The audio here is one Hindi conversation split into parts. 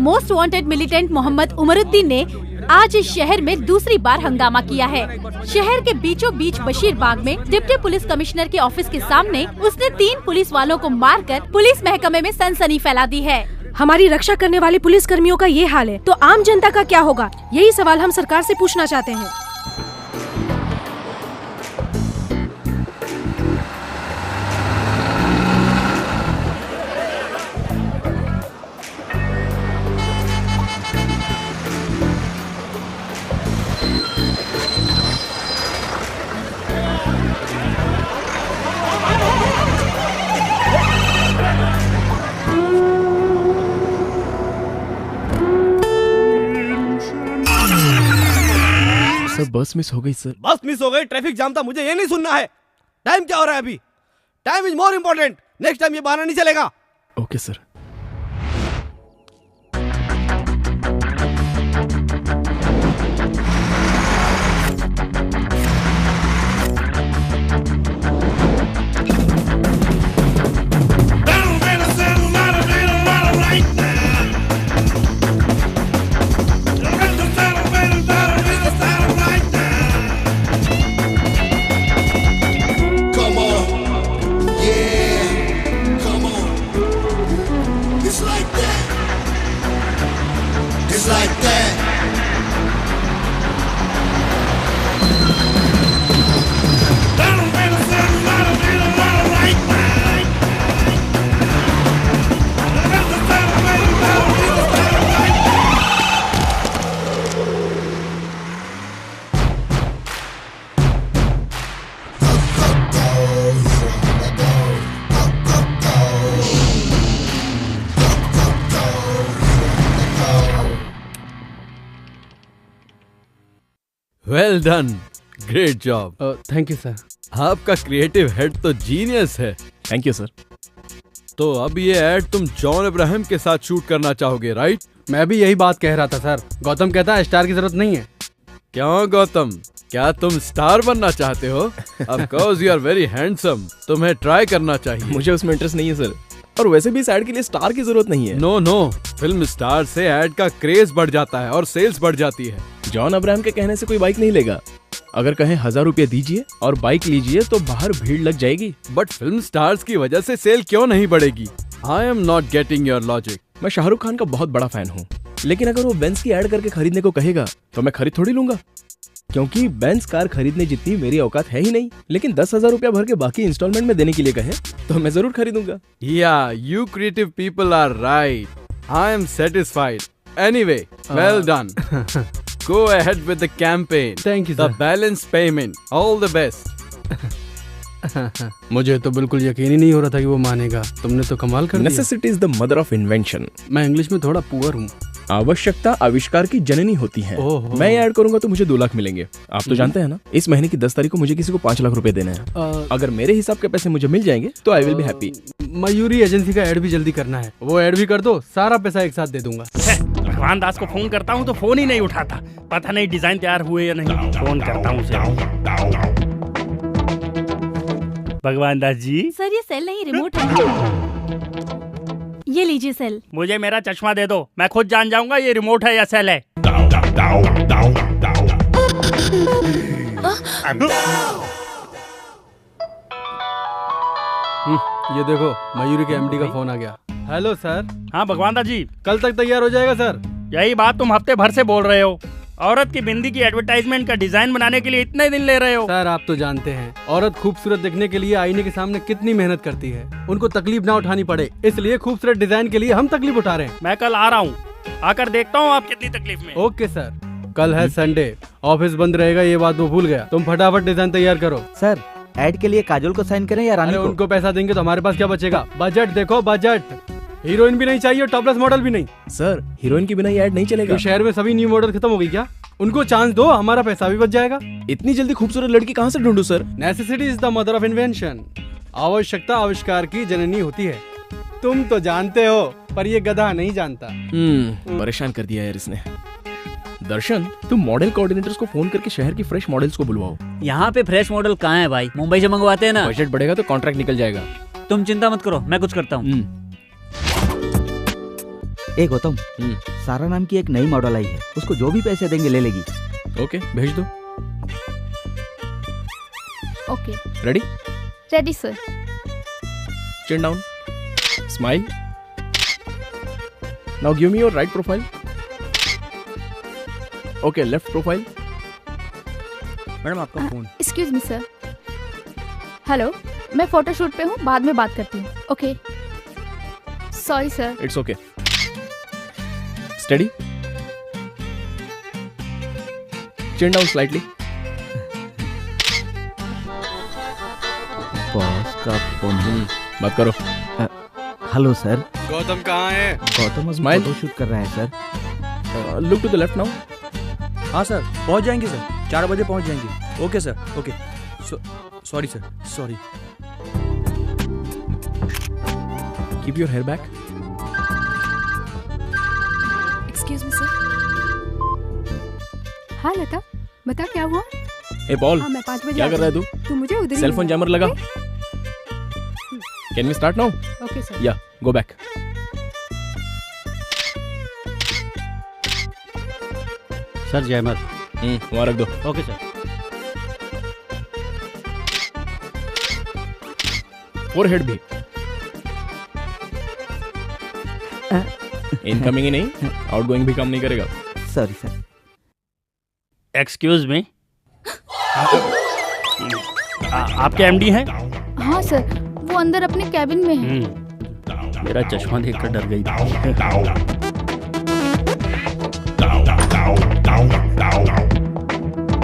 Most wanted militant Mohammed Umaruddin ने आज इस शहर में दूसरी बार हंगामा किया है। शहर के बीचों बीच बशीरबाग में डिप्टी पुलिस कमिश्नर के ऑफिस के सामने उसने 3 पुलिस वालों को मारकर पुलिस महकमे में सनसनी फैला दी है। हमारी रक्षा करने वाले पुलिस कर्मियों का ये हाल है तो आम जनता का क्या होगा? यही सवाल हम सरकार से पूछना चाहते हैं। सर बस मिस हो गई सर। बस मिस हो गई, ट्रैफिक जाम था, मुझे ये नहीं सुनना है। टाइम क्या हो रहा है अभी? Time is more important. Next time ये बहाना नहीं चलेगा। Okay sir. Well done, great job. Thank you sir. आपका क्रिएटिव हेड तो जीनियस है। Thank you sir. तो अब ये एड तुम जॉन अब्राहम के साथ शूट करना चाहोगे, राइट? मैं भी यही बात कह रहा था सर। गौतम कहता है स्टार की जरूरत नहीं है। क्यों गौतम, क्या तुम स्टार बनना चाहते हो? Of course you are very handsome, तुम्हें ट्राई करना चाहिए। मुझे उसमें इंटरेस्ट नहीं है सर, और वैसे भी इस एड के लिए स्टार की जरूरत नहीं है। नो नो, फिल्म स्टार से एड का क्रेज बढ़ जाता है और सेल्स बढ़ जाती है। जॉन अब्राहम के कहने से कोई बाइक नहीं लेगा। अगर कहें 1000 रुपया दीजिए और बाइक लीजिए तो बाहर भीड़ लग जाएगी। बट फिल्म स्टार्स की वजह से सेल क्यों नहीं बढ़ेगी? I am not getting your logic. मैं शाहरुख खान का बहुत बड़ा फैन हूँ, लेकिन अगर वो बेंज की एड करके खरीदने को कहेगा तो मैं खरीद थोड़ी लूंगा, क्योंकि बेंज कार खरीदने जितनी मेरी औकात है ही नहीं। लेकिन 10,000 रुपया भर के बाकी इंस्टॉलमेंट में देने के लिए कहे तो मैं जरूर खरीदूंगा। Yeah you creative people are right. I am satisfied. Anyway, well done. Go ahead with the campaign. Thank you, The sir. balance payment. All the best. मुझे तो बिल्कुल यकीन ही नहीं हो रहा था कि वो मानेगा। तुमने तो कमाल कर दिया। Necessity is the mother of invention. मैं इंग्लिश में थोड़ा पुअर हूँ। आवश्यकता आविष्कार की जननी होती है। मैं ऐड करूंगा तो मुझे 2 लाख मिलेंगे। आप तो जानते हैं ना, इस महीने की 10 तारीख को मुझे किसी को 5 लाख रुपए देने हैं। अगर मेरे हिसाब के पैसे मुझे मिल जाएंगे तो I will be happy. Mayuri agency का ऐड भी जल्दी करना है। वो ऐड भी कर दो, सारा पैसा एक साथ दे दूंगा। भगवान दास को फोन करता हूँ तो फोन ही नहीं उठाता। पता नहीं डिजाइन तैयार हुए या नहीं। फोन करता हूँ उसे। भगवान दास जी। सर ये सेल नहीं, रिमोट है। ये लीजिए सेल। मुझे मेरा चश्मा दे दो, मैं खुद जान जाऊंगा ये रिमोट है या सेल है। ये देखो, मयूरी के एमडी का फोन आ गया। Hello sir. हाँ भगवान दास जी। कल तक तैयार हो जाएगा सर। यही बात तुम हफ्ते भर से बोल रहे हो। औरत की बिंदी की एडवर्टाइजमेंट का डिजाइन बनाने के लिए इतने दिन ले रहे हो। सर आप तो जानते हैं औरत खूबसूरत दिखने के लिए आईने के सामने कितनी मेहनत करती है। उनको तकलीफ ना उठानी पड़े, इसलिए खूबसूरत डिजाइन के लिए हम तकलीफ उठा रहे हैं। मैं कल आ रहा हूँ, आकर देखता हूँ आप कितनी तकलीफ में। Okay sir. कल है संडे, ऑफिस बंद रहेगा, ये बात वो भूल गया। तुम फटाफट डिजाइन तैयार करो। सर ऐड के लिए काजोल को साइन करें या रानी को? उनको पैसा देंगे तो हमारे पास क्या बचेगा? बजट देखो, बजट। हीरोइन भी नहीं चाहिए, टॉपलेस मॉडल भी नहीं। सर हीरोइन की बिना ये ऐड नहीं चलेगा। तो शहर में सभी न्यू मॉडल खत्म हो गई क्या? उनको चांस दो, हमारा पैसा भी बच जाएगा। इतनी जल्दी खूबसूरत लड़की कहाँ से ढूंढूं sir? Necessity is the mother of invention. आवश्यकता आविष्कार की जननी होती है। तुम तो जानते हो, पर ये गधा नहीं जानता। परेशान कर दिया यार इसने। दर्शन, तुम मॉडल कोऑर्डिनेटर्स को फोन करके शहर की फ्रेश मॉडल्स को बुलवाओ। यहाँ पे फ्रेश मॉडल कहाँ है भाई? मुंबई से मंगवाते हैं ना। बजट बढ़ेगा तो कॉन्ट्रैक्ट निकल जाएगा। तुम चिंता मत करो, मैं कुछ करता हूँ। ए गौतम, सारा नाम की एक नई मॉडल आई है, उसको जो भी पैसे देंगे ले लेगी। ओके, भेज दो। Okay, ready? Ready sir. Chin down. Smile. Now give me your right profile. Okay, left profile. Madam आपका phone. Excuse me sir. Hello, मैं फोटोशूट पे हूँ, बाद में बात करती हूँ। Okay, sorry sir. It's okay. Steady. Chin down slightly. Boss का फोन ही। बात करो। Hello sir. गौतम कहाँ है? गौतम अभी Smile. फोटो शूट कर रहा है sir. Look to the left now. हाँ सर, पहुंच जाएंगे सर, 4 बजे पहुंच जाएंगे। Okay sir, okay. Sorry sir, sorry. Keep your hair back. Excuse me sir. हाँ लता, बता क्या हुआ? Hey Paul. हाँ, मैं 5 बजे क्या कर रहा है तू? तू मुझे उधर ही Cell phone jammer लगा। Can we start now? Okay sir. Yeah, go back. Sir जय मत। वहाँ रख दो। Okay sir. फोरहेड भी। इनकमिंग ही नहीं, आउटगोइंग भी काम नहीं करेगा। Sorry sir. एक्सक्यूज मी, आपके एमडी हैं? हाँ सर, वो अंदर अपने कैबिन में है। मेरा चश्मा देखकर डर गई थी।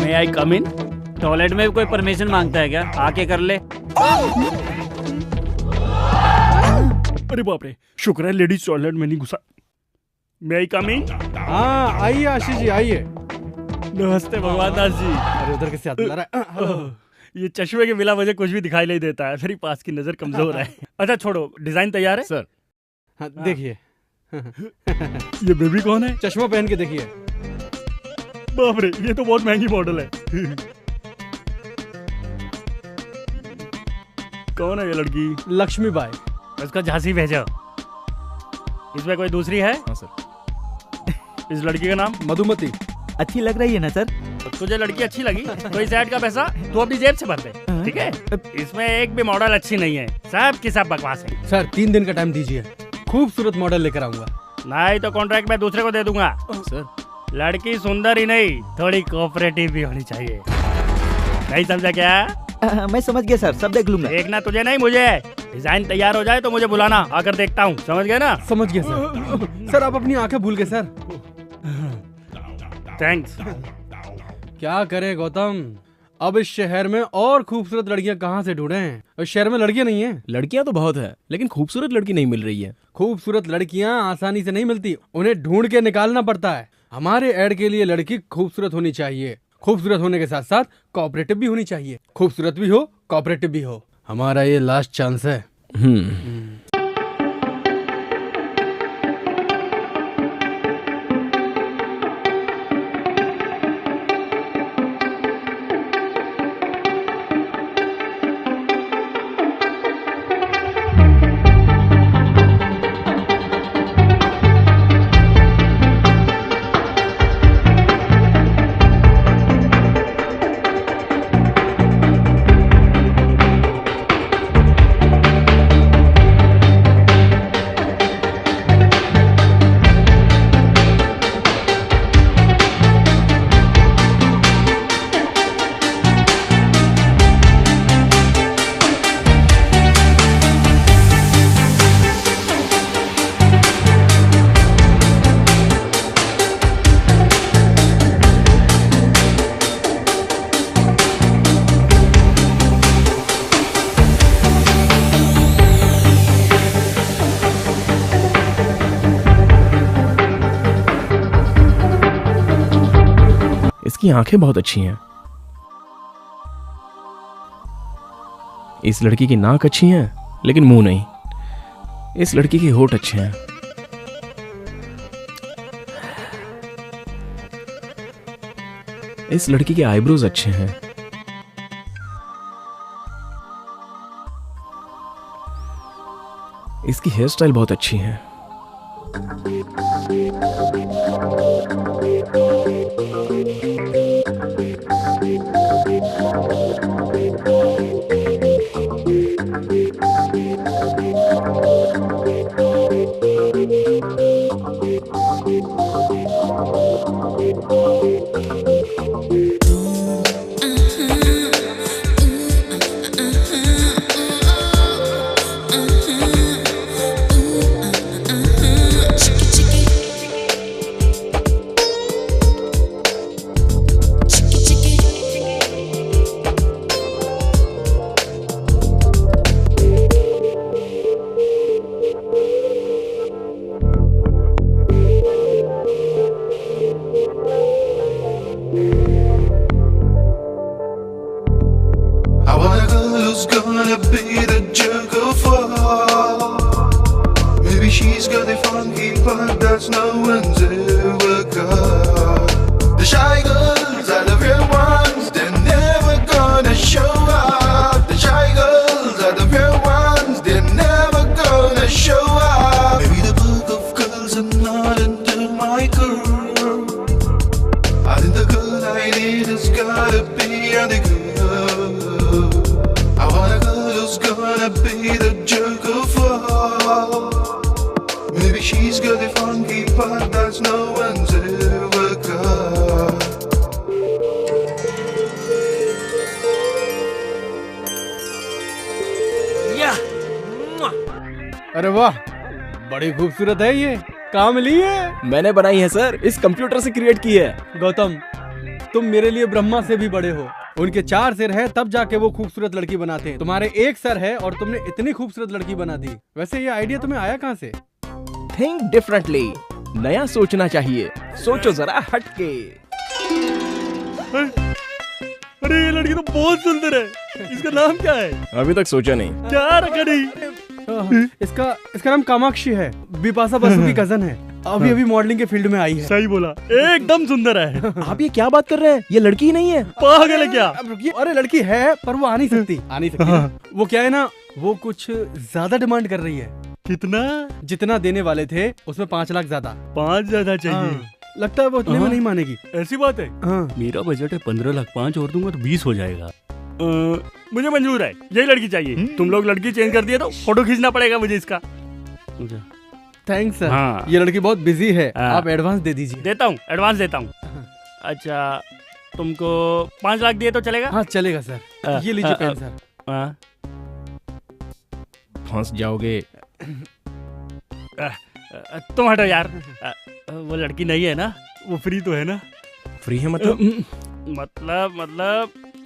मे आई कम इन? टॉयलेट में कोई परमिशन मांगता है क्या? आके कर ले। अरे बाप रे, शुक्र है लेडीज टॉयलेट में नहीं घुसा। मे आई कम इन? हाँ आइए आशीष जी आइए। नमस्ते भगवान दास जी। अरे उधर कैसे हाथ मिला रहा है? ये चश्मे के बिना मुझे कुछ भी दिखाई नहीं देता है, मेरी पास की नजर कमजोर है। अच्छा छोड़ो, डिजाइन तैयार है? सर। हाँ देखिए। ये बेबी कौन है? चश्मा पहन के देखिए। बाप रे, ये तो बहुत महंगी मॉडल है। कौन है ये लड़की? लक्ष्मी बाई। इसका झांसी भेजो। इसमें कोई दूसरी है? हाँ सर। इस लड़की का नाम? मधुमती। अच्छी लग रही है ना सर? तुझे लड़की अच्छी लगी तो इस ऐड का पैसा तू अपनी जेब से भर दे, ठीक है? इसमें एक भी मॉडल अच्छी नहीं है, सब की सब बकवास है। सर 3 दिन का टाइम दीजिए, खूबसूरत मॉडल लेकर आऊंगा। नहीं तो कॉन्ट्रैक्ट मैं दूसरे को दे दूंगा। सर लड़की सुंदर ही नहीं, थोड़ी कोऑपरेटिव भी होनी चाहिए। नहीं समझा क्या? मैं समझ गया सर, सब देख लूंगा। देखना तुझे नहीं मुझे। डिजाइन तैयार हो जाए तो मुझे बुलाना, आकर देखता हूँ। समझ गए ना? समझ गया सर। सर आप अपनी आंखें भूल गए सर। थैंक्स। क्या करें गौतम, अब इस शहर में और खूबसूरत लड़कियां कहाँ से ढूंढें? इस शहर में लड़कियां नहीं है। लड़कियां तो बहुत है, लेकिन खूबसूरत लड़की नहीं मिल रही है। खूबसूरत लड़कियां आसानी से नहीं मिलती, उन्हें ढूंढ के निकालना पड़ता है। हमारे ऐड के लिए लड़की खूबसूरत होनी चाहिए, खूबसूरत होने के साथ साथ कोऑपरेटिव भी होनी चाहिए। खूबसूरत भी हो, कोऑपरेटिव भी हो। हमारा ये लास्ट चांस है। इसकी आंखें बहुत अच्छी हैं। इस लड़की की नाक अच्छी है, लेकिन मुंह नहीं। इस लड़की के होठ अच्छे हैं। इस लड़की के आईब्रोज अच्छे हैं। इसकी हेयर स्टाइल बहुत अच्छी है। अरे वाह, बड़ी खूबसूरत है ये। कहाँ मिली है? मैंने बनाई है सर, इस कंप्यूटर से क्रिएट की है। गौतम, तुम मेरे लिए ब्रह्मा से भी बड़े हो। उनके 4 सिर है तब जाके वो खूबसूरत लड़की बनाते हैं। तुम्हारे 1 सर है और तुमने इतनी खूबसूरत लड़की बना दी। वैसे ये आइडिया तुम्हें आया कहाँ से? थिंक डिफरेंटली, नया सोचना चाहिए। सोचो जरा हटके। अरे ये लड़की तो बहुत सुंदर है। इसका नाम क्या है? अभी तक सोचा नहीं। क्या रखा नहीं? इसका नाम कामाक्षी है। बिपाशा बसु की कजन है। अभी मॉडलिंग के फील्ड में आई है। सही बोला, एकदम सुंदर है। आप ये क्या बात कर रहे हैं? ये लड़की ही नहीं है। पागल है क्या? अरे लड़की है पर वो आ नहीं सकती। वो क्या है ना, वो कुछ ज्यादा डिमांड कर रही है। कितना? जितना देने वाले थे उसमें 5 लाख ज्यादा। 5 ज्यादा चाहिए? लगता है वो उतने में नहीं मानेगी। ऐसी बात है? मेरा बजट है 15 लाख, 5 और दूंगा तो 20 हो जाएगा। मुझे मंजूर है, यही लड़की चाहिए। तुम लोग लड़की चेंज कर दिए तो फोटो खींचना पड़ेगा मुझे इसका। Thanks sir. ये लड़की बहुत बिजी है, आप एडवांस दे दीजिए। देता हूँ, एडवांस देता हूँ। अच्छा, तुमको 5 लाख दिए तो चलेगा? हाँ चलेगा सर। ये लीजिए पेन सर। फंस जाओगे। तुम हटो यार। वो लड़की नहीं है ना? वो फ्री तो है ना? फ्री है मतलब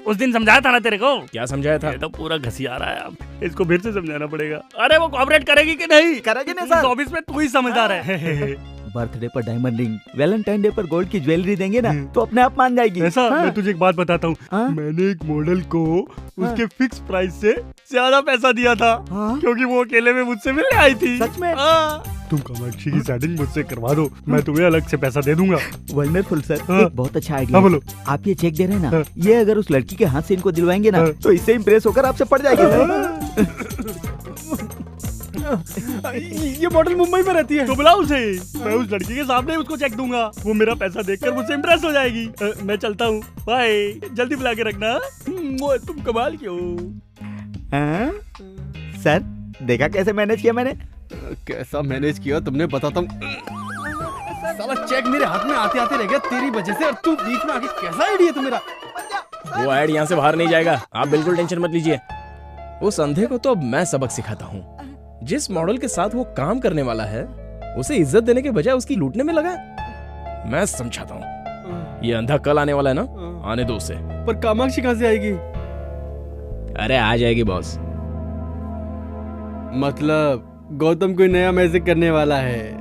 उस दिन समझाया था ना तेरे को। क्या समझाया था? ये तो पूरा घसिया रहा है। अब इसको फिर से समझाना पड़ेगा। अरे वो कोऑपरेट करेगी कि नहीं? करेगी नहीं सर। ऑफिस में तू ही समझदार है। बर्थडे पर डायमंड रिंग, वैलेंटाइन डे पर गोल्ड की ज्वेलरी देंगे ना तो अपने आप मान जाएगी। ऐसा? मैं तुझे एक बात बताता हूँ। मैंने एक मॉडल को उसके फिक्स प्राइस से ज्यादा पैसा दिया था क्योंकि वो अकेले में मुझसे मिलने आई थी। सच में? तुम कामाक्षी की सेटिंग मुझसे करवा दो, मैं तुम्हें अलग से पैसा दे दूंगा। वंडरफुल सर, एक बहुत अच्छा आइडिया। बोलो। आप ये चेक दे रहे हैं ना, ये अगर उस लड़की के हाथ से इनको दिलवाएंगे ना तो इससे इम्प्रेस होकर आपसे पड़ जाएगी सर। ये मॉडल मुंबई में रहती है। तो बुलाओ उसे, मैं उस लड़की के सामने उसको चेक दूंगा। वो मेरा पैसा देखकर मुझसे इम्प्रेस हो जाएगी। मैं चलता हूँ, बाय। जल्दी बुला के रखना। तुम कमाल क्यों? सर देखा कैसे मैनेज किया मैंने? कैसा मैनेज किया तुमने, बताता हूँ। साला चेक मेरे हाथ में आते आते रह गया तेरी वजह से, और तू बीच में आके कैसा आइडिया है मेरा। वो ऐड यहाँ से बाहर नहीं जाएगा, आप बिल्कुल टेंशन मत लीजिए। उस अंधे को तो अब मैं सबक सिखाता हूँ। जिस मॉडल के साथ वो काम करने वाला है उसे इज्जत देने के बजाय उसकी लूटने में लगा। मैं समझाता हूँ। ये अंधा कल आने वाला है ना, आने दो उसे। पर कामाक्षी कहाँ से आएगी? अरे आ जाएगी बॉस। मतलब गौतम कोई नया मैजिक करने वाला है।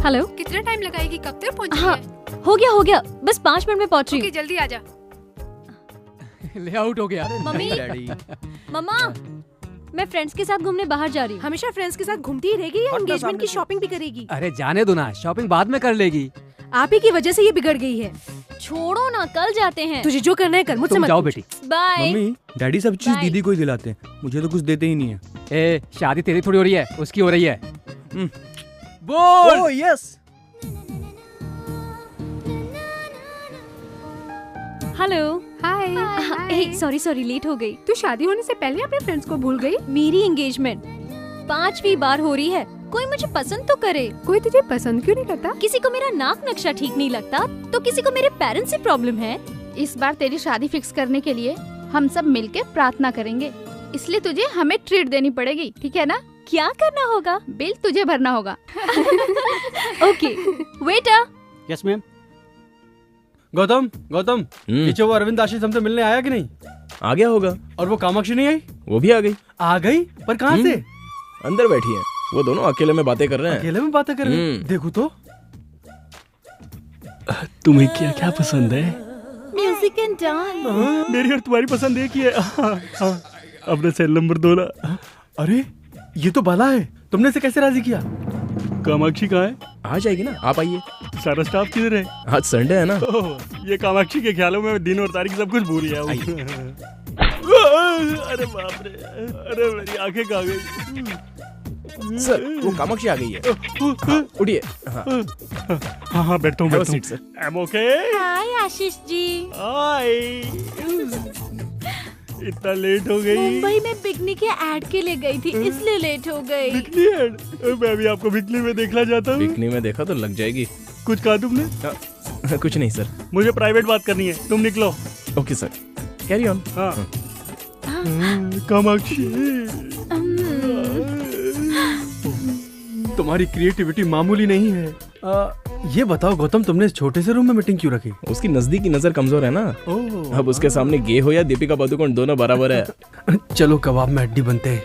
हेलो, कितना टाइम लगाएगी? कब तक पहुंचेगी? हाँ, हो गया, बस 5 मिनट में पहुंच रही हूँ। जल्दी आ जा। ले आउट हो गया। मम्मी, मम्मा, मैं फ्रेंड्स के साथ घूमने बाहर जा रही हूँ। हमेशा फ्रेंड्स के साथ घूमती ही रहेगी या एंगेजमेंट की शॉपिंग भी करेगी? अरे जाने दो ना, शॉपिंग बाद में कर लेगी। आप ही की वजह से ये बिगड़ गई है। छोड़ो ना, कल जाते हैं। तुझे जो करना है कर, मुझसे मत जाओ पूछ। बेटी। बाय। मम्मी, डैडी सब चीज Bye. दीदी को ही दिलाते हैं, मुझे तो कुछ देते ही नहीं है। ए, शादी तेरी थोड़ी हो रही है, उसकी हो रही है। बोल। Oh yes. हेलो। हाय। सॉरी लेट हो गई। तू शादी होने से पहले अपने फ्रेंड्स को भूल गई? मेरी एंगेजमेंट 5वीं बार हो रही है। कोई मुझे पसंद तो करे। कोई तुझे पसंद क्यों नहीं करता? किसी को मेरा नाक नक्शा ठीक नहीं लगता, तो किसी को मेरे पेरेंट्स से प्रॉब्लम है। इस बार तेरी शादी फिक्स करने के लिए हम सब मिलके प्रार्थना करेंगे, इसलिए तुझे हमें ट्रीट देनी पड़ेगी, ठीक है ना? क्या करना होगा? बिल तुझे भरना होगा। Okay, waiter. Yes ma'am. Gautam, पीछे वो अरविंद आशीष हमसे मिलने आया कि नहीं? आ गया होगा। और वो कामाक्षी नहीं आई? वो भी आ गई। आ गई? पर कहाँ से? अंदर बैठी है। वो दोनों अकेले में बातें कर रहे हैं। अकेले में बातें कर रहे हैं? देखो तो। तुम्हें क्या क्या पसंद है? Music and dance. मेरी और तुम्हारी पसंद एक ही है। अपने सेल नंबर 2 ला। अरे ये तो बाला है, तुमने इसे कैसे राजी किया? कामाक्षी कहाँ है? आ जाएगी ना, आप आइए। सारा स्टाफ किधर है? आज संडे है ना। ये कामाक्षी के ख्यालों में दिन और तारीख सब कुछ भूल गया हूँ। अरे बाप रे, अरे मेरी आंखें कहाँ गई? सर, वो कामाक्षी आ गई है। हाँ, उठिए। हाँ, बैठता हूँ सीट सर। I'm okay? हाय आशीष जी। हाय। इतना लेट हो गई? मुंबई में बिकनी के ऐड के लिए गई थी, इसलिए लेट हो गई। Bikini add? मैं भी आपको बिकनी में देखना चाहता हूँ। बिकनी में देखा तो लग जाएगी। कुछ कहा तुमने? कुछ नहीं सर। मुझे प्राइवेट बात करनी है, तुम निकलो। Okay sir, carry on. हाँ। कामाक्षी, तुम्हारी क्रिएटिविटी मामूली नहीं है। ये बताओ गौतम, तुमने इस छोटे से रूम में मीटिंग क्यों रखी? उसकी नजदीकी नजर कमजोर है ना। अब उसके सामने गे हो या दीपिका पादुकोण, दोनों बराबर है। चलो कबाब में हड्डी बनते हैं।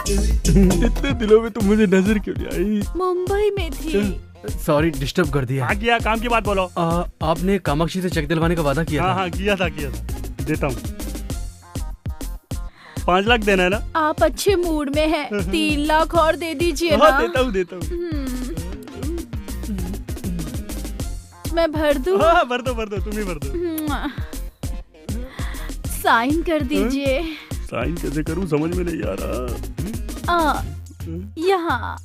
इतने दिनों में तुम मुझे नजर क्यों नहीं आई? मुंबई में थी। सॉरी डिस्टर्ब कर दिया। हाँ किया, काम की बात बोलो। आपने कामाक्षी से चेक दिलवाने का वादा किया था। हाँ किया था। देता हूँ। 5 लाख देना है ना? आप अच्छे मूड में हैं, 3 लाख और दे दीजिए ना। देता हूँ। मैं भर दूँ? हाँ, भर दो, तुम ही भर दो। साइन कर दीजिए। साइन कैसे करूँ समझ में नहीं आ रहा। यहाँ।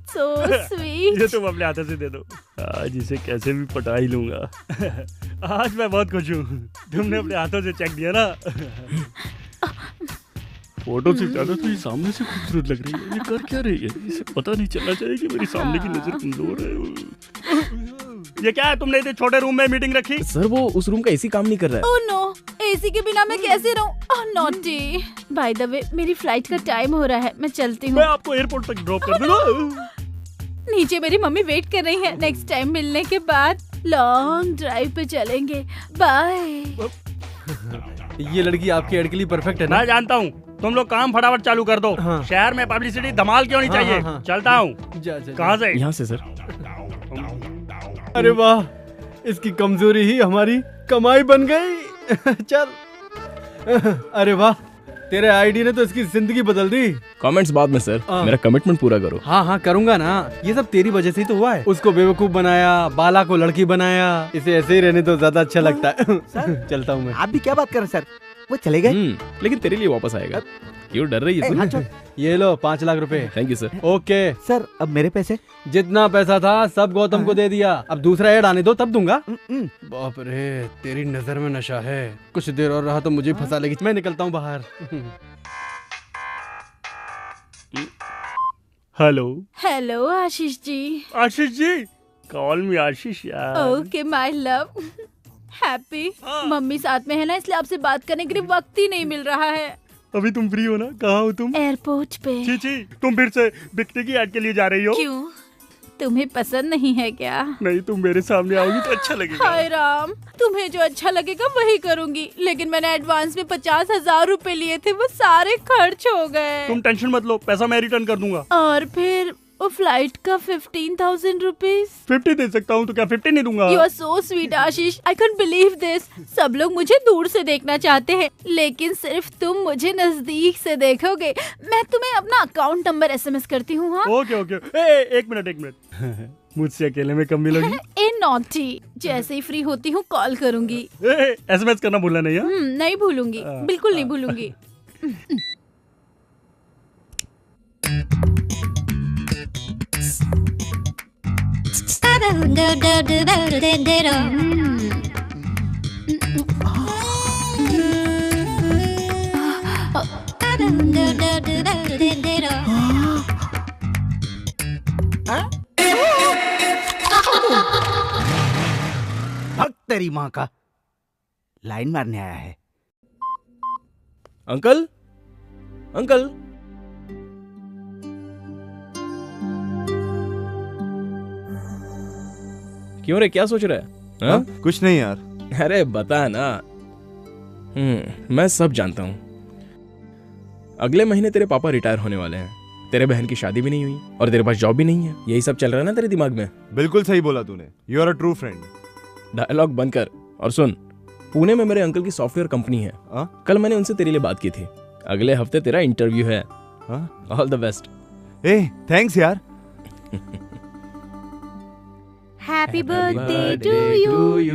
So sweet. ये तुम अपने हाथों से दे दो। आज इसे कैसे भी पटा ही लूंगा। आज मैं बहुत खुश हूँ, तुमने अपने हाथों से चेक दिया ना। फोटो से ज्यादा तो ये सामने से खूबसूरत लग रही है। ये कर क्या रही है? इसे पता नहीं चलना चाहिए कि मेरी सामने की नजर कमजोर है। ये क्या है, तुमने इतने छोटे रूम में मीटिंग रखी? सर वो उस रूम का एसी काम नहीं कर रहा है। ओह नो, एसी के बिना मैं कैसे रहूं? ओह नॉटी। बाय द वे, मेरी फ्लाइट का टाइम हो रहा है, मैं चलती हूँ। मैं आपको एयरपोर्ट तक ड्रॉप कर दूंगा। नीचे मेरी मम्मी वेट कर रही है। नेक्स्ट टाइम मिलने के बाद लॉन्ग ड्राइव पे चलेंगे। बाय। ये लड़की आपके एड के लिए परफेक्ट है ना? मैं जानता हूँ, तुम लोग काम फटाफट चालू कर दो। हाँ। शहर में पब्लिसिटी धमाल क्यों नहीं चाहिए? हाँ। चलता हूँ। कहाँ से? यहाँ से सर। अरे वाह, इसकी कमजोरी ही हमारी कमाई बन गई। चल। अरे वाह, तेरे आईडी ने तो इसकी जिंदगी बदल दी। कमेंट्स बाद में सर, मेरा कमिटमेंट पूरा करो। हाँ करूंगा ना, ये सब तेरी वजह से ही तो हुआ है। उसको बेवकूफ बनाया, बाला को लड़की बनाया, इसे ऐसे ही रहने तो ज्यादा अच्छा लगता है। चलता हूँ मैं। आप भी क्या बात कर रहे सर? वो चले गए? लेकिन तेरे लिए वापस आएगा। क्यों डर रही है? ये लो 5 लाख रुपए। Thank you sir. Okay sir, अब मेरे पैसे? जितना पैसा था सब गौतम को दे दिया। अब दूसरा ऐड आने दो तब दूंगा। बाप रे, तेरी नजर में नशा है। कुछ देर और रहा तो मुझे फंसा लेगी। मैं निकलता हूँ बाहर। हेलो आशीष जी। आशीष जी, कॉल मी आशीष यार। Okay my love. Happy. Mummy साथ में है ना, इसलिए आपसे बात करने के लिए वक्त ही नहीं मिल रहा है। अभी तुम फ्री हो ना? कहाँ हो तुम? एयरपोर्ट पे। छी, तुम फिर से बिकनी की ऐड के लिए जा रही हो? क्यों? तुम्हें पसंद नहीं है क्या? नहीं, तुम मेरे सामने आओगी तो अच्छा लगेगा। हाय राम, तुम्हें जो अच्छा लगेगा वही करूंगी, लेकिन मैंने एडवांस में 50,000 रुपए लिए थे, वो सारे खर्च हो गए। तुम टेंशन मत लो, पैसा मैं रिटर्न कर दूंगा। और फिर वो फ्लाइट का 15,000 रुपीज। 50 दे सकता हूँ तो क्या 50 नहीं दूंगा? You are so sweet, Ashish. I can't believe this। सब लोग मुझे दूर से देखना चाहते हैं, लेकिन सिर्फ तुम मुझे नजदीक से देखोगे। मैं तुम्हें अपना अकाउंट नंबर SMS करती हूँ। हाँ? Okay okay. एक मिनट। मुझसे अकेले में कब मिलोगी? ए नॉटी, जैसे ही फ्री होती हूँ कॉल करूँगी। SMS करना भूलना नहीं है? नहीं भूलूंगी, बिल्कुल नहीं भूलूंगी। भक्त तेरी माँ का, लाइन मारने आया है। Uncle, uncle. क्यों रे, क्या सोच रहा है? हाँ? कुछ नहीं यार। अरे बता ना। मैं सब जानता हूँ। अगले महीने तेरे पापा रिटायर होने वाले हैं, तेरे बहन की शादी भी नहीं हुई और तेरे पास जॉब भी नहीं है। यही सब चल रहा है ना तेरे दिमाग में? बिल्कुल सही बोला तूने। You are a true friend. Dialogue बंद कर और सुन। पुणे में मेरे अंकल की सॉफ्टवेयर कंपनी है। कल मैंने उनसे तेरे लिए बात की थी। अगले हफ्ते तेरा इंटरव्यू है। All the best. ए थैंक्स यार। Happy birthday to you.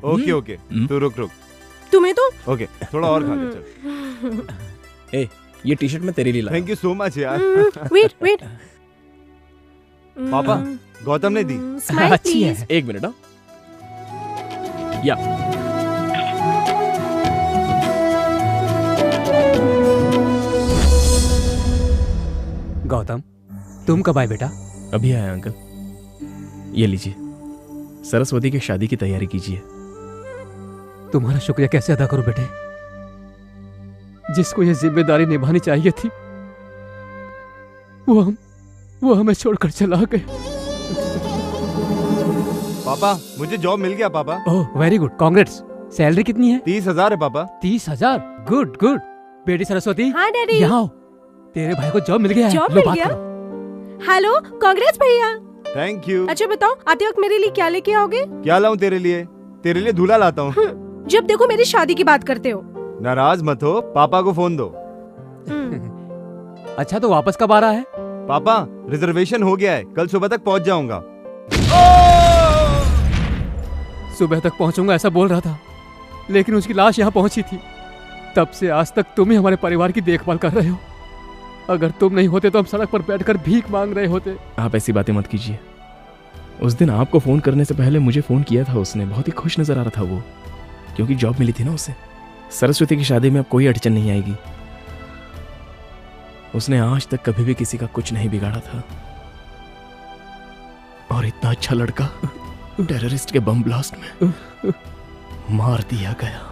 Okay okay, तू रुक। तुम्हें तो ओके, थोड़ा और खा ले चल। ए, ये टी शर्ट मैं तेरे लिए लाया। थैंक यू सो मच यार। वेट। पापा, गौतम ने दी। अच्छी है। एक मिनट। या गौतम, तुम कब आए बेटा? अभी आया अंकल। ये लीजिए, सरस्वती की शादी की तैयारी कीजिए। तुम्हारा शुक्रिया कैसे अदा करूं बेटे? जिसको ये जिम्मेदारी निभानी चाहिए थी वो हमें छोड़कर चला गया। पापा, मुझे जॉब मिल गया पापा। Oh very good, congrats. Salary कितनी है? 30,000 है पापा। 30,000? Good good. बेटी सरस्वती, हाँ डैडी। यहाँ आओ। तेरे भाई को जॉब मिल गया है। जॉब मिल गया? हेलो, कांग्रेस भैया। Thank you. अच्छा बताओ, आते वक्त मेरे लिए क्या लेके आओगे? क्या लाऊं तेरे लिए? तेरे लिए दूल्हा लाता हूँ। जब देखो मेरी शादी की बात करते हो। नाराज मत हो, पापा को फोन दो। अच्छा तो वापस कब आ रहा है? पापा, रिजर्वेशन हो गया है, कल सुबह तक पहुंच जाऊंगा। सुबह तक पहुंचूंगा ऐसा बोल रहा था, लेकिन उसकी लाश यहाँ पहुंची थी। तब से आज तक तुम ही हमारे परिवार की देखभाल कर रहे हो। अगर तुम नहीं होते तो हम सड़क पर बैठकर भीख मांग रहे होते। आप ऐसी बातें मत कीजिए। उस दिन आपको फोन करने से पहले मुझे फोन किया था उसने। बहुत ही खुश नजर आ रहा था वो, क्योंकि जॉब मिली थी ना उसे। सरस्वती की शादी में अब कोई अड़चन नहीं आएगी। उसने आज तक कभी भी किसी का कुछ नहीं बिगाड़ा था। और इतना अच्छा लड़का टेररिस्ट के बम ब्लास्ट में मार दिया गया।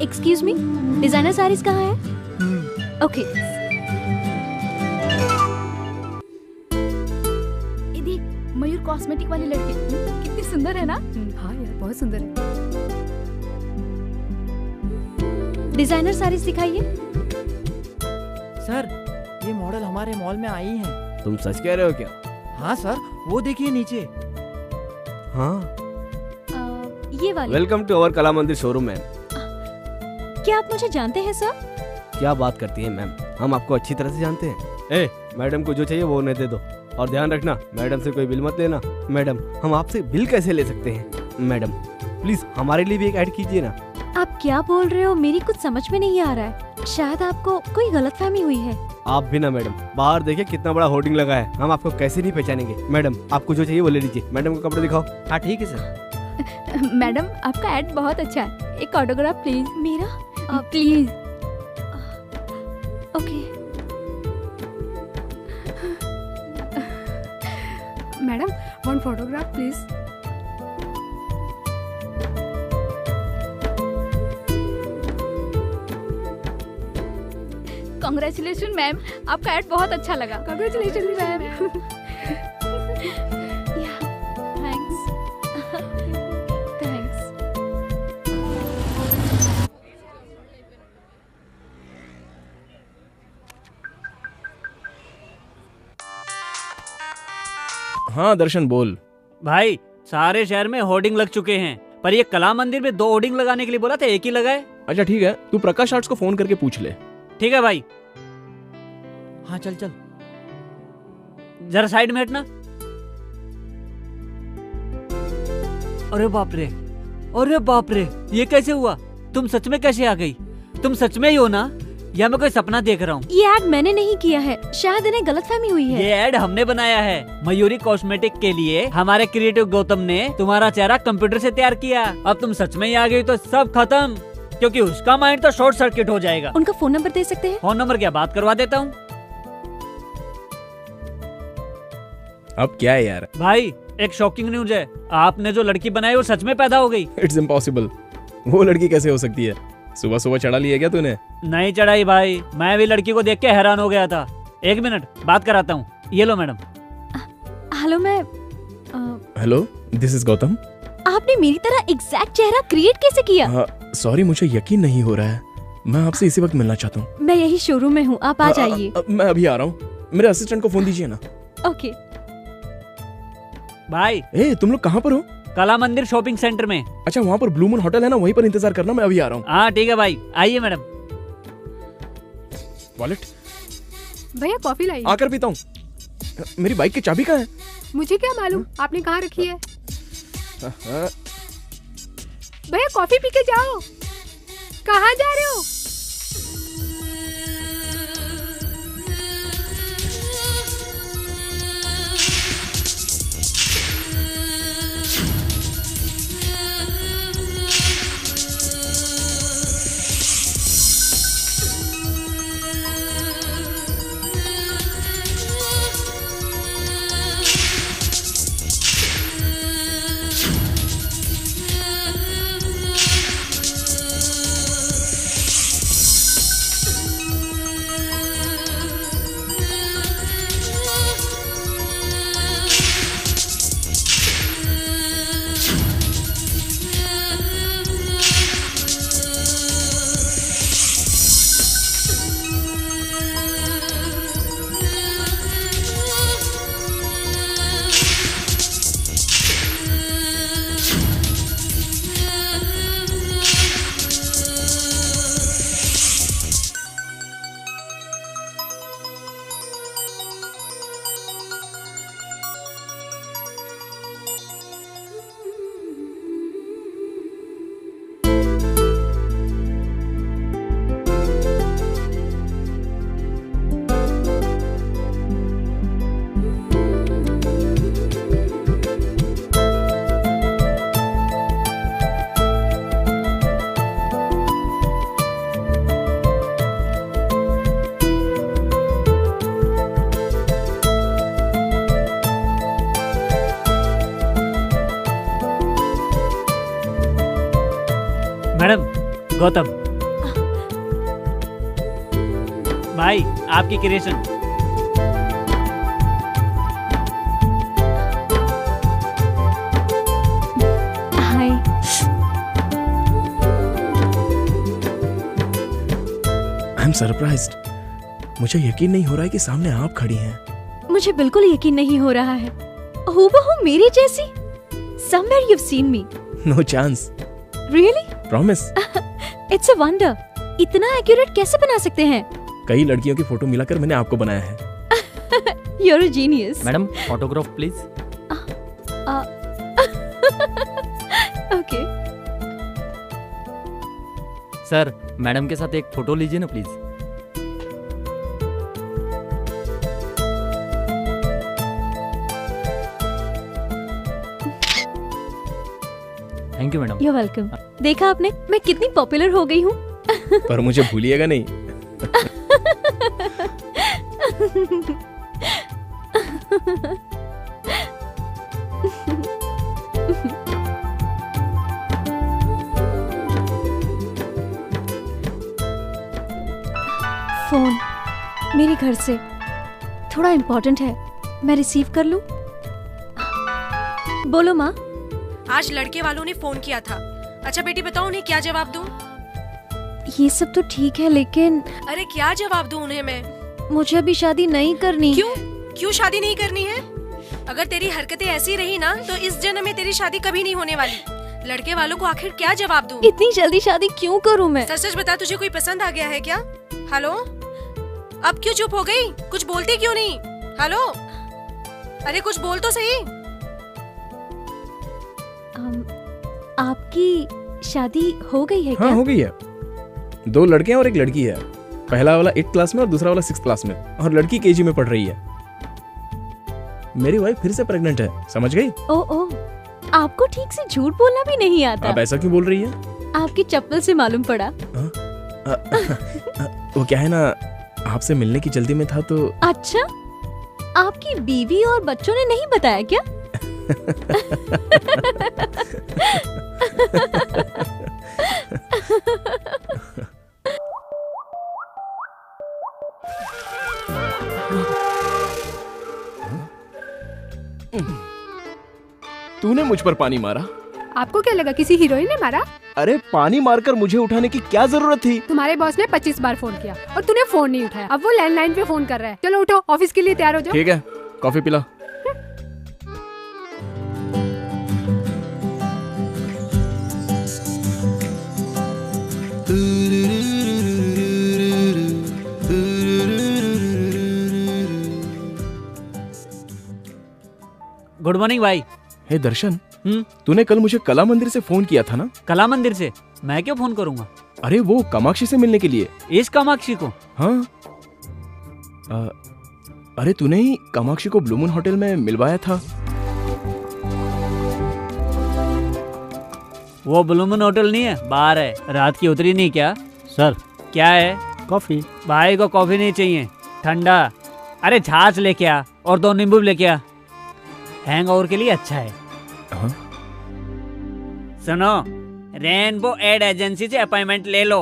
एक्सक्यूज मी, डिजाइनर साड़ीज कहाँ है? ओके। ये देख, मयूर कॉस्मेटिक वाली लड़की कितनी सुंदर है ना? हाँ यार, बहुत सुंदर है। डिजाइनर साड़ीज दिखाइए। सर, ये मॉडल हमारे मॉल में आई है। तुम सच कह रहे हो क्या? हाँ सर, वो देखिए नीचे। हाँ। ये वाली। वेलकम टू अवर कला मंदिर शोरूम मैम। क्या आप मुझे जानते हैं सर? क्या बात करती हैं मैम, हम आपको अच्छी तरह से जानते हैं। ए, मैडम को जो चाहिए वो उन्हें दे दो, और ध्यान रखना मैडम से कोई बिल मत लेना। मैडम, हम आपसे बिल कैसे ले सकते हैं? मैडम प्लीज हमारे लिए भी एक ऐड कीजिए ना। आप क्या बोल रहे हो? मेरी कुछ समझ में नहीं आ रहा है। शायद आपको कोई गलतफहमी हुई है। आप भी ना मैडम, बाहर देखिए कितना बड़ा होर्डिंग लगा है, हम आपको कैसे नहीं पहचानेंगे। मैडम आपको जो चाहिए वो ले लीजिए। मैडम को कपड़े दिखाओ। हाँ ठीक है सर। मैडम आपका एड बहुत अच्छा है, एक ऑटोग्राफ प्लीज। मेरा please. Okay. Madam one photograph please. Congratulation ma'am, आपका एड बहुत अच्छा लगा। Congratulation ma'am. थैंक्स। थैंक्स। हाँ दर्शन बोल। भाई सारे शहर में होर्डिंग लग चुके हैं, पर ये कला मंदिर में 2 होर्डिंग लगाने के लिए बोला था, एक ही लगाए। अच्छा ठीक है, तू प्रकाश आर्ट्स को फोन करके पूछ ले। ठीक है भाई। हाँ चल चल। जरा साइड में हटना। अरे बाप रे, अरे बाप रे, ये कैसे हुआ? तुम सच में कैसे आ गई? तुम सच में ही हो ना, या मैं कोई सपना देख रहा हूँ? ये एड मैंने नहीं किया है, शायद इन्हें गलतफहमी हुई है। ये एड हमने बनाया है मयूरी कॉस्मेटिक के लिए। हमारे क्रिएटिव गौतम ने तुम्हारा चेहरा कंप्यूटर से तैयार किया। अब तुम सच में ही आ गई तो सब खत्म, क्योंकि उसका माइंड तो शॉर्ट सर्किट हो जाएगा। उनका फोन नंबर दे सकते हैं? फोन नंबर क्या, बात करवा देता हूँ। अब क्या है यार? भाई एक शॉकिंग न्यूज है, आपने जो लड़की बनाई वो सच में पैदा हो गई। It's impossible. वो लड़की कैसे हो सकती है? सुबह सुबह चढ़ा लिया क्या तूने? नहीं चढ़ाई भाई, मैं भी लड़की को देख के हैरान हो गया था। 1 मिनट बात कराता हूँ। ये लो मैडम। हेलो मैं हेलो, दिस इज गौतम। आपने मेरी तरह एग्जैक्ट चेहरा क्रिएट कैसे किया? सॉरी, मुझे यकीन नहीं हो रहा है। मैं आपसे इसी वक्त मिलना चाहता हूँ। मैं यही शोरूम में हूँ, आप आ जाइए। मैं अभी आ रहा हूँ। मेरे असिस्टेंट को फोन दीजिए ना। ओके। भाई ए, तुम लोग कहाँ पर हो? कला मंदिर शॉपिंग सेंटर में। अच्छा, वहाँ पर ब्लू मून होटल है ना, वहीं पर इंतजार करना, मैं अभी आ रहा हूँ। हाँ ठीक है भाई, आइए मैडम। वॉलेट भैया कॉफी लाइए। आकर पीता हूँ। मेरी बाइक की चाबी कहाँ है? मुझे क्या मालूम आपने कहाँ रखी है। भैया कॉफी पी के जाओ। कहाँ जा रहे हो? मैडम गौतम भाई, आपकी creation. Hi. I am surprised. मुझे यकीन नहीं हो रहा है कि सामने आप खड़ी हैं। मुझे बिल्कुल यकीन नहीं हो रहा है। हूबहू मेरी जैसी। Somewhere you've seen me. No chance. Really? Promise. It's a wonder. इतना एक्यूरेट कैसे बना सकते हैं? कई लड़कियों की फोटो मिलाकर मैंने आपको बनाया है। You're a genius. Madam autograph please. Okay. Sir madam के साथ एक फोटो लीजिए ना please. Thank you madam. You welcome. देखा आपने मैं कितनी पॉपुलर हो गई हूँ। पर मुझे भूलिएगा नहीं। फोन मेरे घर से थोड़ा इम्पोर्टेंट है, मैं रिसीव कर लूं? बोलो माँ। आज लड़के वालों ने फोन किया था। अच्छा बेटी बताओ उन्हें क्या जवाब दूं? ये सब तो ठीक है लेकिन अरे क्या जवाब दूं उन्हें मैं? मुझे अभी शादी नहीं करनी। क्यों शादी नहीं करनी है? अगर तेरी हरकतें ऐसी रही ना तो इस जन्म में तेरी शादी कभी नहीं होने वाली। लड़के वालों को आखिर क्या जवाब दूं? इतनी जल्दी शादी क्यों करूं मैं? सच सच बता, तुझे कोई पसंद आ गया है क्या? हेलो, अब क्यों चुप हो गई? कुछ बोलती क्यों नहीं? हेलो, अरे कुछ बोल तो सही। आपकी शादी हो गई है क्या? हाँ हो गई है। 2 लड़के हैं और 1 लड़की है। पहला वाला 8th क्लास में और दूसरा वाला 6th क्लास में, और लड़की KG में पढ़ रही है। मेरी वाइफ फिर से प्रेग्नेंट है, समझ गई? ओ, आपको ठीक से झूठ बोलना भी नहीं आता। आप ऐसा क्यों बोल रही है? आपकी चप्पल से मालूम पड़ा। वो क्या है ना, आपसे मिलने की जल्दी में था तो। अच्छा, आपकी बीवी और बच्चों ने नहीं बताया क्या? तूने मुझ पर पानी मारा? आपको क्या लगा किसी हीरोइन ने मारा? अरे पानी मारकर मुझे उठाने की क्या जरूरत थी? तुम्हारे बॉस ने 25 बार फोन किया और तूने फोन नहीं उठाया। अब वो लैंडलाइन पे फोन कर रहा है। चलो उठो, ऑफिस के लिए तैयार हो जाओ। ठीक है, कॉफी पिला। गुड मॉर्निंग भाई। हे दर्शन, तूने कल मुझे कला मंदिर से फोन किया था ना? कला मंदिर से? मैं क्यों फोन करूंगा? अरे वो कामाक्षी से मिलने के लिए। इस कामाक्षी को? हाँ। अरे तूने ही कामाक्षी को ब्लू मून होटल में मिलवाया था। वो ब्लू मून होटल नहीं है, बाहर है। रात की उतरी नहीं क्या? सर क्या है? कॉफी। भाई को कॉफी नहीं चाहिए, ठंडा। अरे छाछ लेके आ और 2 नींबू लेके आ, हैंगओवर के लिए अच्छा है। हाँ? सुनो, रेनबो एड एजेंसी से अपॉइंटमेंट ले लो।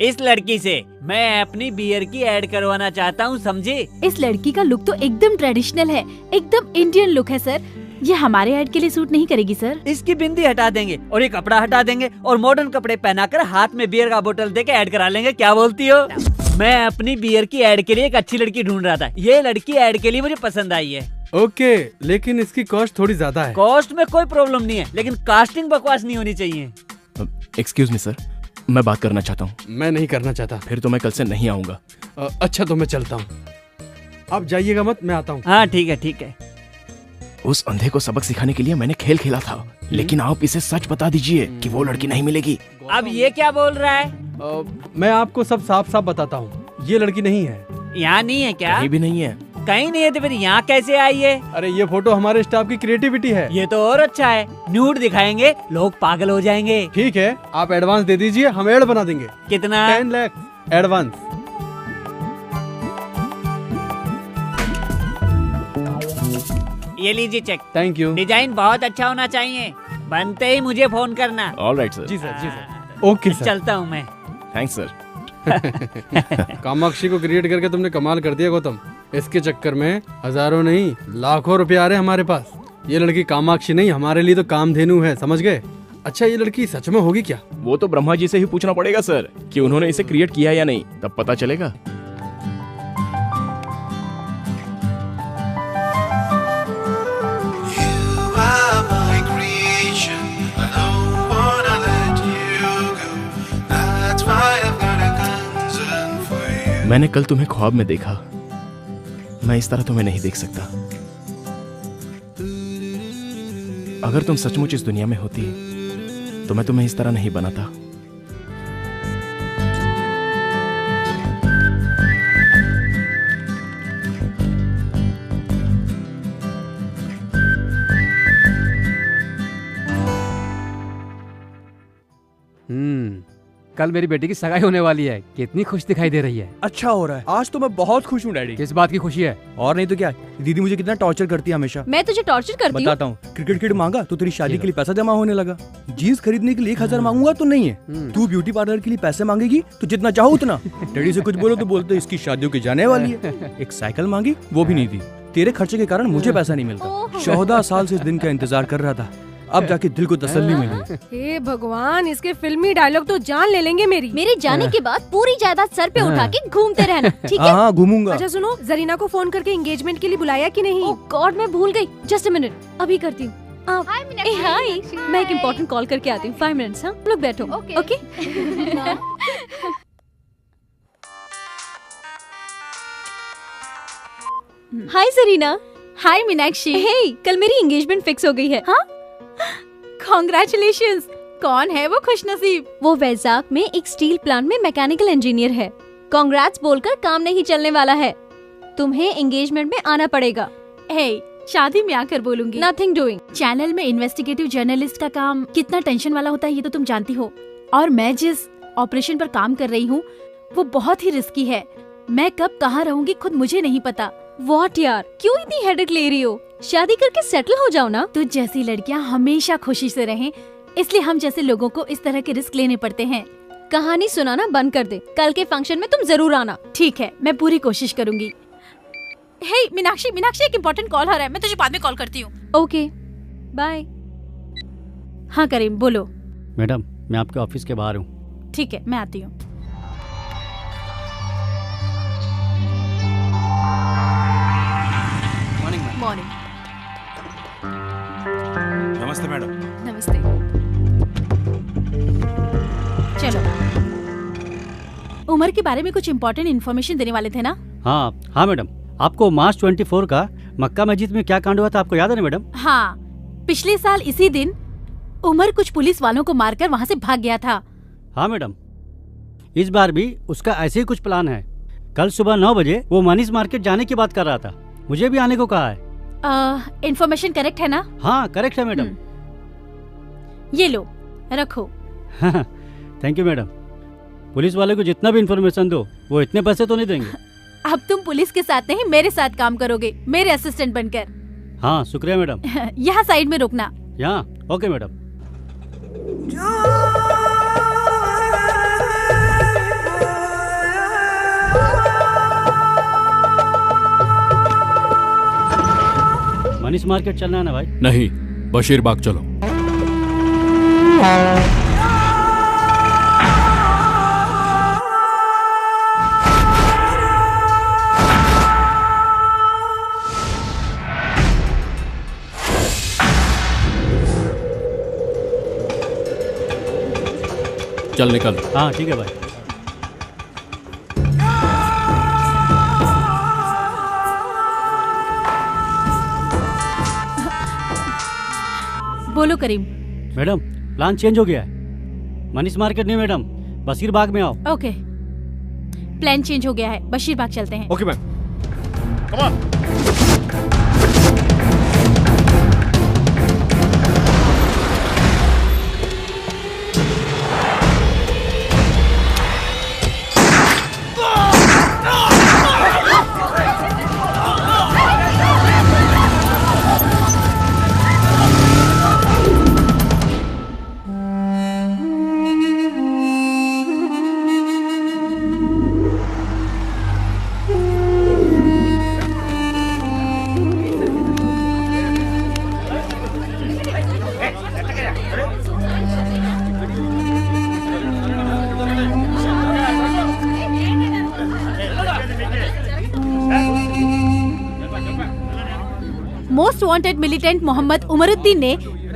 इस लड़की से मैं अपनी बियर की ऐड करवाना चाहता हूँ, समझे? इस लड़की का लुक तो एकदम ट्रेडिशनल है, एकदम इंडियन लुक है सर। ये हमारे ऐड के लिए सूट नहीं करेगी सर। इसकी बिंदी हटा देंगे और ये कपड़ा हटा देंगे और मॉडर्न कपड़े पहनाकर हाथ में बियर का बोतल देके ऐड करा लेंगे। क्या बोलती हो? मैं अपनी बियर की ऐड के लिए एक अच्छी लड़की ढूंढ रहा था। ये लड़की ऐड के लिए मुझे पसंद आई है। ओके, लेकिन इसकी कॉस्ट थोड़ी ज्यादा है। कॉस्ट में कोई प्रॉब्लम नहीं है, लेकिन कास्टिंग बकवास नहीं होनी चाहिए। एक्सक्यूज मी सर, मैं बात करना चाहता हूँ। मैं नहीं करना चाहता। फिर तो मैं कल से नहीं आऊंगा। अच्छा तो मैं चलता हूँ, आप जाइएगा मत, मैं आता हूँ। हाँ ठीक है ठीक है। उस अंधे को सबक सिखाने के लिए मैंने खेल खेला था, लेकिन आप इसे सच बता दीजिए कि वो लड़की नहीं मिलेगी। अब ये क्या बोल रहा है? मैं आपको सब साफ साफ बताता हूँ, ये लड़की नहीं है। यहाँ नहीं है क्या? कहीं भी नहीं है। कहीं नहीं है तो फिर यहाँ कैसे आई है? अरे ये फोटो हमारे स्टाफ की क्रिएटिविटी है। ये तो और अच्छा है, न्यूड दिखाएंगे, लोग पागल हो जाएंगे। ठीक है, आप एडवांस दे दीजिए, हम ऐड बना देंगे। कितना? 10 लाख एडवांस। ये लीजिए चेक। Thank you. डिजाइन बहुत अच्छा होना चाहिए, बनते ही मुझे फोन करना। Alright sir. जी सर, जी सर। Okay sir. चलता हूँ मैं। Thanks sir. कामाक्षी को क्रिएट करके तुमने कमाल कर दिया गौतम। इसके चक्कर में हजारों नहीं लाखों रुपए आ रहे हमारे पास। ये लड़की कामाक्षी नहीं, हमारे लिए तो कामधेनु है, समझ गए? अच्छा ये लड़की सच में होगी क्या? वो तो ब्रह्मा जी से ही पूछना पड़ेगा सर कि उन्होंने इसे क्रिएट किया या नहीं, तब पता चलेगा। मैंने कल तुम्हें ख्वाब में देखा, मैं इस तरह तुम्हें नहीं देख सकता। अगर तुम सचमुच इस दुनिया में होती तो मैं तुम्हें इस तरह नहीं बनाता। कल मेरी बेटी की सगाई होने वाली है, कितनी खुश दिखाई दे रही है। अच्छा हो रहा है, आज तो मैं बहुत खुश हूँ डैडी। किस बात की खुशी है? और नहीं तो क्या, दीदी मुझे कितना टॉर्चर करती है हमेशा। मैं तुझे टॉर्चर करती हूँ? बताता हूँ, क्रिकेट किट मांगा तो तेरी शादी के लिए पैसा जमा होने लगा, जीन्स खरीदने के लिए 1000 मांगूंगा तो नहीं है, तू ब्यूटी पार्लर के लिए पैसे मांगेगी तो जितना चाहो उतना। डैडी से कुछ बोलो तो बोलते इसकी शादियों की जाने वाली है। एक साइकिल मांगी वो भी नहीं दी, तेरे खर्चे के कारण मुझे पैसा नहीं मिलता। 14 साल से इस दिन का इंतजार कर रहा था, अब जाके दिल को तसल्ली मिली। हे भगवान, इसके फिल्मी डायलॉग तो जान ले लेंगे मेरी। मेरे जाने के बाद पूरी जायदाद सर पे उठा के घूमते रहना, ठीक है? हाँ घूमूंगा। अच्छा सुनो, जरीना को फोन करके एंगेजमेंट के लिए बुलाया कि नहीं? ओह गॉड, मैं भूल गई। जस्ट अ मिनट, अभी करती हूँ। हाय, मैं एक इम्पोर्टेंट कॉल करके आती हूँ। 5 मिनट्स। हाँ, लोग बैठो। ओके। हाय जरीना। हाय मीनाक्षी। हे, कल मेरी एंगेजमेंट फिक्स हो गई है। हाँ? कॉन्ग्रेचुलेशंस। कौन है वो खुशनसीब? वो वैजाग में एक स्टील प्लांट में मैकेनिकल इंजीनियर है। कांग्रेट्स बोलकर काम नहीं चलने वाला है, तुम्हें एंगेजमेंट में आना पड़ेगा। हे, शादी में आकर बोलूंगी। Nothing doing. चैनल में इन्वेस्टिगेटिव जर्नलिस्ट का काम कितना टेंशन वाला होता है ये तो तुम जानती हो, और मैं जिस ऑपरेशन पर काम कर रही हूँ वो बहुत ही रिस्की है। मैं कब कहाँ रहूंगी खुद मुझे नहीं पता। व्हाट यार, क्यों इतनी हेडेक ले रही हो? शादी करके सेटल हो जाओ ना। तुझ जैसी लड़कियां हमेशा खुशी से रहें, इसलिए हम जैसे लोगों को इस तरह के रिस्क लेने पड़ते हैं। कहानी सुनाना बंद कर दे, कल के फंक्शन में तुम जरूर आना। ठीक है, मैं पूरी कोशिश करूंगी। हे मीनाक्षी, एक इम्पोर्टेंट कॉल आ रहा है, मैं तुझे बाद में कॉल करती हूँ। Okay bye. हाँ करीम बोलो। मैडम मैं आपके ऑफिस के बाहर हूँ। ठीक है, मैं आती हूँ। मॉर्निंग। नमस्ते मैडम। नमस्ते। चलो, उमर के बारे में कुछ इम्पोर्टेंट इन्फॉर्मेशन देने वाले थे ना? हाँ मैडम, आपको मार्च 24 का मक्का मस्जिद में क्या कांड हुआ था आपको याद है ना मैडम? हाँ, पिछले साल इसी दिन उमर कुछ पुलिस वालों को मारकर वहाँ से भाग गया था। हाँ मैडम, इस बार भी उसका ऐसे ही कुछ प्लान है। कल सुबह 9 बजे वो मनीष मार्केट जाने की बात कर रहा था, मुझे भी आने को कहा है। इन्फॉर्मेशन करेक्ट है ना? हाँ करेक्ट है मैडम। ये लो, रखो। Thank you madam. पुलिस वाले को जितना भी इन्फॉर्मेशन दो वो इतने पैसे तो नहीं देंगे। अब तुम पुलिस के साथ नहीं मेरे साथ काम करोगे, मेरे असिस्टेंट बनकर। हाँ शुक्रिया मैडम। यहाँ साइड में रुकना। यहाँ ओके मैडम। मनीष मार्केट चलना है ना भाई? नहीं, बशीर बाग चलो। चल निकल। हाँ ठीक है भाई। बोलो करीम। मैडम प्लान चेंज हो गया है, मनीष मार्केट नहीं मैडम, बशीर बाग में आओ। ओके, प्लान चेंज हो गया है, बशीर बाग चलते हैं। Okay ma'am, come on. Most wanted militant Mohammed Umaruddin ने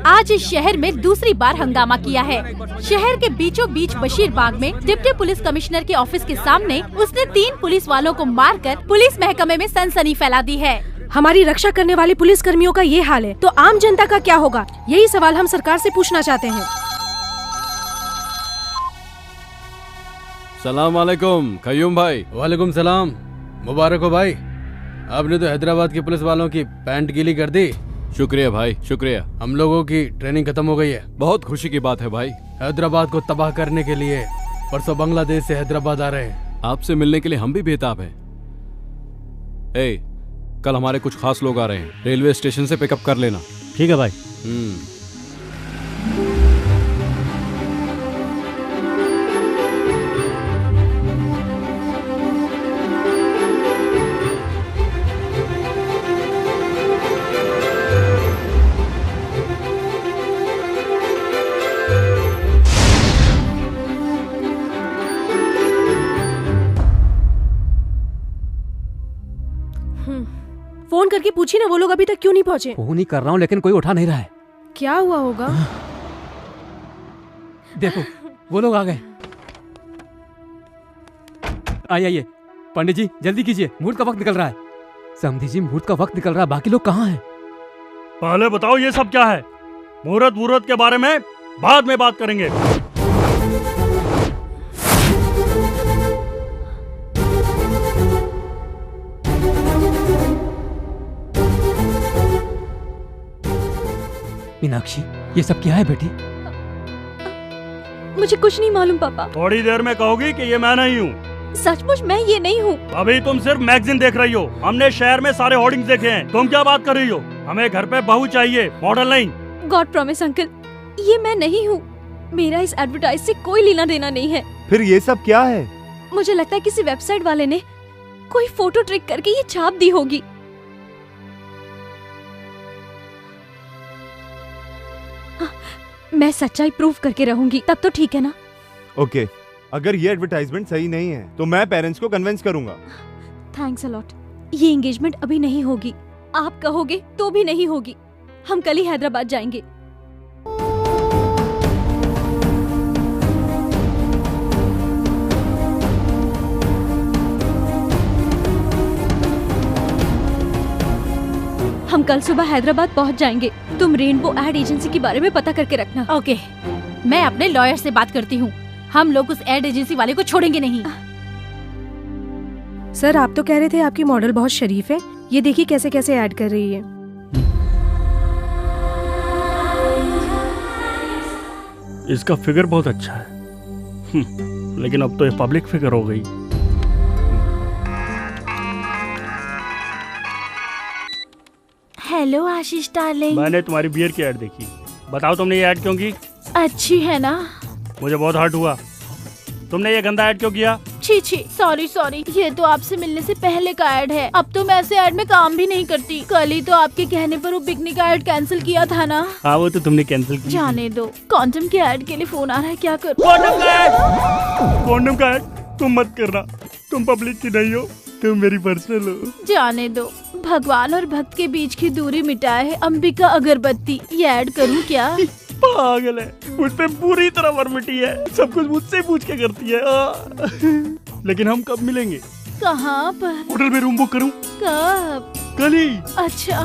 आज इस शहर में दूसरी बार हंगामा किया है। शहर के बीचों बीच बशीर बाग में डिप्टी पुलिस कमिश्नर के ऑफिस के सामने उसने 3 पुलिस वालों को मारकर पुलिस महकमे में सनसनी फैला दी है। हमारी रक्षा करने वाले पुलिस कर्मियों का ये हाल है तो आम जनता का क्या होगा? यही सवाल हम सरकार से पूछना चाहते हैं। सलाम वालेकुम कयूम भाई। वालेकुम सलाम। मुबारक हो भाई, आपने तो हैदराबाद के पुलिस वालों की पैंट गीली कर दी। शुक्रिया भाई, शुक्रिया। हम लोगों की ट्रेनिंग खत्म हो गई है। बहुत खुशी की बात है भाई। हैदराबाद को तबाह करने के लिए परसों बांग्लादेश से हैदराबाद आ रहे हैं। आपसे मिलने के लिए हम भी बेताब हैं। कल हमारे कुछ खास लोग आ रहे हैं, रेलवे स्टेशन से पिकअप कर लेना। ठीक है भाई। फोन करके पूछी ना, वो लोग अभी तक क्यों नहीं पहुंचे? फोन ही कर रहा हूँ लेकिन कोई उठा नहीं रहा है। क्या हुआ होगा? देखो वो लोग आ गए। आइए पंडित जी जल्दी कीजिए, मुहूर्त का वक्त निकल रहा है। समधी जी मुहूर्त का वक्त निकल रहा है, बाकी लोग कहाँ हैं? पहले बताओ ये सब क्या है? मुहूर्त के बारे में बाद में बात करेंगे। मीनाक्षी ये सब क्या है बेटी? मुझे कुछ नहीं मालूम पापा। थोड़ी देर में कहोगी कि ये मैं नहीं हूँ। सचमुच मैं ये नहीं हूँ। अभी तुम सिर्फ मैगजीन देख रही हो, हमने शहर में सारे होर्डिंग्स देखे हैं। तुम क्या बात कर रही हो? हमें घर पे बहू चाहिए, मॉडल नहीं। गॉड प्रॉमिस अंकल, ये मैं नहीं हूँ। मेरा इस एडवर्टाइज से कोई लेना देना नहीं है। फिर ये सब क्या है? मुझे लगता है किसी वेबसाइट वाले ने कोई फोटो ट्रिक करके ये छाप दी होगी। मैं सच्चाई प्रूव करके रहूंगी, तब तो ठीक है ना? ओके, अगर ये एडवर्टाइजमेंट सही नहीं है तो मैं पेरेंट्स को कन्विंस करूंगा। Thanks a lot. ये एंगेजमेंट अभी नहीं होगी, आप कहोगे तो भी नहीं होगी। हम कल ही हैदराबाद जाएंगे। हम कल सुबह हैदराबाद पहुंच जाएंगे। तुम रेनबो एड एजेंसी के बारे में पता करके रखना। ओके, मैं अपने लॉयर से बात करती हूँ। हम लोग उस एड एजेंसी वाले को छोड़ेंगे नहीं। सर आप तो कह रहे थे आपकी मॉडल बहुत शरीफ है, ये देखिए कैसे कैसे ऐड कर रही है। इसका फिगर बहुत अच्छा है, लेकिन अब तो ये पब्लिक फिगर हो गई। हेलो आशीष डार्लिंग। मैंने तुम्हारी बियर की ऐड देखी। बताओ तुमने ये ऐड क्यों की? अच्छी है ना? मुझे बहुत हर्ट हुआ। तुमने ये गंदा ऐड क्यों किया? छी छी, सॉरी, ये तो आपसे मिलने से पहले का ऐड है। अब तो मैं ऐसे ऐड में काम भी नहीं करती। कल ही तो आपके कहने पर वो पिकनिक का ऐड कैंसिल किया था ना। हाँ वो तो तुमने कैंसिल किया। जाने दो, क्वांटम के ऐड के लिए फोन आ रहा है, क्या करूं? क्वांटम का ऐड तुम मत करना, तुम पब्लिक की नहीं हो, तुम मेरी पर्सनल हो। जाने दो, भगवान और भक्त के बीच की दूरी मिटाए है अंबिका अगरबत्ती। ये ऐड करूं क्या? पागल है, मुझ पे पूरी तरह वर्मिटी है, सब कुछ मुझसे पूछ के करती है। लेकिन हम कब मिलेंगे? कहाँ पर? होटल में रूम बुक करूं? कब? कल ही। अच्छा,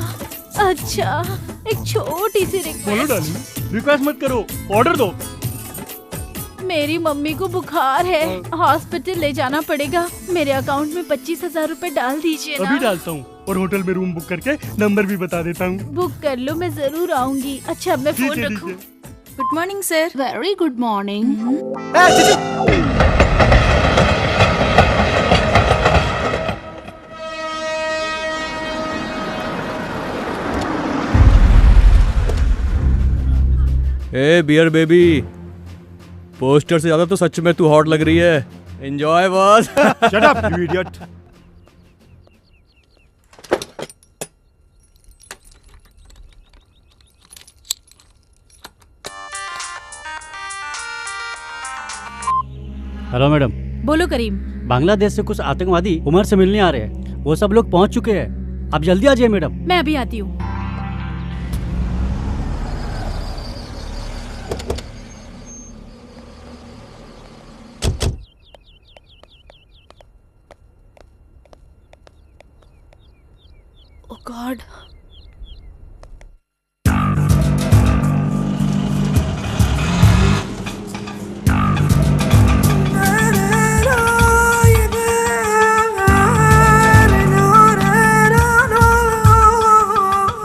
एक छोटी सी बोलो डार्लिंग, रिक्वेस्ट मत करो, ऑर्डर दो। मेरी मम्मी को बुखार है, हॉस्पिटल ले जाना पड़ेगा। मेरे अकाउंट में 25,000 रूपए डाल दीजिए ना। अभी डालता हूँ और होटल में रूम बुक करके नंबर भी बता देता हूँ। बुक कर लो, मैं जरूर आऊंगी। अच्छा अब मैं फोन रखूं। Good morning sir. Very good morning. ए बियर बेबी, पोस्टर से ज्यादा तो सच में तू हॉट लग रही है। Enjoy boss. Shut up you idiot. Hello madam. बोलो करीम। बांग्लादेश से कुछ आतंकवादी उमर से मिलने आ रहे हैं, वो सब लोग पहुंच चुके हैं। आप जल्दी आ जाइए मैडम। मैं अभी आती हूँ। ओह गॉड।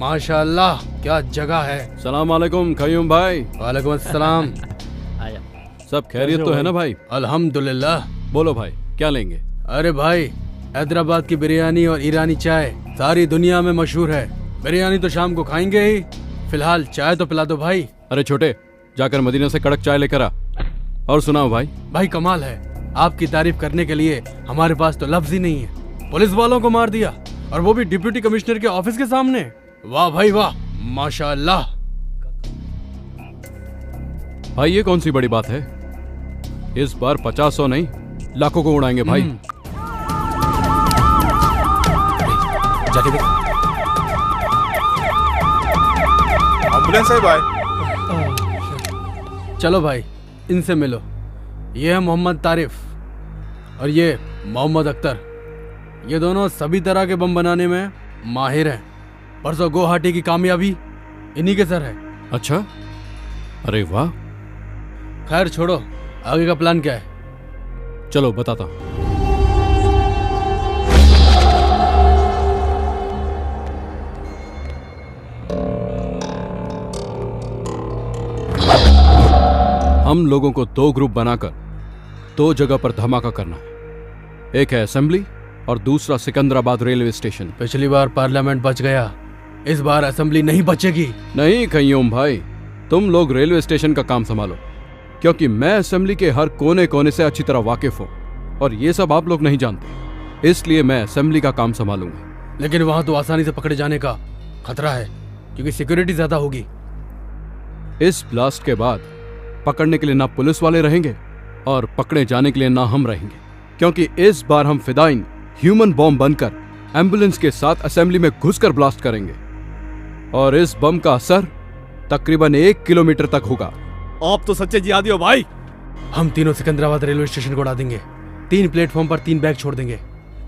माशाल्लाह क्या जगह है. सलाम वालेकुम कयूम भाई. वालेकुम अस्सलाम. सब खैरियत तो है ना भाई? अल्हम्दुलिल्लाह. बोलो भाई क्या लेंगे? अरे भाई हैदराबाद की बिरयानी और ईरानी चाय सारी दुनिया में मशहूर है. बिरयानी तो शाम को खाएंगे ही, फिलहाल चाय तो पिला दो भाई. अरे छोटे जाकर मदीना से कड़क चाय लेकर आ. और सुनाओ भाई. भाई कमाल है, आपकी तारीफ करने के लिए हमारे पास तो लफ्ज ही नहीं है. पुलिस वालों को मार दिया और वो भी डिप्टी कमिश्नर के ऑफिस के सामने. वाह भाई वाह, माशाअल्लाह. भाई ये कौन सी बड़ी बात है? इस बार 50-100 नहीं लाखों को उड़ाएंगे भाई. जाके देख. एम्बुलेंस है भाई. चलो भाई इनसे मिलो. ये है मोहम्मद तारिफ और ये मोहम्मद अख्तर. ये दोनों सभी तरह के बम बनाने में माहिर हैं. परसों गुवाहाटी की कामयाबी इन्हीं के सर है. अच्छा, अरे वाह. खैर छोड़ो, आगे का प्लान क्या है? चलो बताता हूं. हम लोगों को 2 ग्रुप बनाकर 2 जगह पर धमाका करना है. एक है असेंबली और दूसरा सिकंदराबाद रेलवे स्टेशन. पिछली बार पार्लियामेंट बच गया, इस बार असेंबली नहीं बचेगी. नहीं कयूम भाई, तुम लोग रेलवे स्टेशन का काम संभालो, क्योंकि मैं असेंबली के हर कोने कोने से अच्छी तरह वाकिफ हूँ और ये सब आप लोग नहीं जानते, इसलिए मैं असेंबली का काम संभालूंगा. लेकिन वहां तो आसानी से पकड़े जाने का खतरा है क्योंकि सिक्योरिटी ज्यादा होगी. इस ब्लास्ट के बाद पकड़ने के लिए ना पुलिस वाले रहेंगे और पकड़े जाने के लिए ना हम रहेंगे, क्योंकि इस बार हम फिदाइन ह्यूमन बॉम्ब बनकर एम्बुलेंस के साथ असेंबली में घुसकर ब्लास्ट करेंगे और इस बम का असर तकरीबन 1 किलोमीटर तक होगा. आप तो सच्चे जिहादी हो भाई. हम तीनों सिकंदराबाद रेलवे स्टेशन को उड़ा देंगे. 3 प्लेटफॉर्म पर 3 बैग छोड़ देंगे.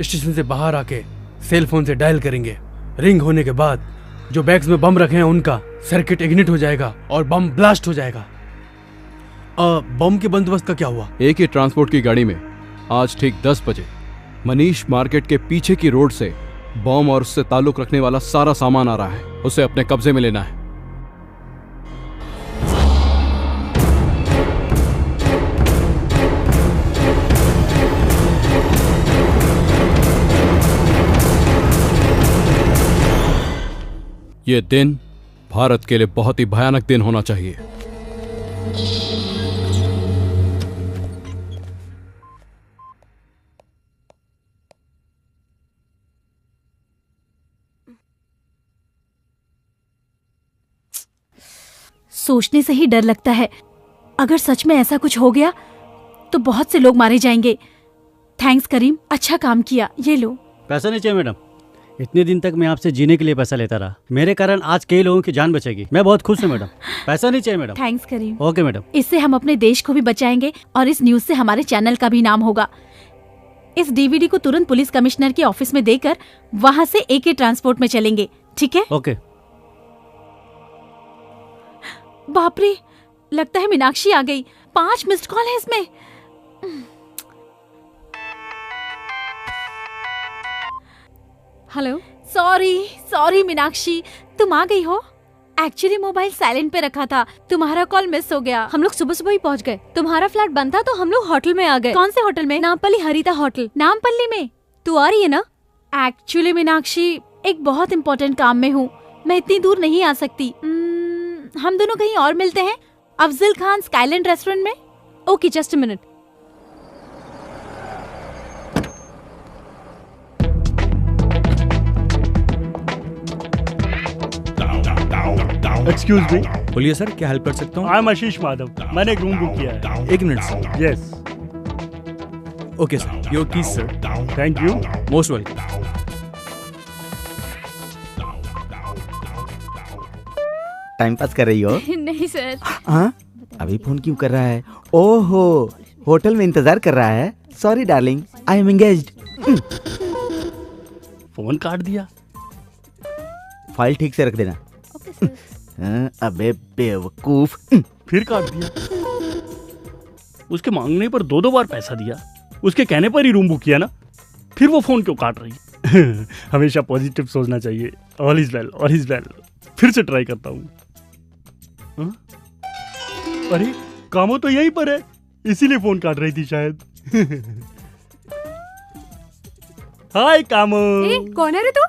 स्टेशन से बाहर आके सेल फोन से डायल करेंगे. रिंग होने के बाद जो बैग्स में बम रखे हैं उनका सर्किट इग्निट हो जाएगा और बम ब्लास्ट हो जाएगा. बम के बंदोबस्त का क्या हुआ? एक ही ट्रांसपोर्ट की गाड़ी में आज ठीक 10 बजे मनीष मार्केट के पीछे की रोड से बम और उससे ताल्लुक रखने वाला सारा सामान आ रहा है. उसे अपने कब्जे में लेना है. ये दिन भारत के लिए बहुत ही भयानक दिन होना चाहिए. सोचने से ही डर लगता है, अगर सच में ऐसा कुछ हो गया तो बहुत से लोग मारे जाएंगे. थैंक्स करीम, अच्छा काम किया. ये लो. पैसा नहीं चाहिए मैडम. इतने दिन तक मैं आपसे जीने के लिए पैसा लेता रहा, मेरे कारण आज कई लोगों की जान बचेगी. मैं बहुत खुश हूँ मैडम. पैसा नहीं चाहिए madam. Thanks Karim. Okay madam. इससे हम अपने देश को भी बचाएंगे और इस न्यूज से हमारे चैनल का भी नाम होगा. इस डीवीडी को तुरंत पुलिस कमिश्नर के ऑफिस में देकर वहाँ से AK ट्रांसपोर्ट में चलेंगे. ठीक है? ओके. बाप रे, लगता है मीनाक्षी आ गई. 5 मिस्ड कॉल है इसमें. हेलो. सॉरी मीनाक्षी, तुम आ गई हो. एक्चुअली मोबाइल साइलेंट पे रखा था, तुम्हारा कॉल मिस हो गया. हम लोग सुबह सुबह ही पहुंच गए. तुम्हारा फ्लैट बंद था तो हम लोग होटल में आ गए. कौन से होटल में? नामपल्ली हरिता होटल. नामपल्ली में? तू आ रही है ना? एक्चुअली मीनाक्षी, एक बहुत इम्पोर्टेंट काम में हूँ, मैं इतनी दूर नहीं आ सकती. हम दोनों कहीं और मिलते हैं, अफजल खान स्काईलैंड रेस्टोरेंट में. Okay, just a minute. Excuse me. बोलिए सर, क्या हेल्प कर सकता हूँ? आई एम आशीष माधव. मैंने एक रूम बुक किया है. 1 minute sir. Yes. Okay sir, your keys sir. Thank you. Most welcome. Time pass कर रही हो? नहीं सर. हाँ, अभी फोन क्यों कर रहा है? ओहो, होटल में इंतजार कर रहा है. Sorry darling, I am engaged. Phone काट दिया. फाइल ठीक से रख देना. अबे बेवकूफ, फिर काट दिया। उसके मांगने पर 2-2 बार पैसा दिया, उसके कहने पर ही रूम बुक किया ना, फिर वो फोन क्यों काट रही? हमेशा पॉजिटिव सोचना चाहिए। All is well, all is well. फिर से ट्राई करता हूँ। अरे कामो तो यहीं पर है, इसीलिए फोन काट रही थी शायद। हाय कामो। कौन है रे तू?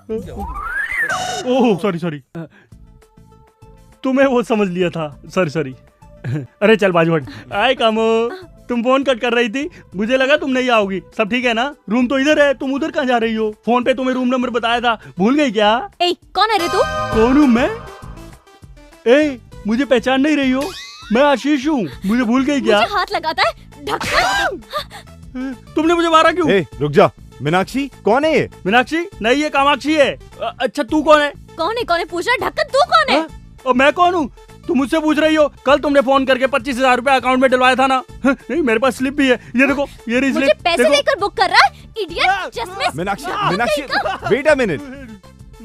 ओह सॉरी, तुम्हें वो समझ लिया था, सॉरी। अरे चल बाजू हट। हाय कामो, तुम फोन कट कर रही थी, मुझे लगा तुम नहीं आओगी। सब ठीक है ना? रूम तो इधर है, तुम उधर कहाँ जा रही हो? फोन पे तुम्हें रूम नंबर बताया था, भूल गई क्या? कौन है रे तू? कौन हूँ मैं? मुझे पहचान नहीं रही हो? मैं आशीष हूँ, मुझे भूल गई क्या? मुझे हाथ लगाता है, ढक्कन। तुमने मुझे मारा क्यों? रुक जा। मीनाक्षी कौन है ये? मीनाक्षी नहीं, ये कामाक्षी है। अच्छा तू कौन है? कौन है पूछ रहा? ढक्कन तू कौन है? और मैं कौन हूँ तुम मुझसे पूछ रही हो? कल तुमने फोन करके 25,000 रुपए अकाउंट में डलवाया था ना? नहीं, मेरे पास स्लिप भी है, ये देखो, ये रही स्लिप। मुझे पैसे लेकर बुक कर रहा है, इडियट। चश्मे। मीनाक्षी वेट अ मिनट,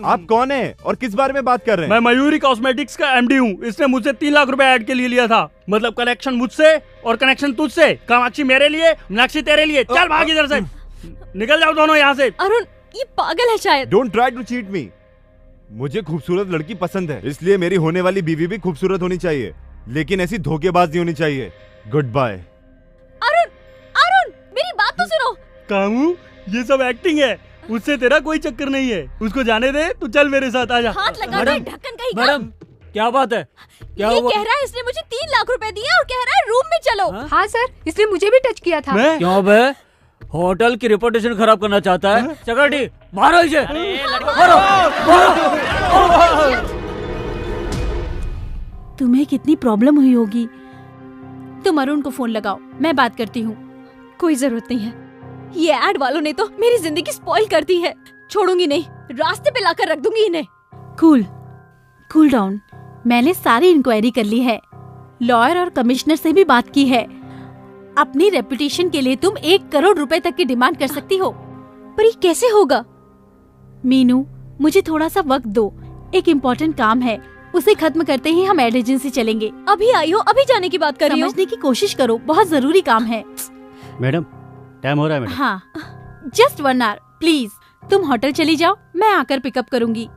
आप कौन है और किस बारे में बात कर रहे हैं? मैं मयूरी कॉस्मेटिक्स का एमडी हूँ। इसने मुझसे 3 लाख रुपए ऐड के लिए लिया था, मतलब कनेक्शन मुझसे और कनेक्शन तुझसे। कामाक्षी मेरे लिए, मीनाक्षी तेरे लिए। चल भाग इधर से, निकल जाओ दोनों यहाँ से। अरुण ये पागल है शायद। Don't try to cheat me. मुझे खूबसूरत लड़की पसंद है, इसलिए मेरी होने वाली बीवी भी खूबसूरत होनी चाहिए, लेकिन ऐसी धोखेबाज नहीं होनी चाहिए। Good bye. अरुण मेरी बात तो सुनो। कामू ये सब एक्टिंग है, उससे तेरा कोई चक्कर नहीं है। उसको जाने दे, तू चल मेरे साथ आजा। हाथ लगा दे, ढक्कन कहीं का। मैडम क्या बात है? क्या ये हुआ? कह रहा है इसने मुझे 3 लाख रुपए दिए और कह रहा है रूम में चलो। हाँ सर, इसने मुझे भी टच किया था। क्यों बे? होटल की रेपुटेशन खराब करना चाहता है? चक्रवर्ती मारो इसे, मारो। तुम्हें कितनी प्रॉब्लम हुई होगी। तुम अरुण को फोन लगाओ, मैं बात करती हूँ। कोई जरूरत नहीं है, ये एड वालों ने तो मेरी जिंदगी स्पॉइल कर दी है। छोड़ूंगी नहीं, रास्ते पे लाकर रख दूंगी इन्हें। Cool down. मैंने सारी इंक्वायरी कर ली है, लॉयर और कमिश्नर से भी बात की है। अपनी रेपुटेशन के लिए तुम 1 करोड़ रुपए तक की डिमांड कर सकती हो। पर ये कैसे होगा? मीनू मुझे थोड़ा सा वक्त दो, एक इम्पोर्टेंट काम है, उसे खत्म करते ही हम एड एजेंसी चलेंगे। अभी आई हो, अभी जाने की बात कर रही हो? समझने की कोशिश करो, बहुत जरूरी काम है। मैडम टाइम हो रहा है मैडम। हाँ जस्ट 1 आवर प्लीज। तुम होटल चली जाओ, मैं आकर पिकअप करूंगी।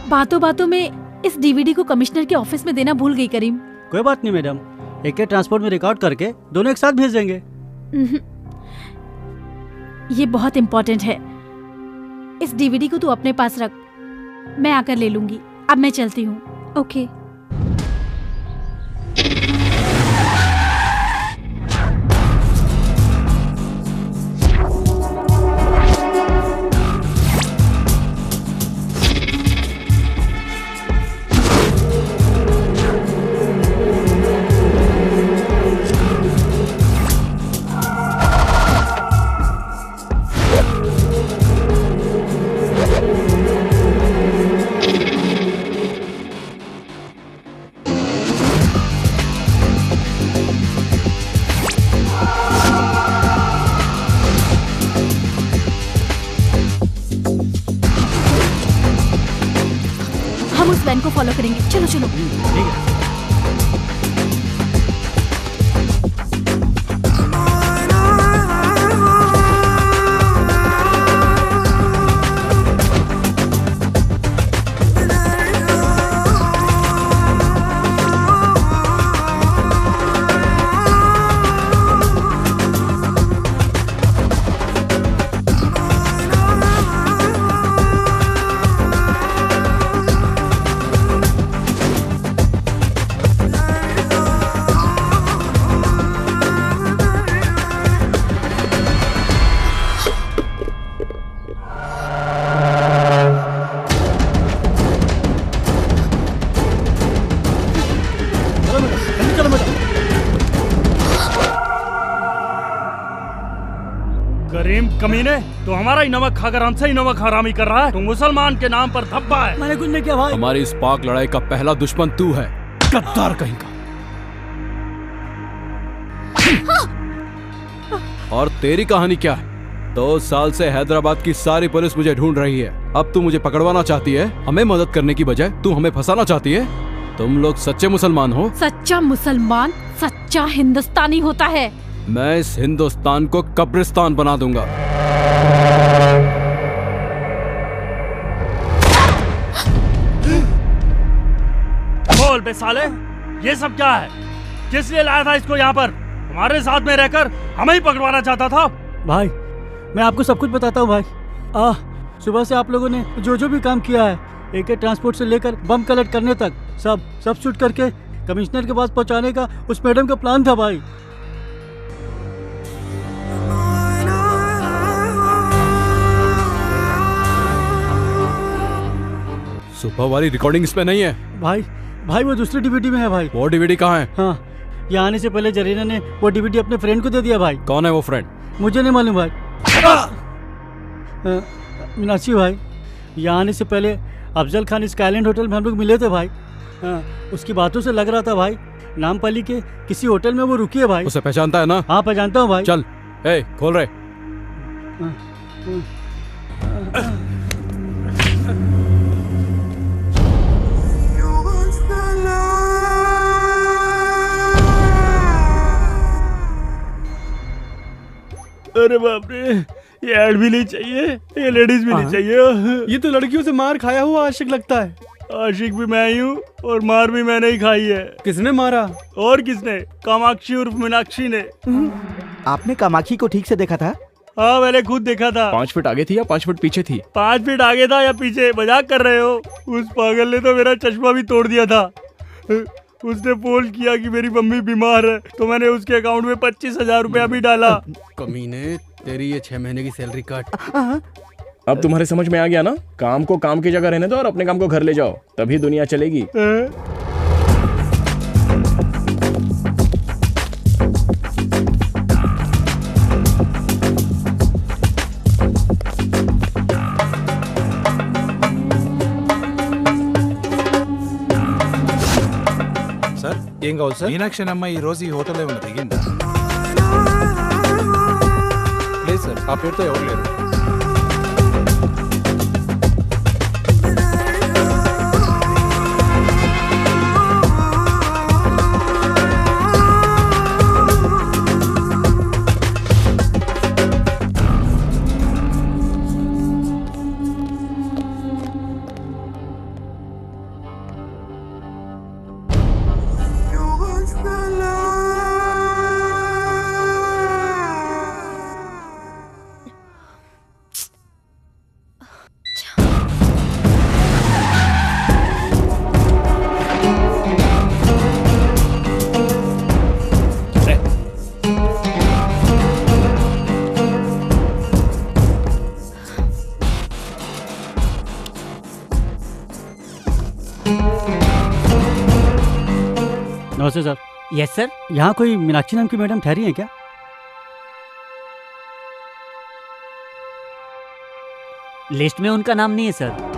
बातों बातों में इस डीवीडी को कमिश्नर के ऑफिस में देना भूल गई करीम। कोई बात नहीं मैडम, एक के ट्रांसपोर्ट में रिकॉर्ड करके दोनों एक साथ भेज देंगे। ये बहुत इम्पोर्टेंट है, इस डीवीडी को तू अपने पास रख, मैं आकर ले लूंगी। अब मैं चलती हूँ। ओके। हम उस वैन को फॉलो करेंगे। चलो चलो। ठीक है। करीम कमीने, तो हमारा ही नमक खाकर हमसे ही नमक हरामी कर रहा है। तो मुसलमान के नाम पर धब्बा है। मैंने कुछ नहीं किया भाई। हमारी इस पाक लड़ाई का पहला दुश्मन तू है, गद्दार कहीं का। और तेरी कहानी क्या है? 2 साल से हैदराबाद की सारी पुलिस मुझे ढूंढ रही है। अब तू मुझे पकड़वाना चाहती है? हमें मदद करने की बजाय तू हमें फंसाना चाहती है? तुम लोग सच्चे मुसलमान हो? सच्चा मुसलमान सच्चा हिंदुस्तानी होता है। मैं इस हिंदुस्तान को कब्रिस्तान बना दूंगा। बोल बे साले, ये सब क्या है? किस लिए लाया था इसको यहाँ पर? हमारे साथ में रहकर हमें ही पकड़वाना चाहता था। भाई मैं आपको सब कुछ बताता हूँ भाई। सुबह से आप लोगों ने जो जो भी काम किया है, AK ट्रांसपोर्ट से लेकर बम कलेक्ट करने तक सब शूट करके कमिश्नर के पास पहुँचाने का उस मैडम का प्लान था भाई। सुबह वाली रिकॉर्डिंग इसमें नहीं है। भाई वो दूसरी DVD में है भाई। वो DVD कहाँ है? हाँ, यहाँ आने से पहले जरीना ने वो DVD अपने फ्रेंड को दे दिया भाई। कौन है वो फ्रेंड? मुझे नहीं मालूम भाई। मीनाक्षी भाई, यहाँ आने से पहले अफजल खान स्काईलैंड होटल में हम लोग मिले थे भाई। उसकी बातों से लग रहा था भाई नामपल्ली के किसी होटल में वो रुकी है भाई। उसे पहचानता है ना? हाँ पहचानता हूँ भाई। चल खोल रहे। अरे बाप रे, ये ऐड भी नहीं चाहिए, ये लेडीज भी नहीं चाहिए। ये तो लड़कियों से मार खाया हुआ आशिक लगता है। आशिक भी मैं ही हूँ और मार भी मैंने ही खाई है। किसने मारा? और किसने? कामाक्षी उर्फ मीनाक्षी ने। आपने कामाक्षी को ठीक से देखा था? हाँ मैंने खुद देखा था। 5 फीट आगे थी या 5 फीट पीछे थी? 5 फीट आगे था या पीछे? मजाक कर रहे हो? उस पागल ने तो मेरा चश्मा भी तोड़ दिया था। उसने फोन किया कि मेरी मम्मी बीमार है, तो मैंने उसके अकाउंट में 25,000 रुपया भी डाला। कमीने, तेरी ये 6 महीने की सैलरी काट। अब तुम्हारे समझ में आ गया ना? काम को काम की जगह रहने दो और अपने काम को घर ले जाओ, तभी दुनिया चलेगी। ఏం కావాలి సార్? మీనాక్షి అమ్మ ఈ రోజు ఈ హోటల్ ఏమైనా దిగిందా? లేదు సార్, ఆ పేరుతో ఎవరు లేరు. नमस्ते सर। Yes sir. यहाँ कोई मीनाक्षी नाम की मैडम ठहरी है क्या? लिस्ट में उनका नाम नहीं है सर।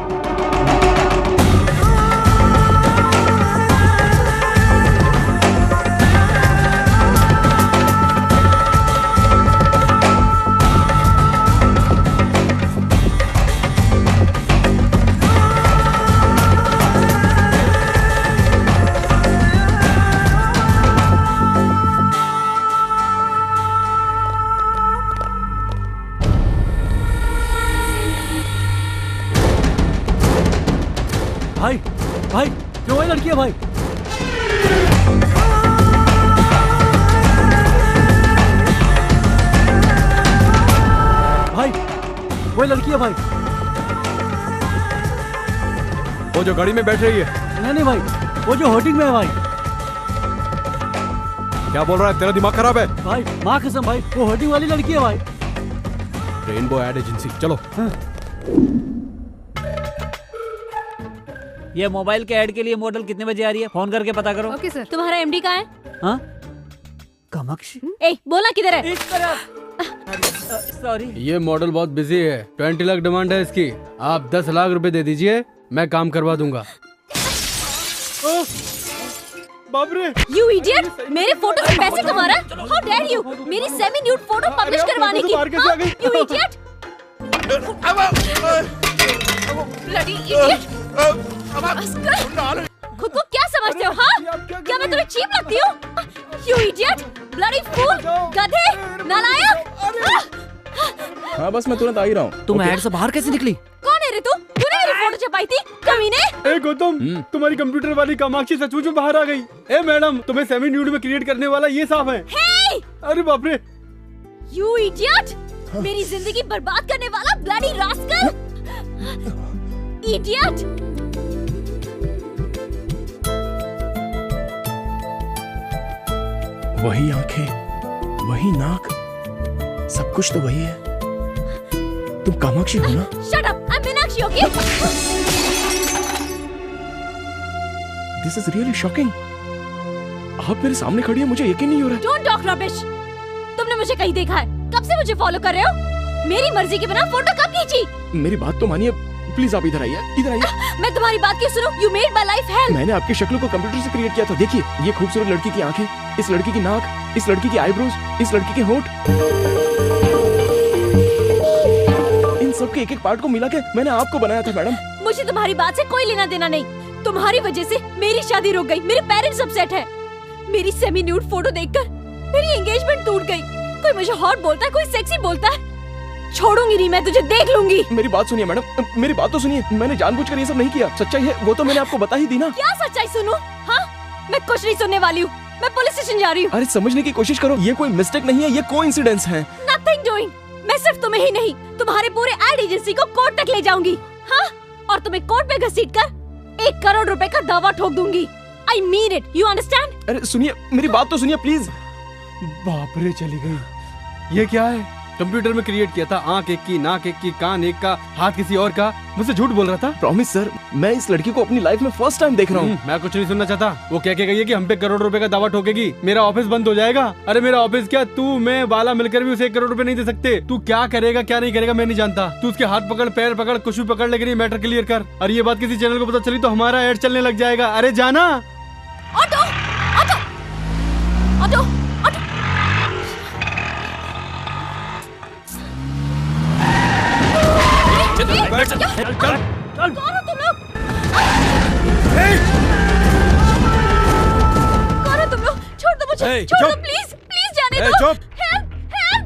भाई क्यों वही लड़की है भाई? भाई वही लड़की है भाई। वो जो गाड़ी में बैठ रही है? नहीं भाई, वो जो होर्डिंग में है भाई। क्या बोल रहा है? तेरा दिमाग खराब है? भाई माँ कसम भाई, वो होर्डिंग वाली लड़की है भाई। रेनबो एड एजेंसी, चलो। ये मोबाइल के ऐड के लिए मॉडल कितने बजे आ रही है? फोन करके पता करो। Okay sir. तुम्हारा MD कहाँ है? हाँ? कामाक्षी? ए, बोला किधर है? सॉरी। ये मॉडल बहुत बिजी है, 20 लाख डिमांड है इसकी। आप 10 लाख रुपए दे दीजिए, मैं काम करवा दूंगा। बाप रे! You idiot! मेरे फोटो से पैसे कमा रहा है? How dare you! मेरी सेमी न्यूड फोटो पब्लिश करवाने की? You idiot! Bloody idiot! खुद को क्या समझते हो? हाँ, क्या मैं तुम्हें चीप लगती हूँ? You idiot, bloody fool, गधे, नालायक! हाँ बस मैं तुरंत आ ही रहा हूँ। तुम ऐड से बाहर कैसे निकली? कौन है रे तू? तूने मेरी फोटो छपाई थी, कमीने? ए गौतम, तुम्हारी कंप्यूटर वाली कामाक्षी सचमुच में बाहर आ गई। ए मैडम, तुम्हें सेमी न्यूड में क्रिएट करने वाला ये साफ है। Hey! अरे बाप रे! You idiot! मेरी जिंदगी बर्बाद करने वाला bloody rascal! Idiot! वही आंखें, वही नाक, सब कुछ तो वही है। तुम कामाक्षी हो ना? Shut up! I'm Meenakshi, okay? This is really shocking. आप मेरे सामने खड़ी है, मुझे यकीन नहीं हो रहा। Don't talk rubbish. तुमने मुझे कहीं देखा है? कब से मुझे फॉलो कर रहे हो? मेरी मर्जी के बिना फोटो कब खींची? मेरी बात तो मानिए, प्लीज आप इधर आइए, इधर आइए। मैं तुम्हारी बात क्यों सुनूं? You made my life hell. मैंने आपकी शक्ल को कंप्यूटर से क्रिएट किया था। देखिए, ये खूबसूरत लड़की की आंखें, इस लड़की की नाक, इस लड़की की आईब्रोज, इस लड़की के होंठ, इन सब के एक-एक पार्ट को मिला के मैंने आपको बनाया था मैडम। मुझे तुम्हारी बात से कोई लेना देना नहीं। तुम्हारी वजह से मेरी शादी रुक गई, मेरे पेरेंट्स अपसेट है। मेरी सेमी न्यूड फोटो देखकर मेरी एंगेजमेंट टूट गई। कोई मुझे हॉट बोलता है, कोई सेक्सी बोलता है। छोड़ूंगी नहीं मैं तुझे, देख लूंगी। मेरी बात सुनिए मैडम, मेरी बात तो सुनिए। मैंने जानबूझकर ये सब नहीं किया। सच्चाई है वो तो मैंने आपको बता ही दी ना। क्या सच्चाई सुनूं? हाँ, मैं कुछ नहीं सुनने वाली हूँ। मैं पुलिस स्टेशन जा रही हूँ। अरे समझने की कोशिश करो, ये कोई मिस्टेक नहीं है, ये कोइंसिडेंस है। Nothing doing. मैं सिर्फ तुम्हें ही नहीं, तुम्हारे पूरे एड एजेंसी को कोर्ट तक ले जाऊंगी। हाँ, और तुम्हें कोर्ट में घसीटकर 1 करोड़ रुपए का दावा ठोक दूंगी। I mean it. You understand? अरे सुनिए, मेरी बात तो सुनिए प्लीज। बाप रे, चली गई। ये क्या है? कंप्यूटर में क्रिएट किया था, आंख एक की, नाक एक की, कान एक का, हाथ किसी और का। मुझसे झूठ बोल रहा था। प्रॉमिस सर, मैं इस लड़की को अपनी लाइफ में फर्स्ट टाइम देख रहा हूँ। मैं कुछ नहीं सुनना चाहता। वो कह के गई है कि हम पे 1 करोड़ रुपए का दावा ठोकेगी, मेरा ऑफिस बंद हो जाएगा। अरे मेरा ऑफिस क्या, तू मैं बाला मिलकर भी उसे 1 करोड़ रुपए नहीं दे सकते। तू क्या करेगा क्या नहीं करेगा मैं नहीं जानता। तू उसके हाथ पकड़, पैर पकड़, कुछ भी पकड़, लेकिन ये मैटर क्लियर कर। और ये बात किसी चैनल को पता चली तो हमारा एड चलने लग जाएगा। अरे जाना। Auto, auto, auto, auto. चल, कौन हो तुम लोग? कौन हो तुम लोग? छोड़ दो मुझे, छोड़ दो प्लीज, प्लीज जाने दो। चुप, हेल्प, हेल्प।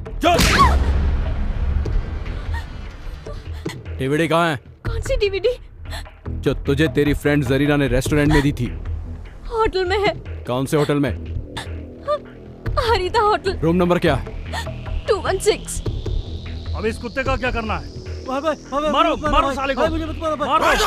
डीवीडी कहाँ है? कौन सी डीवीडी? जो तुझे तेरी फ्रेंड जरीना ने रेस्टोरेंट में दी थी। होटल में है। कौन से होटल में? हरिता होटल। रूम नंबर क्या है? 216। अब इस कुत्ते का क्या करना है? मारो मारो, मारो साले को। मुझे मत मारो, मारो।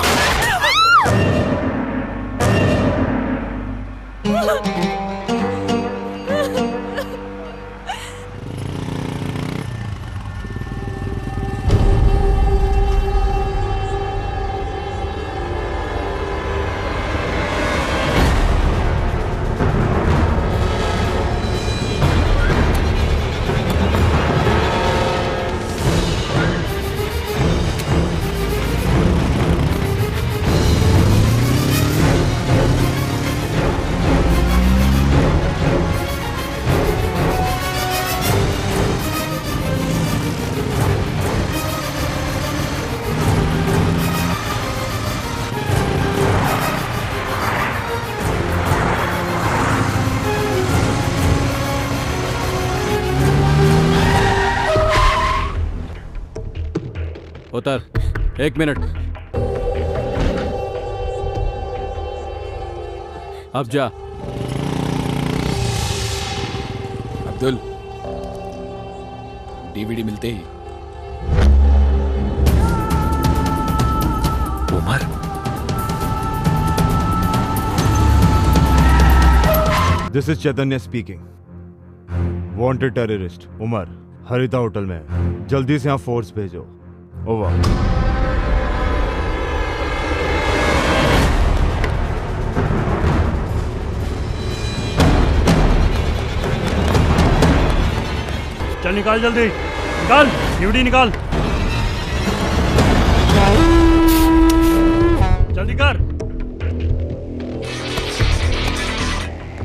उतर, 1 मिनट। अब जा। अब्दुल, डीवीडी मिलते ही Umar. This is Chaitanya speaking. Wanted terrorist Umar Haritha hotel में है। जल्दी से यहाँ फोर्स भेजो। ओवर। चल निकाल, जल्दी निकाल, डीवीडी निकाल, जल्दी कर।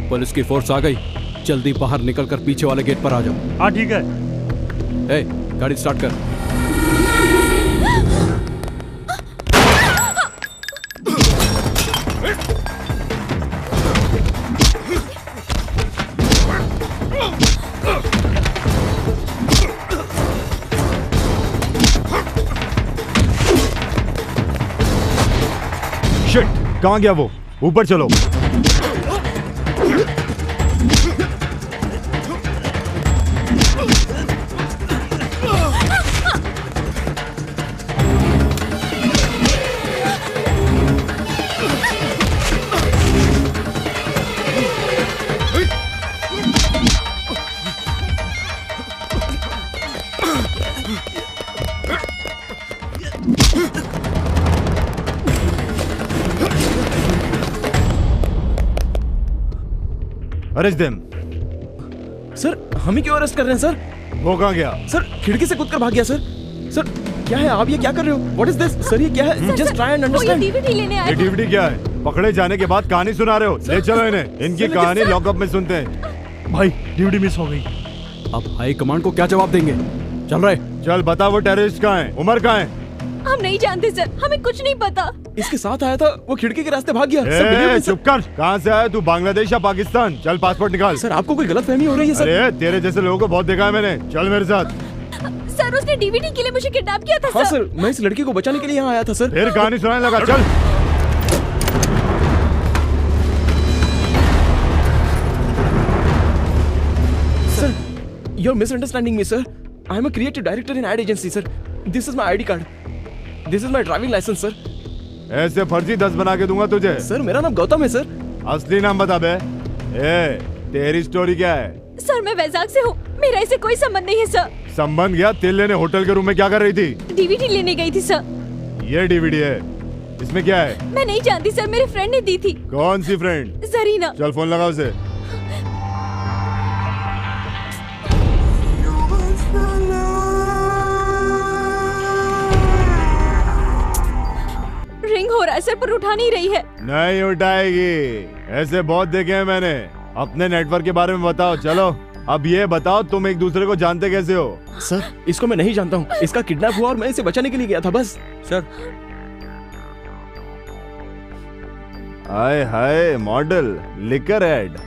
पुलिस की फोर्स आ गई, जल्दी बाहर निकलकर पीछे वाले गेट पर आ जाओ। हाँ ठीक है। ए, गाड़ी स्टार्ट कर। कहाँ गया वो? ऊपर चलो। Arrest them. सर हमें क्यों अरेस्ट कर रहे हैं सर? वो कहाँ गया? सर खिड़की से कूद कर भाग गया सर। सर क्या है, आप ये क्या कर रहे हो? What is this? सर ये क्या है? Just try and understand. DVD लेने आया ये डीवीडी क्या है? पकड़े जाने के बाद कहानी सुना रहे हो? ले चलो इन्हें, इनकी कहानी लॉकअप में सुनते हैं। भाई डीवीडी मिस हो गई। अब हाई कमांड को क्या जवाब देंगे? चल रहे। चल बता वो टेररिस्ट कहाँ है? उमर कहाँ है? हम नहीं जानते सर, हमें कुछ नहीं पता। इसके साथ आया था, वो खिड़की के रास्ते भाग गया। चुप कर। कहाँ से आया तू? बांग्लादेश या पाकिस्तान? चल पासपोर्ट निकाल। सर आपको कोई गलतफहमी हो रही है सर। अरे तेरे जैसे लोगों को बहुत देखा है मैंने। चल मेरे साथ। सर उसने डीवीडी के लिए मुझे किडनैप किया था। हाँ सर, मैं इस लड़की को बचाने के लिए यहाँ आया था सर। फिर कहानी सुनाने लगा। चल sir, you're misunderstanding me, sir. I am a creative director in ad agency, sir. This is my ID card. This is my driving license, sir. ऐसे फर्जी 10 बना के दूंगा तुझे। सर मेरा नाम गौतम है सर। असली नाम बता बे। तेरी स्टोरी क्या है? सर मैं वैजाग से हूँ, मेरा इससे कोई संबंध नहीं है सर। संबंध गया? तिल लेने होटल के रूम में क्या कर रही थी? डीवीडी लेने गई थी सर। ये डीवीडी है, इसमें क्या है? मैं नहीं जानती सर, मेरे फ्रेंड ने दी थी। कौन सी फ्रेंड? जरीना। चल फोन लगा उसे। रिंग हो रहा है सर, पर उठा नहीं रही है। नहीं उठाएगी, ऐसे बहुत देखे हैं मैंने। अपने नेटवर्क के बारे में बताओ। चलो अब ये बताओ, तुम एक दूसरे को जानते कैसे हो? सर इसको मैं नहीं जानता हूँ, इसका किडनैप हुआ और मैं इसे बचाने के लिए गया था बस। सर हाय हाय मॉडल लिकर एड।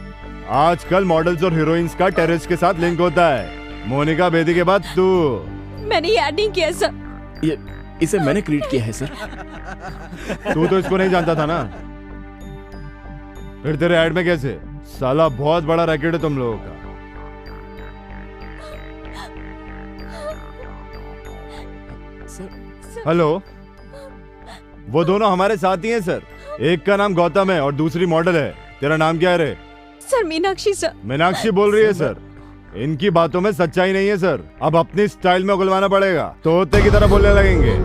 आजकल मॉडल्स और हीरोइंस का टेररिस्ट के साथ लिंक होता है। मोनिका बेदी के बाद तू। मैंने ये ऐड नहीं किया सर। ये इसे मैंने क्रिएट किया है सर। तू तो इसको नहीं जानता था ना, फिर तेरे ऐड में कैसे? साला बहुत बड़ा रैकेट है तुम लोगों का। हेलो, वो दोनों हमारे साथी हैं सर। एक का नाम गौतम है और दूसरी मॉडल है। तेरा नाम क्या है रे? Sir Meenakshi sir. मीनाक्षी बोल रही है सर। इनकी बातों में सच्चाई नहीं है सर। अब अपनी स्टाइल में उगलवाना पड़ेगा, तोते की तरह बोलने लगेंगे।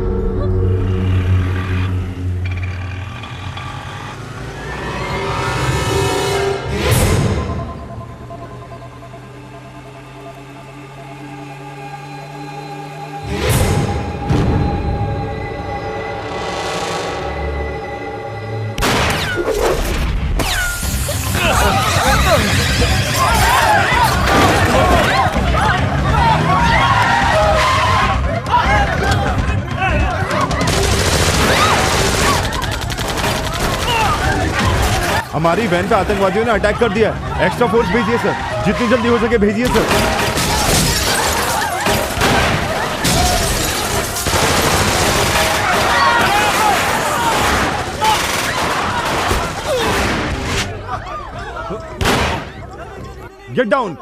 हमारी वैन पे आतंकवादियों ने अटैक कर दिया। एक्स्ट्रा फोर्स भेजिए सर, जितनी जल्दी हो सके भेजिए सर। Get down.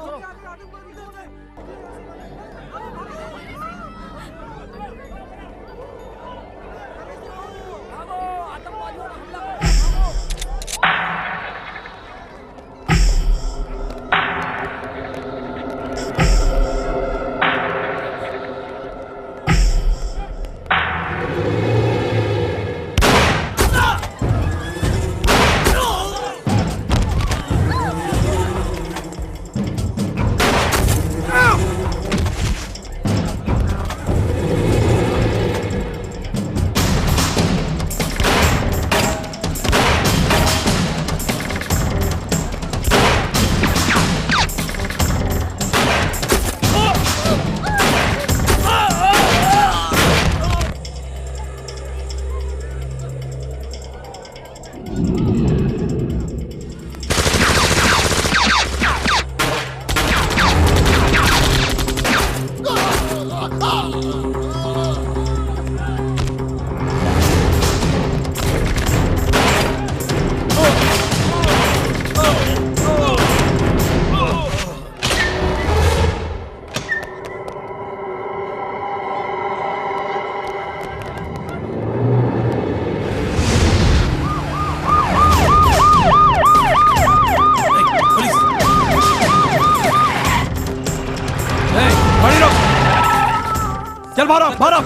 चल बाहर आ, बाहर आ।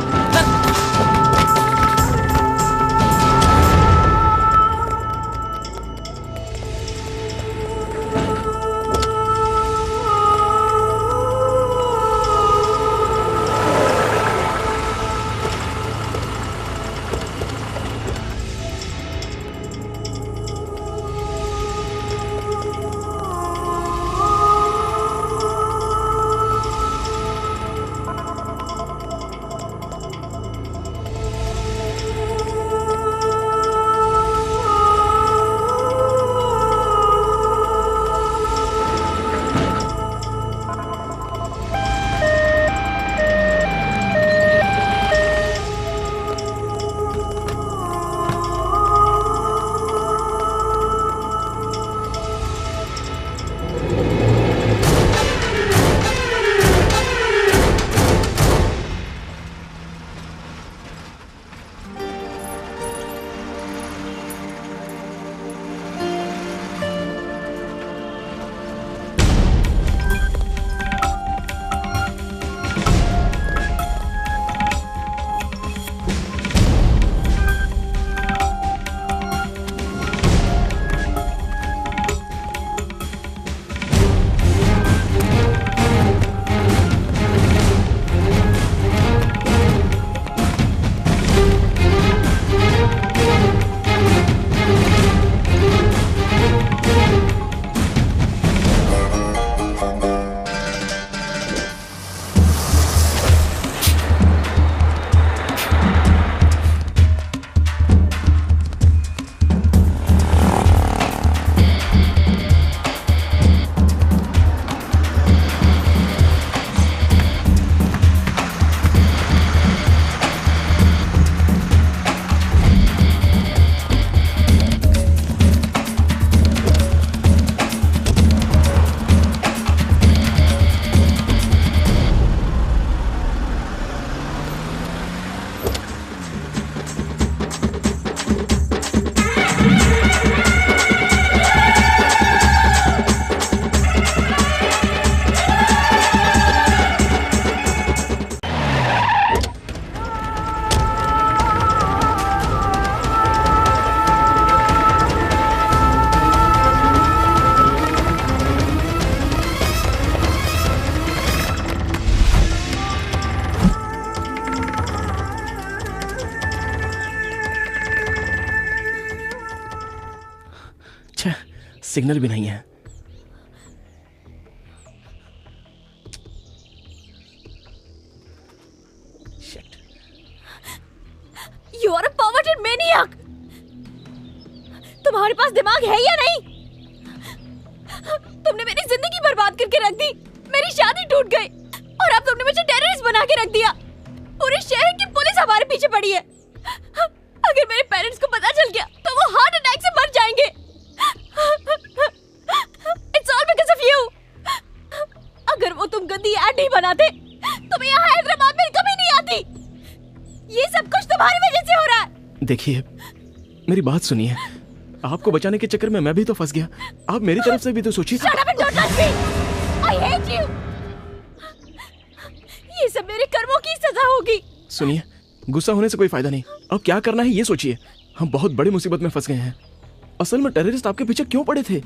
सिग्नल भी नहीं है। You are a perverted maniac! तुम्हारे पास दिमाग है या नहीं? तुमने मेरी जिंदगी बर्बाद करके रख दी, मेरी शादी टूट गई और अब तुमने मुझे टेररिस्ट बना के रख दिया। पूरे शहर की पुलिस हमारे पीछे पड़ी है। अगर मेरे पेरेंट्स को पता चल गया तो वो हार्ट अटैक से मर जाएंगे। It's all because of you. अगर वो तुम गंदी ऐड नहीं बनाते तो मैं यहाँ हैदराबाद में कभी नहीं आती। ये सब कुछ तुम्हारी वजह से हो रहा है। देखिए, मेरी बात सुनिए। आपको बचाने के चक्कर में मैं भी तो फंस गया। आप मेरी तरफ से भी तो सोचिए। Shut up and don't touch me. I hate you. ये सब मेरे कर्मों की सजा होगी। सुनिए, गुस्सा होने से कोई फायदा नहीं। अब क्या करना है ये सोचिए। हम बहुत बड़ी मुसीबत में फंस गए हैं। असल में टेररिस्ट आपके पीछे क्यों पड़े थे?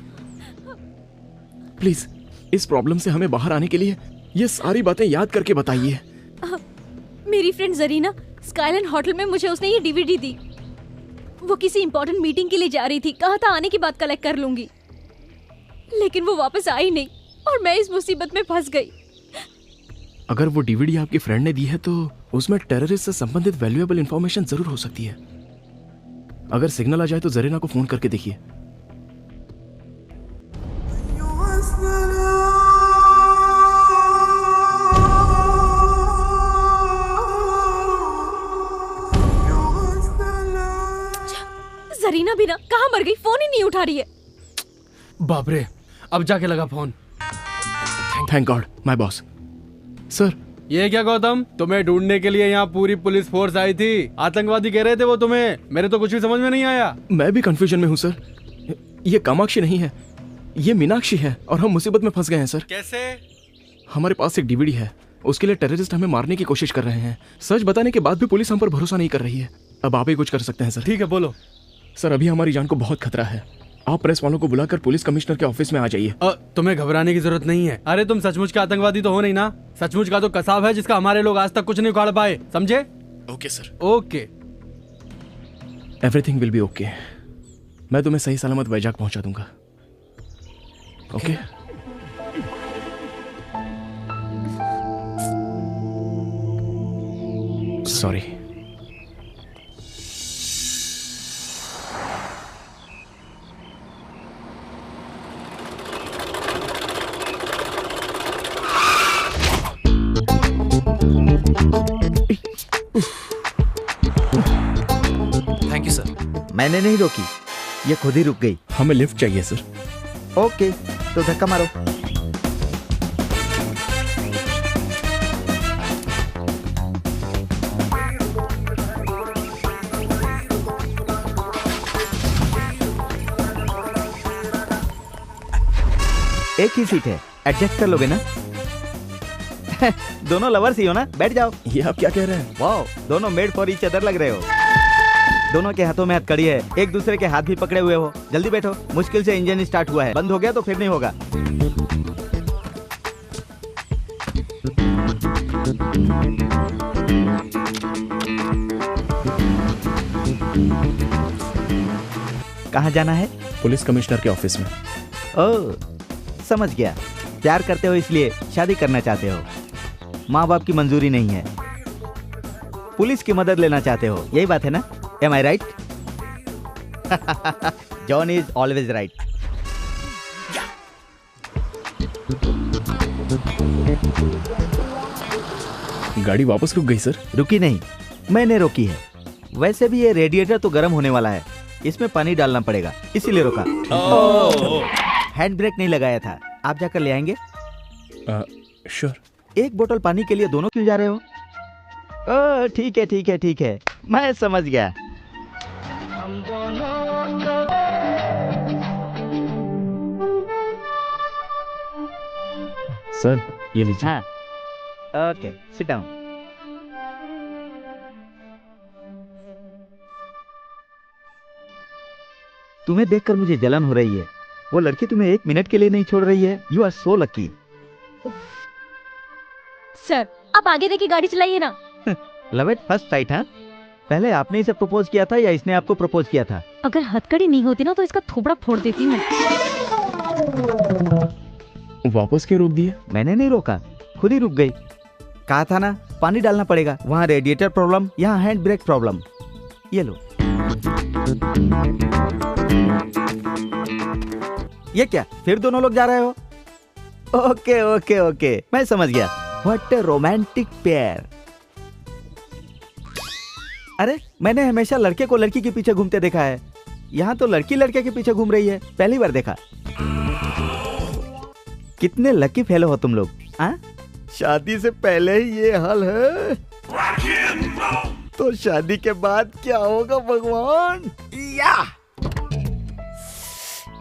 प्लीज इस प्रॉब्लम से हमें बाहर आने के लिए ये सारी बातें याद करके बताइए। मेरी फ्रेंड जरीना स्काईलाइन होटल में मुझे उसने ये डीवीडी दी। वो किसी इंपॉर्टेंट मीटिंग के लिए जा रही थी। कहा था आने के बाद कलेक्ट कर लूंगी, लेकिन वो वापस आई नहीं और मैं इस मुसीबत में फंस गई। अगर वो डीवीडी आपकी फ्रेंड ने दी है तो उसमें टेररिस्ट से संबंधित वैल्यूएबल इंफॉर्मेशन जरूर हो सकती है। अगर सिग्नल आ जाए तो जरीना को फोन करके देखिए। जरीना भी ना कहाँ मर गई, फोन ही नहीं उठा रही है। बाप रे, अब जाके लगा phone. Thank God my boss. Sir, ये क्या गौतम, तुम्हें ढूंढने के लिए यहाँ पूरी पुलिस फोर्स आई थी। आतंकवादी कह रहे थे वो तुम्हें। मेरे तो कुछ भी समझ में नहीं आया। मैं भी कंफ्यूजन में हूँ सर। ये कामाक्षी नहीं है, ये मीनाक्षी है और हम मुसीबत में फंस गए हैं सर। कैसे? हमारे पास एक डीवीडी है उसके लिए टेररिस्ट हमें मारने की कोशिश कर रहे हैं। सच बताने के बाद भी पुलिस हम पर भरोसा नहीं कर रही है। अब आप ही कुछ कर सकते हैं सर। ठीक है, बोलो। सर, अभी हमारी जान को बहुत खतरा है। आप प्रेस वालों को बुलाकर पुलिस कमिश्नर के ऑफिस में आ जाइए। तुम्हें घबराने की जरूरत नहीं है। अरे तुम सचमुच के आतंकवादी तो हो नहीं ना? सचमुच का तो कसाब है जिसका हमारे लोग आज तक कुछ नहीं उखाड़ पाए, समझे? Okay sir. Okay, everything will be okay. मैं तुम्हें सही सलामत वैजाग पहुंचा दूंगा। Okay? Sorry. Thank you sir. मैंने नहीं रोकी, ये खुद ही रुक गई। हमें लिफ्ट चाहिए सर। ओके, तो धक्का मारो। एक ही सीट है, एडजस्ट कर लोगे ना? दोनों लवर्स ही हो ना? बैठ जाओ। ये आप क्या कह रहे हैं? वाओ, दोनों मेड फॉर ईच अदर लग रहे हो। दोनों के हाथों में हथकड़ी है, एक दूसरे के हाथ भी पकड़े हुए हो। जल्दी बैठो, मुश्किल से इंजन स्टार्ट हुआ है, बंद हो गया तो फिर नहीं होगा। कहाँ जाना है? पुलिस कमिश्नर के ऑफिस में। ओह, समझ गया। प्यार करते हो इसलिए शादी करना चाहते हो। माँ बाप की मंजूरी नहीं है, पुलिस की मदद लेना चाहते हो, यही बात है ना? Am I right? John is always right. गाड़ी वापस रुक गई सर। रुकी नहीं, मैंने रोकी है। वैसे भी ये रेडिएटर तो गर्म होने वाला है, इसमें पानी डालना पड़ेगा, इसीलिए रोका। हैंड ब्रेक नहीं लगाया था। आप जाकर ले आएंगे? श्योर। एक बोतल पानी के लिए दोनों क्यों जा रहे हो? ठीक है ठीक है ठीक है, मैं समझ गया। सर, ये लीजिए। हाँ, ओके, सिट डाउन। तुम्हें देखकर मुझे जलन हो रही है। वो लड़की तुम्हें एक मिनट के लिए नहीं छोड़ रही है। You are so lucky. Sir, आप आगे देखिए, गाड़ी चलाइए ना। लव एट फर्स्ट साइट, हाँ? पहले आपने इसे प्रपोज किया था या इसने आपको प्रपोज किया था? अगर हथकड़ी नहीं होती ना तो इसका थोबड़ा फोड़ देती मैं। वापस क्यों रोक दिए? मैंने नहीं रोका, खुद ही रुक गई। कहा था ना, पानी डालना पड़ेगा। वहाँ रेडिएटर प्रॉब्लम, यहाँ हैंड ब्रेक प्रॉब्लम। ये लो। ये क्या, फिर दोनों लोग जा रहे हो? ओके ओके ओके, मैं समझ गया। What a romantic pair. अरे, मैंने हमेशा लड़के को लड़की के पीछे घूमते देखा है, यहाँ तो लड़की लड़के के पीछे घूम रही है। पहली बार देखा। कितने लकी फेलो हो तुम लोग, हाँ? शादी से पहले ही ये हाल है, तो शादी के बाद क्या होगा भगवान? या!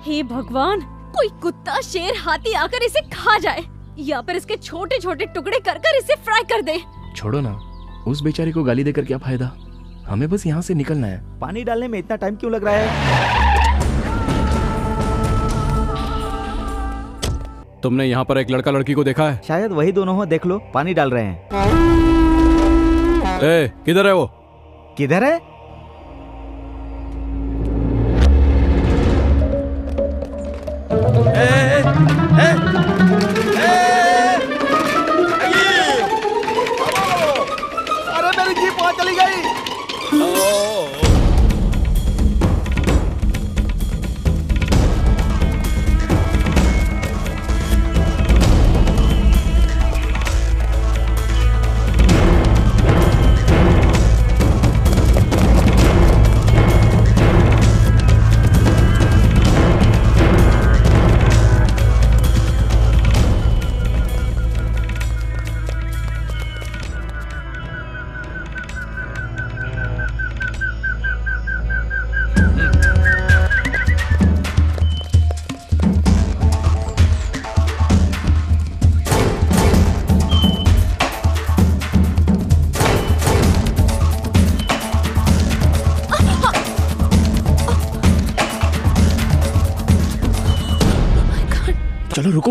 हे भगवान, कोई कुत्ता, शेर, हाथी आकर इसे खा जाए या फिर इसके छोटे छोटे टुकड़े कर कर इसे फ्राई कर दे। छोड़ो ना, उस बेचारी को गाली देकर क्या फायदा? हमें बस यहाँ से निकलना है। पानी डालने में इतना टाइम क्यों लग रहा है? तुमने यहाँ पर एक लड़का लड़की को देखा है? शायद वही दोनों हो, देख लो, पानी डाल रहे हैं। ए, किधर है वो? किधर है? अरे मेरी जीप वहां चली गई।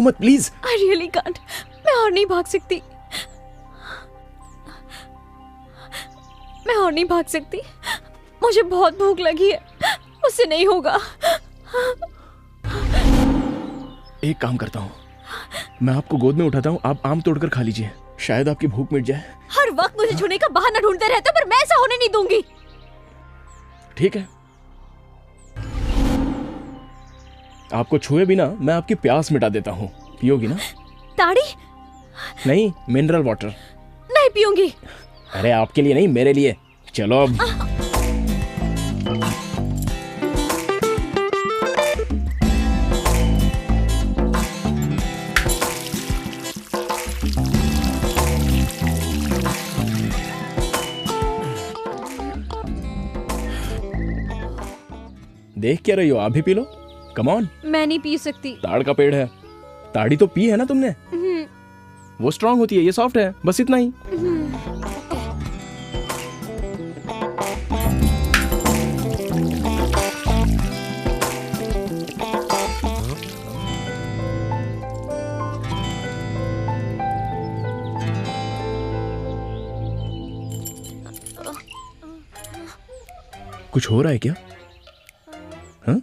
भागो मत प्लीज। I really can't. मैं और नहीं भाग सकती। मैं और नहीं भाग सकती। मुझे बहुत भूख लगी है। मुझसे नहीं होगा। एक काम करता हूँ, मैं आपको गोद में उठाता हूँ, आप आम तोड़कर खा लीजिए, शायद आपकी भूख मिट जाए। हर वक्त मुझे छूने का बहाना ढूंढते रहते हो, पर मैं ऐसा होने नहीं दूंगी। ठीक है, आपको छुए बिना मैं आपकी प्यास मिटा देता हूँ, पियोगी ना? ताड़ी? नहीं, मिनरल वाटर। नहीं पीऊंगी। अरे आपके लिए नहीं, मेरे लिए। चलो अब। देख क्या रही हो, आप भी पी लो। Come on. मैं नहीं पी सकती। ताड़ का पेड़ है, ताड़ी तो पी है ना तुमने? वो स्ट्रांग होती है, ये सॉफ्ट है, बस इतना ही। कुछ हो रहा है क्या? हाँ?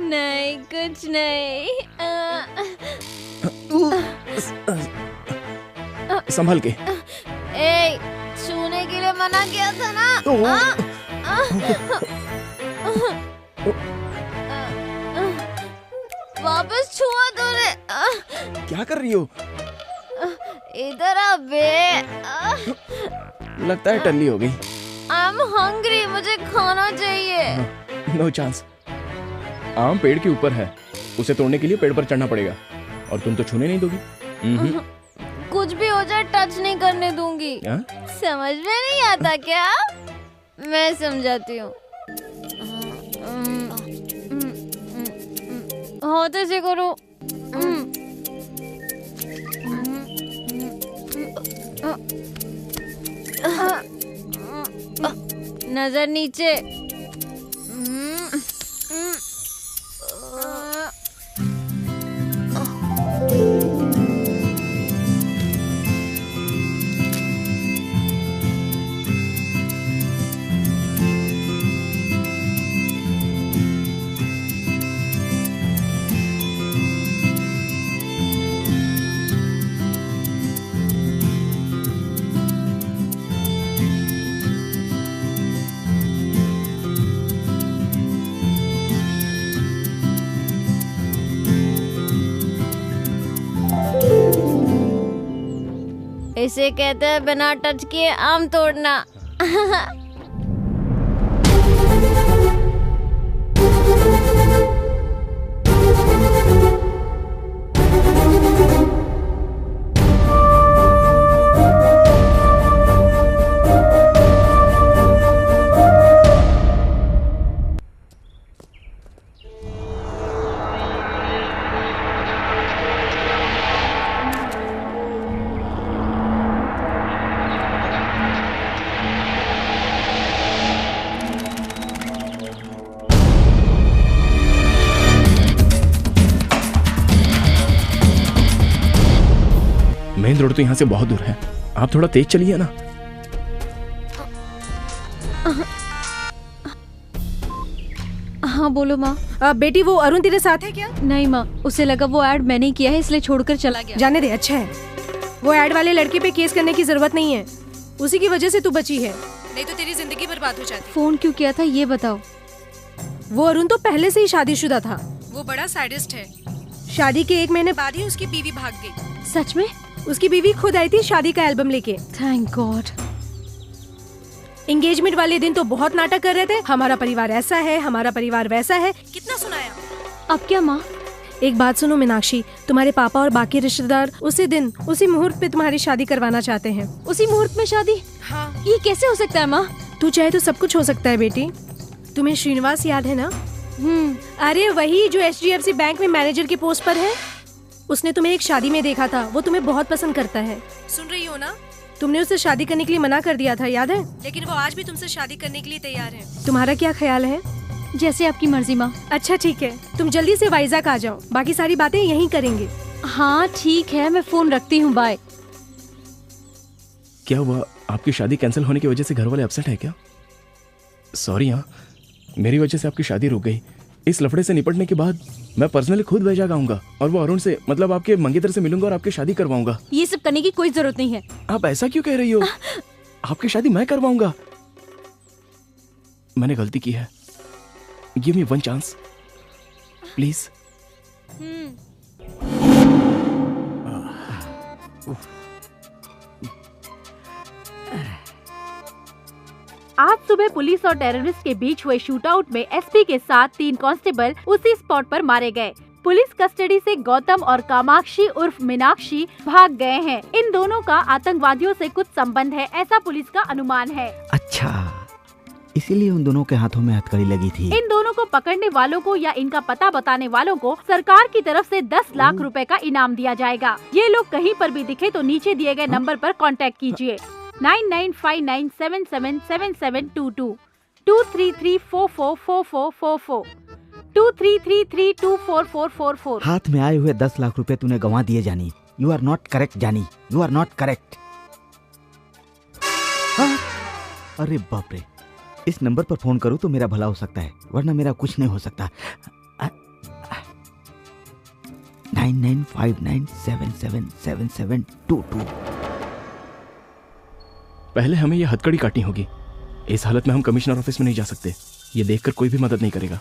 नहीं, कुछ नहीं। संभल के। ए, छूने के लिए मना किया था ना? वापस छुआ तूने। क्या कर रही हो? इधर आ बे। लगता है टल्ली हो गई। I'm hungry, मुझे खाना चाहिए। No chance. आम पेड़ के ऊपर है, उसे तोड़ने के लिए पेड़ पर चढ़ना पड़ेगा, और तुम तो छूने नहीं दोगी। कुछ भी हो जाए टच नहीं करने दूंगी। समझ में नहीं आता क्या? मैं समझाती हूँ। होते से करो। नजर नीचे। इसे कहते हैं बिना टच किए आम तोड़ना। मेन रोड तो यहाँ से बहुत दूर है, आप थोड़ा तेज चलिए ना। हाँ बोलो माँ। बेटी वो अरुण तेरे साथ है क्या? नहीं माँ, उसे लगा वो ऐड मैंने किया है इसलिए छोड़कर चला गया। जाने दे, अच्छा है। वो ऐड वाले लड़के पे केस करने की जरूरत नहीं है, उसी की वजह से तू बची है, नहीं तो तेरी जिंदगी बर्बाद हो जाती। फोन क्यों किया था ये बताओ। वो अरुण तो पहले से ही शादीशुदा था। वो बड़ा सैडिस्ट है। शादी के 1 महीने बाद ही उसकी बीवी भाग गई। सच में? उसकी बीवी खुद आई थी शादी का एल्बम लेके। Thank God. एंगेजमेंट वाले दिन तो बहुत नाटक कर रहे थे, हमारा परिवार ऐसा है, हमारा परिवार वैसा है। कितना सुनाया। अब क्या माँ? एक बात सुनो मीनाक्षी, तुम्हारे पापा और बाकी रिश्तेदार उसी दिन उसी मुहूर्त पे तुम्हारी शादी करवाना चाहते हैं। उसी मुहूर्त में शादी? हाँ। ये कैसे हो सकता है माँ? तू चाहे तो सब कुछ हो सकता है बेटी। तुम्हें श्रीनिवास याद है ना? अरे वही जो HDFC बैंक में मैनेजर की पोस्ट पर है। उसने तुम्हें एक शादी में देखा था, वो तुम्हें बहुत पसंद करता है। सुन रही हो ना? तुमने उससे शादी करने के लिए मना कर दिया था, याद है? लेकिन वो आज भी तुमसे शादी करने के लिए तैयार है। तुम्हारा क्या ख्याल है? जैसे आपकी मर्जी माँ। अच्छा ठीक है, तुम जल्दी से वाइजाग आ जाओ, बाकी सारी बातें यहीं करेंगे। हाँ ठीक है, मैं फोन रखती हूँ, बाय। क्या हुआ, आपकी शादी कैंसिल होने की वजह से घर वाले अपसेट है क्या? सॉरी हाँ, मेरी वजह से आपकी शादी रुक गई। इस लफड़े से निपटने के बाद मैं पर्सनली खुद वैजाग आऊंगा और वो अरुण से, मतलब आपके मंगेतर से मिलूंगा और आपकी शादी करवाऊंगा। ये सब करने की कोई जरूरत नहीं है। आप ऐसा क्यों कह रही हो? आपकी शादी मैं करवाऊंगा। मैंने गलती की है, give me one chance please. आज सुबह पुलिस और टेररिस्ट के बीच हुए शूटआउट में एसपी के साथ 3 कांस्टेबल उसी स्पॉट पर मारे गए। पुलिस कस्टडी से गौतम और कामाक्षी उर्फ मीनाक्षी भाग गए हैं। इन दोनों का आतंकवादियों से कुछ संबंध है, ऐसा पुलिस का अनुमान है। अच्छा, इसीलिए उन दोनों के हाथों में हथकड़ी लगी थी। इन दोनों को पकड़ने वालों को या इनका पता बताने वालों को सरकार की तरफ से 10 लाख रुपए का इनाम दिया जाएगा। ये लोग कहीं पर भी दिखे तो नीचे दिए गए नंबर पर कांटेक्ट कीजिए। 9959777722 233444444 233324444। हाथ में आए हुए 10 लाख रुपए तूने गंवा दिए जानी। यू आर नॉट करेक्ट जानी, यू आर नॉट करेक्ट। अरे बाप रे, इस नंबर पर फोन करूं तो मेरा भला हो सकता है, वरना मेरा कुछ नहीं हो सकता। 9959777722। पहले हमें यह हथकड़ी काटनी होगी। इस हालत में हम कमिश्नर ऑफिस में नहीं जा सकते। ये देखकर कोई भी मदद नहीं करेगा।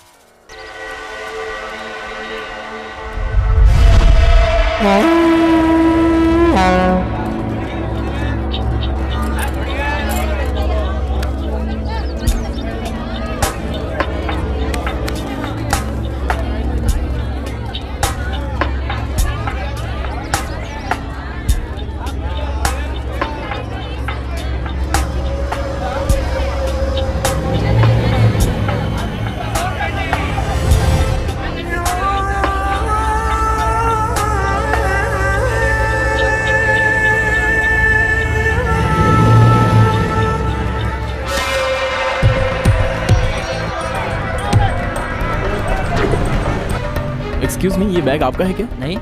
एक्सक्यूज मी, ये बैग आपका है क्या? नहीं।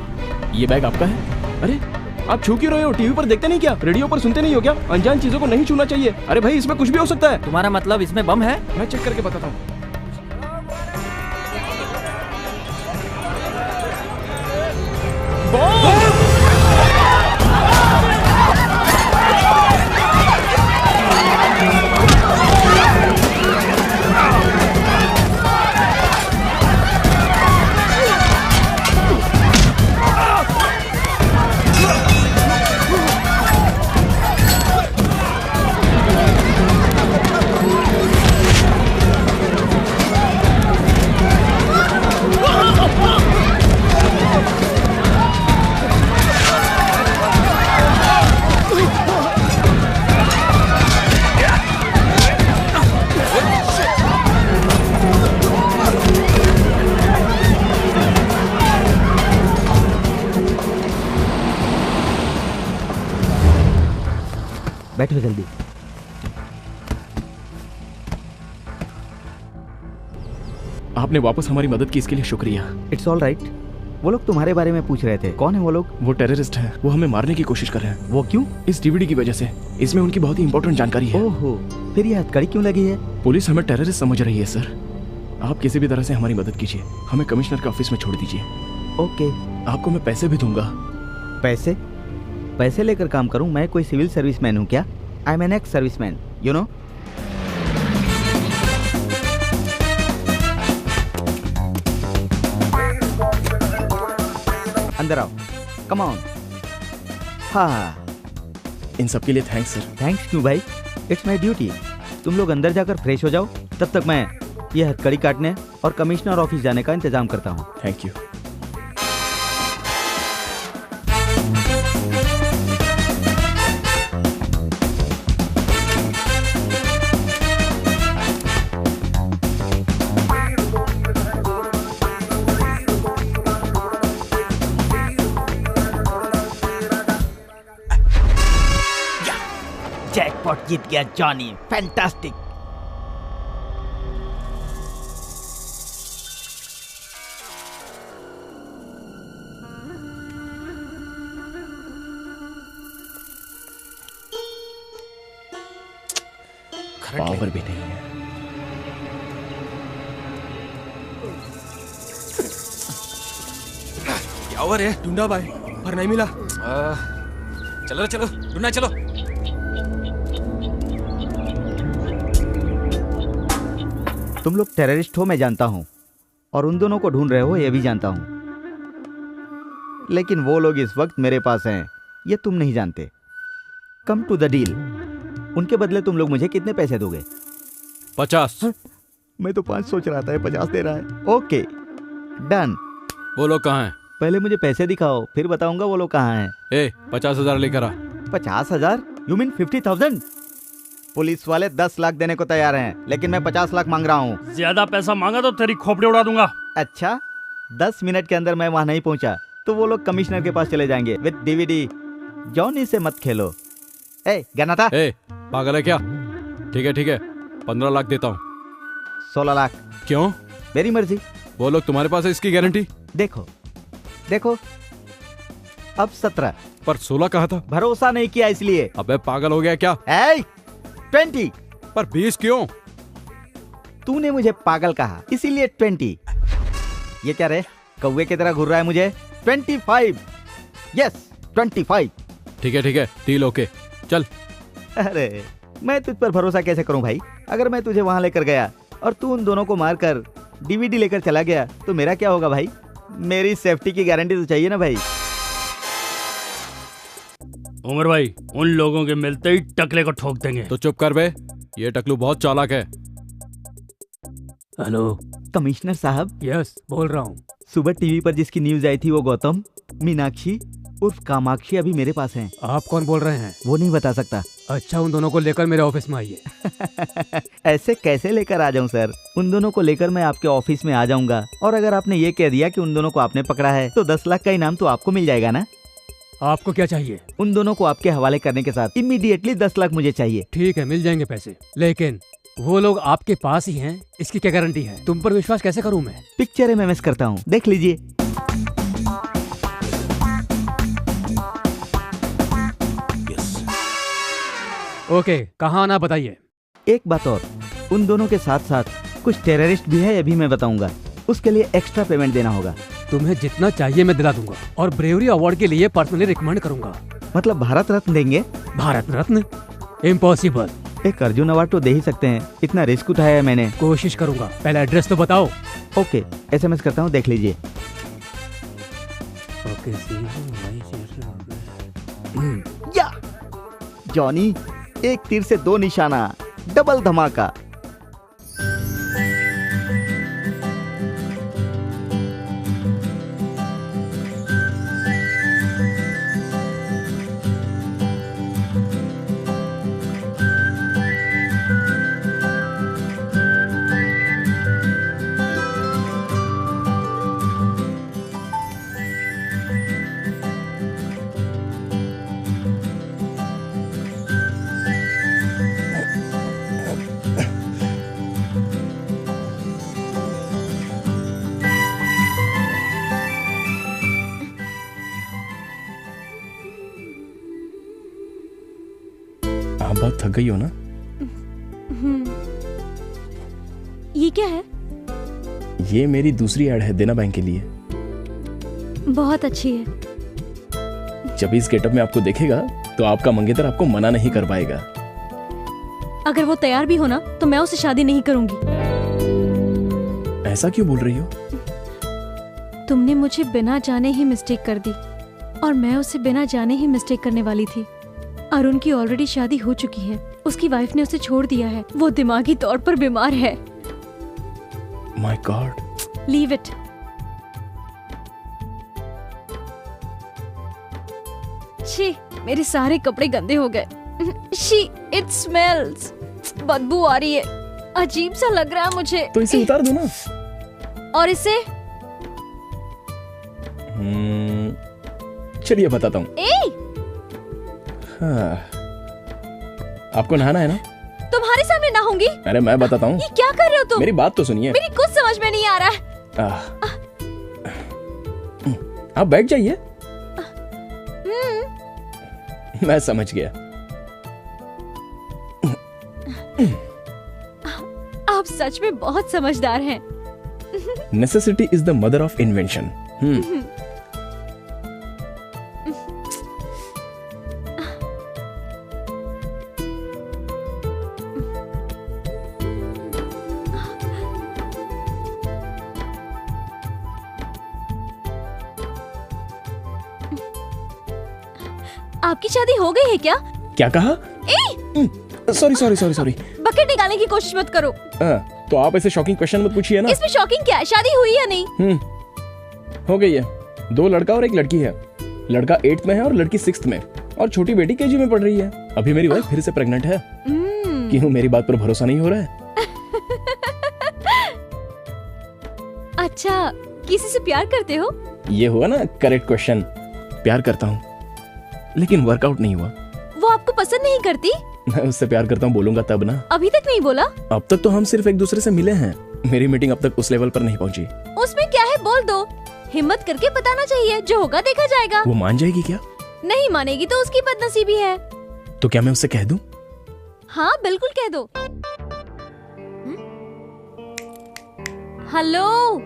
ये बैग आपका है? अरे आप छू क्यों रहे हो? टीवी पर देखते नहीं क्या? रेडियो पर सुनते नहीं हो क्या? अनजान चीजों को नहीं छूना चाहिए। अरे भाई, इसमें कुछ भी हो सकता है। तुम्हारा मतलब इसमें बम है? मैं चेक करके बताता हूँ। बैठो जल्दी। आपने वापस हमारी मदद की, इसके लिए शुक्रिया। It's all right. वो लोग तुम्हारे बारे में पूछ रहे थे। कौन है वो लोग? वो टेररिस्ट हैं। वो हमें मारने की कोशिश कर रहे हैं। वो क्यों? इस डीवीडी की वजह से। इसमें उनकी बहुत ही इंपॉर्टेंट जानकारी है। ओहो, फिर ये हथकड़ी क्यों लगी है? पुलिस हमें टेररिस्ट समझ रही है सर। आप किसी भी तरह से हमारी मदद कीजिए, हमें कमिश्नर के ऑफिस में छोड़ दीजिए। ओके। आपको मैं पैसे भी दूंगा। पैसे? पैसे लेकर काम करूं? मैं कोई सिविल सर्विसमैन हूं क्या? I am an ex serviceman, you know. अंदर आओ, कम ऑन। हाँ, इन सब के लिए थैंक्स सर। थैंक्स क्यों भाई, इट्स माय ड्यूटी। तुम लोग अंदर जाकर फ्रेश हो जाओ, तब तक मैं ये हथकड़ी काटने और कमिश्नर ऑफिस जाने का इंतजाम करता हूँ। Thank you. जैकपॉट जीत गया जॉनी, फैंटास्टिक। पावर भी नहीं है। क्या हुआ रे? ढूंढा भाई पर नहीं मिला। चलो चलो ढूंढना चलो। तुम लोग टेररिस्ट हो मैं जानता हूँ, और उन दोनों को ढूंढ रहे हो ये भी जानता हूँ, लेकिन वो लोग इस वक्त मेरे पास हैं ये तुम नहीं जानते। Come to the deal. उनके बदले तुम लोग मुझे कितने पैसे दोगे? 50। मैं तो 5 सोच रहा था, 50 दे रहा है। Okay done. वो लोग कहाँ हैं? पहले मुझे पैसे दिखाओ, फिर बताऊंगा वो लोग कहाँ हैं। 50,000 लेकर आ। 50,000? You mean 50,000? पुलिस वाले 10 लाख देने को तैयार हैं, लेकिन मैं 50 लाख मांग रहा हूँ। ज्यादा पैसा मांगा तो तेरी खोपड़ी उड़ा दूंगा। अच्छा, 10 मिनट के अंदर मैं वहाँ नहीं पहुँचा तो वो लोग कमिश्नर के पास चले जाएंगे विद डीवीडी। जॉनी से मत खेलो। गना था? पागल है क्या? ठीक है 15 लाख देता हूँ। 16 लाख। क्यों? मेरी मर्जी। वो लोग तुम्हारे पास है इसकी गारंटी? देखो अब 17। पर 16 कहा था। भरोसा नहीं किया इसलिए। अबे पागल हो गया क्या? 20। पर 20 क्यों? तूने मुझे पागल कहा इसीलिए 20। ये क्या रे, कौवे की तरह घूर रहा है मुझे? 25। यस 25। ठीक है डील ओके चल। अरे मैं तुझ पर भरोसा कैसे करूं भाई? अगर मैं तुझे वहां लेकर गया और तू उन दोनों को मारकर डीवीडी लेकर चला गया तो मेरा क्या होगा भाई? मेरी सेफ्टी की गारंटी तो चाहिए ना भाई। उमर भाई, उन लोगों के मिलते ही टकले को ठोक देंगे। तो चुप कर बे, ये टकलू बहुत चालाक है। हेलो कमिश्नर साहब। यस बोल रहा हूँ। सुबह टीवी पर जिसकी न्यूज आई थी वो गौतम, मीनाक्षी उर्फ कामाक्षी अभी मेरे पास हैं। आप कौन बोल रहे हैं? वो नहीं बता सकता। अच्छा, उन दोनों को लेकर मेरे ऑफिस में आइए। ऐसे कैसे लेकर आ जाऊं सर? उन दोनों को लेकर मैं आपके ऑफिस में आ जाऊंगा, और अगर आपने ये कह दिया कि उन दोनों को आपने पकड़ा है तो 10 लाख का इनाम तो आपको मिल जाएगा ना? आपको क्या चाहिए? उन दोनों को आपके हवाले करने के साथ इमीडिएटली 10 लाख मुझे चाहिए। ठीक है, मिल जाएंगे पैसे, लेकिन वो लोग आपके पास ही हैं, इसकी क्या गारंटी है? तुम पर विश्वास कैसे करूं मैं? पिक्चर में मिस करता हूँ, देख लीजिए। ओके, कहाँ आना बताइए। एक बात और, उन दोनों के साथ साथ कुछ टेररिस्ट भी है, ये भी मैं बताऊंगा। उसके लिए एक्स्ट्रा पेमेंट देना होगा। तुम्हें जितना चाहिए मैं दिला दूंगा, और ब्रेवरी अवार्ड के लिए पर्सनली रिकमेंड करूंगा। मतलब भारत रत्न देंगे? भारत रत्न? इम्पॉसिबल। एक अर्जुन अवार्ड तो दे ही सकते हैं, इतना रिस्क उठाया है मैंने। कोशिश करूंगा, पहले एड्रेस तो बताओ। ओके, SMS करता हूँ, देख लीजिए। या जॉनी, एक तीर से 2 निशाना, डबल धमाका। आप बहुत थक गई हो ना? ये क्या है? ये मेरी दूसरी ऐड है देना बैंक के लिए। बहुत अच्छी है। जब इस गेटअप में आपको देखेगा तो आपका मंगेतर आपको मना नहीं कर पाएगा। अगर वो तैयार भी हो ना तो मैं उससे शादी नहीं करूंगी। ऐसा क्यों बोल रही हो? तुमने मुझे बिना जाने ही मिस्टेक कर दी, और मैं उसे बिना जाने ही मिस्टेक करने वाली थी। अरुण की ऑलरेडी शादी हो चुकी है, उसकी वाइफ ने उसे छोड़ दिया है, वो दिमागी तौर पर बीमार है। My God. Leave it. छी, मेरे सारे कपड़े गंदे हो गए। She, it smells. बदबू आ रही है, अजीब सा लग रहा है मुझे। तो इसे उतार दो ना। और इसे? चलिए बताता हूँ। हाँ। आपको नहाना है ना? तुम्हारे सामने नहाऊंगी? अरे मैं बताता हूँ। ये क्या कर रहे हो तुम? मेरी बात तो सुनिए। मेरी कुछ समझ में नहीं आ रहा है। आप बैठ जाइए। मैं समझ गया। सच में बहुत समझदार हैं। Necessity is the mother of invention. आपकी शादी हो गई है क्या? क्या कहा? Sorry sorry sorry sorry. Bucket निकालने की कोशिश मत करो। तो आप ऐसे शॉकिंग क्वेश्चन मत पूछिए ना। इसमें शॉकिंग क्या है? शादी हुई या नहीं? हो गई है। 2 लड़का और 1 लड़की है। लड़का 8th में है और लड़की 6th में, और छोटी बेटी KG में पढ़ रही है। अभी मेरी वाइफ फिर से प्रेग्नेंट है। क्यों, मेरी बात पर भरोसा नहीं हो रहा है? अच्छा, किसी से प्यार करते हो? ये हुआ ना करेक्ट क्वेश्चन। प्यार करता हूँ, लेकिन वर्कआउट नहीं हुआ। वो आपको पसंद नहीं करती? मैं उससे प्यार करता हूँ बोलूंगा तब ना। अभी तक नहीं बोला? अब तक तो हम सिर्फ एक दूसरे से मिले हैं। मेरी मीटिंग अब तक उस लेवल पर नहीं पहुंची। उसमें क्या है, बोल दो। हिम्मत करके बताना चाहिए, जो होगा देखा जाएगा। वो मान जाएगी क्या? नहीं मानेगी तो उसकी बदनसीबी है। तो क्या मैं उससे कह दूं? हाँ बिल्कुल कह दो। हेलो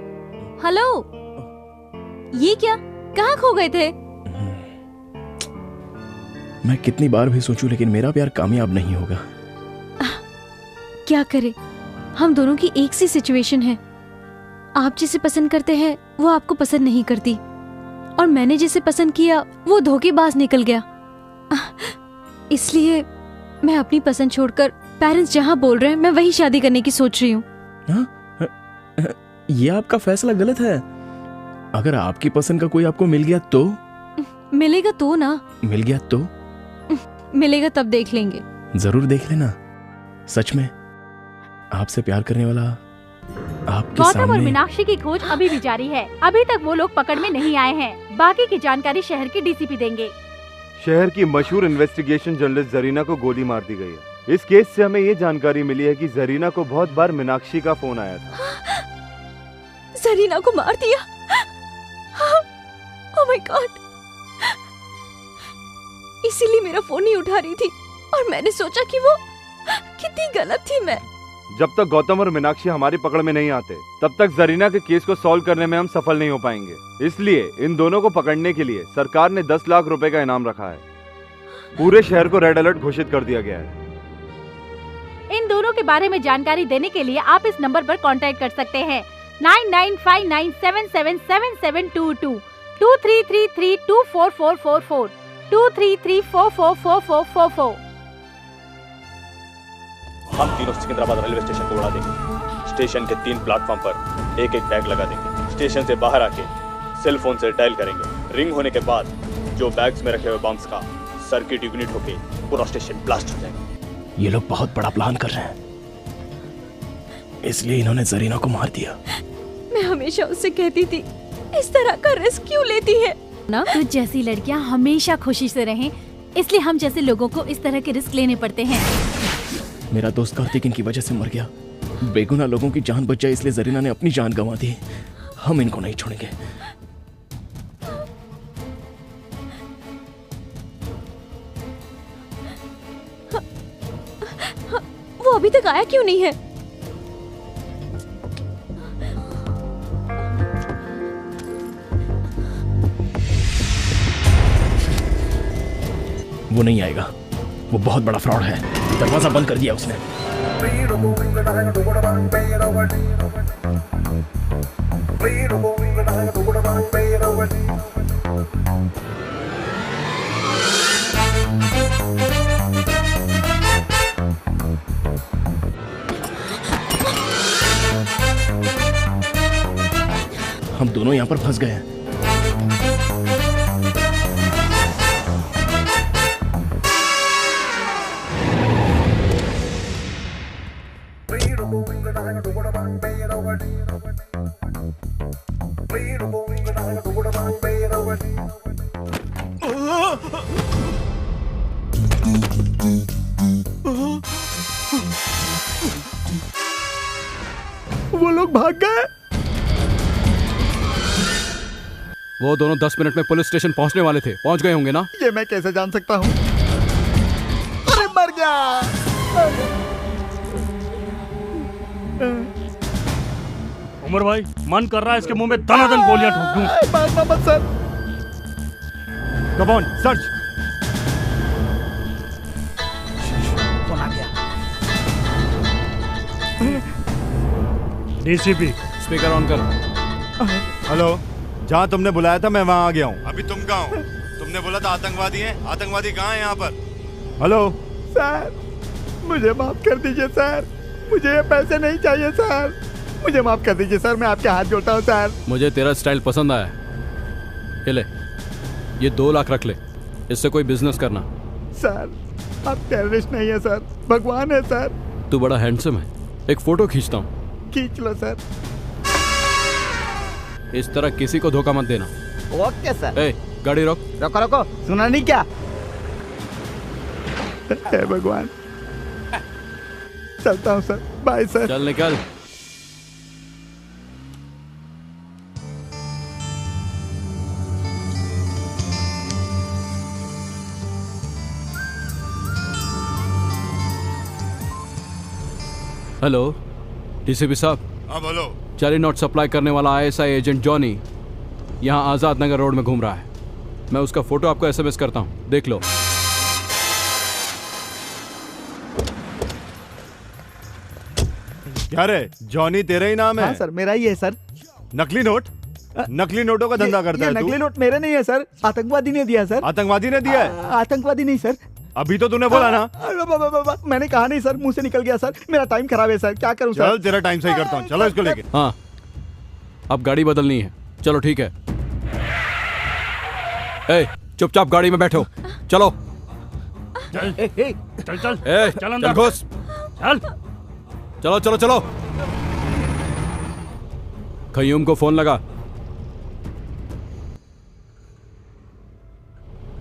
हेलो, ये क्या, कहाँ खो गए थे? मैं कितनी बार भी सोचूं, लेकिन मेरा प्यार कामयाब नहीं होगा। क्या करे, हम दोनों की एक सी सिचुएशन है। आप जिसे पसंद करते हैं वो आपको पसंद नहीं करती, और मैंने जिसे पसंद किया वो धोखेबाज निकल गया। इसलिए मैं अपनी पसंद छोड़कर पेरेंट्स जहाँ बोल रहे हैं मैं वही शादी करने की सोच रही हूँ। ये आपका फैसला गलत है। अगर आपकी पसंद का कोई आपको मिल गया तो? मिलेगा तो ना। मिल गया तो? मिलेगा तब देख लेंगे। जरूर देख लेना। सच में आपसे प्यार करने वाला आपके गौतम और सामने। मीनाक्षी की खोज अभी भी जारी है। अभी तक वो लोग पकड़ में नहीं आए हैं। बाकी की जानकारी शहर के DCP देंगे। शहर की मशहूर इन्वेस्टिगेशन जर्नलिस्ट जरीना को गोली मार दी गई है। इस केस से हमें ये जानकारी मिली है कि जरीना को बहुत बार मीनाक्षी का फोन आया था। जरीना को मार दिया? Oh my God. इसीलिए मेरा फोन नहीं उठा रही थी, और मैंने सोचा कि वो कितनी गलत थी मैं। जब तक गौतम और मीनाक्षी हमारी पकड़ में नहीं आते, तब तक जरीना के केस को सॉल्व करने में हम सफल नहीं हो पाएंगे। इसलिए इन दोनों को पकड़ने के लिए सरकार ने 10 लाख रुपए का इनाम रखा है। पूरे शहर को रेड अलर्ट घोषित कर दिया गया है। इन दोनों के बारे में जानकारी देने के लिए आप इस नंबर पर कांटेक्ट कर सकते हैं 9959777722 2333244444 2334444444। हम तीनों सिकंदराबाद रेलवे स्टेशन को उड़ा देंगे। स्टेशन के 3 प्लेटफॉर्म पर एक एक बैग लगा देंगे। स्टेशन से बाहर आके सेल फोन से डायल करेंगे। रिंग होने के बाद जो बैग्स में रखे हुए बम्स का सर्किट यूनिट होके पूरा स्टेशन ब्लास्ट हो जाएगा। ये लोग बहुत बड़ा प्लान कर रहे हैं, इसलिए इन्होंने जरीना को मार दिया। मैं हमेशा उससे कहती थी, इस तरह का रिस्क क्यों लेती है ना? तो जैसी लड़कियां हमेशा खुशी से रहें, इसलिए हम जैसे लोगों को इस तरह के रिस्क लेने पड़ते हैं। मेरा दोस्त कार्तिक इनकी वजह से मर गया। बेगुनाह लोगों की जान बच जाए, इसलिए जरीना ने अपनी जान गंवा दी। हम इनको नहीं छोड़ेंगे। वो अभी तक आया क्यों नहीं है? वो नहीं आएगा। वो बहुत बड़ा फ्रॉड है। दरवाजा बंद कर दिया उसने। हम दोनों यहाँ पर फंस गए हैं। वो लोग भाग गए। वो दोनों 10 मिनट में पुलिस स्टेशन पहुंचने वाले थे। पहुंच गए होंगे ना? ये मैं कैसे जान सकता हूँ? अरे मर गया। उमर भाई मन कर रहा है इसके मुंह में दनादन गोलियां ठोक दूं। मारना मत सर। Come on search. कौन आ गया? डीसीपी स्पीकर ऑन कर। हेलो, जहाँ तुमने बुलाया था मैं वहाँ आ गया हूँ। अभी तुम कहाँ हो? तुमने बोला था आतंकवादी हैं। आतंकवादी कहाँ हैं यहाँ पर? हेलो सर, मुझे माफ कर दीजिए सर, मुझे ये पैसे नहीं चाहिए सर, मुझे माफ कर दीजिए सर, मैं आपके हाथ जोड़ता हूँ सर। मुझे तेरा स्टाइल पसंद आया। ये ले, ये 2 लाख रख ले, इससे कोई बिजनेस करना। सर आप टेररिस्ट नहीं है सर, भगवान है सर। तू बड़ा हैंडसम है, एक फोटो खींचता हूँ। खींच लो सर। इस तरह किसी को धोखा मत देना। Okay sir. ए, गाड़ी रोक। रोको रोको, सुना नहीं क्या? हे भगवान, चलता हूँ सर, बाय सर। चल निकल। हेलो डीसीपी साहब। हाँ बोलो। जाली नोट सप्लाई करने वाला आईएसआई एजेंट जॉनी यहाँ आजाद नगर रोड में घूम रहा है। मैं उसका फोटो आपको एसएमएस करता हूँ, देख लो। क्या रे, जॉनी तेरा ही नाम है? हाँ सर, मेरा ही है सर। नकली नोट? नकली नोटों का धंधा करता है तू? नकली नोट मेरे नहीं है सर, आतंकवादी ने दिया सर। आतंकवादी ने दिया है? आतंकवादी नहीं सर। अभी तो तूने बोला ना। मैंने कहा नहीं सर, मुंह से निकल गया सर, मेरा टाइम खराब है सर, क्या करूं सर? चल तेरा टाइम सही करता हूँ, चलो इसको लेके। हाँ, अब गाड़ी बदलनी है। चलो ठीक है। ए, चुपचाप गाड़ी में बैठो, चलो। चल चल चल ए, चल अंदर चल घुस। चल चलो चलो चलो। खयूम को फोन लगा।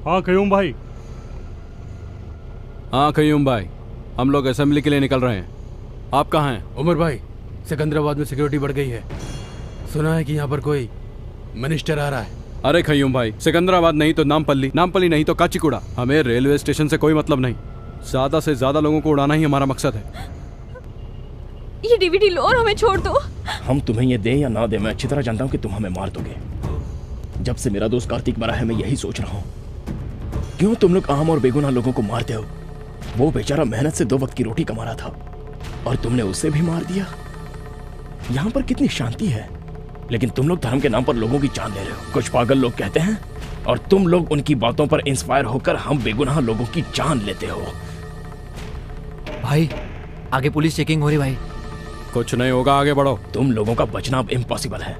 हाँ खयूम भाई। हाँ खयूम भाई, हम लोग असेंबली के लिए निकल रहे हैं। आप कहाँ हैं? उमर भाई, सिकंदराबाद में सिक्योरिटी बढ़ गई है। सुना है कि यहाँ पर कोई मिनिस्टर आ रहा है। अरे खयूम भाई, सिकंदराबाद नहीं तो नामपल्ली, नामपल्ली नहीं तो काचीकुड़ा। हमें रेलवे स्टेशन से कोई मतलब नहीं, ज्यादा से ज्यादा लोगों को उड़ाना ही हमारा मकसद है। ये डीवीडी लो और हमें छोड़ दो। हम तुम्हें ये दें या ना दें, मैं अच्छी तरह जानता हूँ कि तुम हमें मार दोगे। जब से मेरा दोस्त कार्तिक मरा है मैं यही सोच रहा हूँ, क्यों तुम लोग आम और बेगुनाह लोगों को मारते हो? वो बेचारा मेहनत से 2 वक्त की रोटी कमा रहा था और तुमने उसे भी मार दिया। यहाँ पर कितनी शांति है, लेकिन तुम लोग धर्म के नाम पर लोगों की जान ले रहे हो। कुछ पागल लोग कहते हैं और तुम लोग उनकी बातों पर इंस्पायर होकर हम बेगुनाह लोगों की जान लेते हो। भाई आगे पुलिस चेकिंग हो रही भाई। कुछ नहीं होगा, आगे बढ़ो। तुम लोगों का बचना अब इम्पॉसिबल है।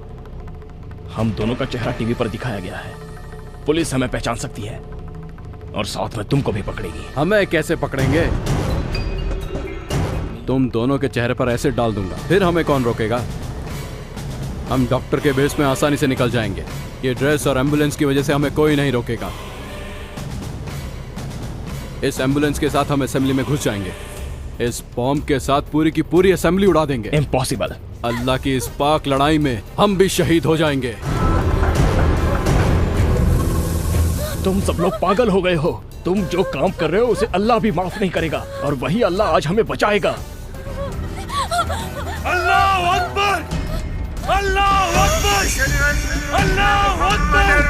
हम दोनों का चेहरा टीवी पर दिखाया गया है, पुलिस हमें पहचान सकती है और साथ में तुमको भी पकड़ेगी। हमें कैसे पकड़ेंगे? तुम दोनों के चेहरे पर एसिड डाल दूंगा, फिर हमें कौन रोकेगा? हम डॉक्टर के बेस में आसानी से निकल जाएंगे। ये ड्रेस और एम्बुलेंस की वजह से हमें कोई नहीं रोकेगा। इस एम्बुलेंस के साथ हम असेंबली में घुस जाएंगे। इस बॉम्ब के साथ पूरी की पूरी असेंबली उड़ा देंगे। इम्पॉसिबल। अल्लाह की इस पाक लड़ाई में हम भी शहीद हो जाएंगे। तुम सब लोग पागल हो गए हो। तुम जो काम कर रहे हो उसे अल्लाह भी माफ नहीं करेगा और वही अल्लाह आज हमें बचाएगा। अल्लाह अकबर, अल्लाह अकबर, अल्लाह अकबर।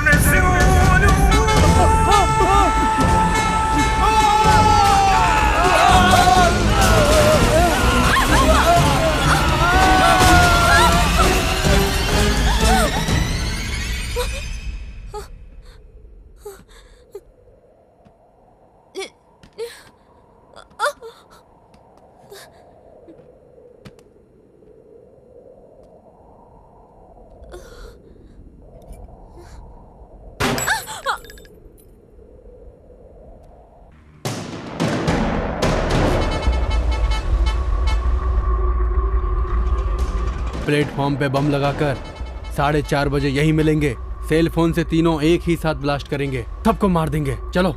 प्लेटफॉर्म पे बम लगाकर 4:30 बजे यही मिलेंगे। सेल फोन से तीनों एक ही साथ ब्लास्ट करेंगे, सबको मार देंगे। चलो।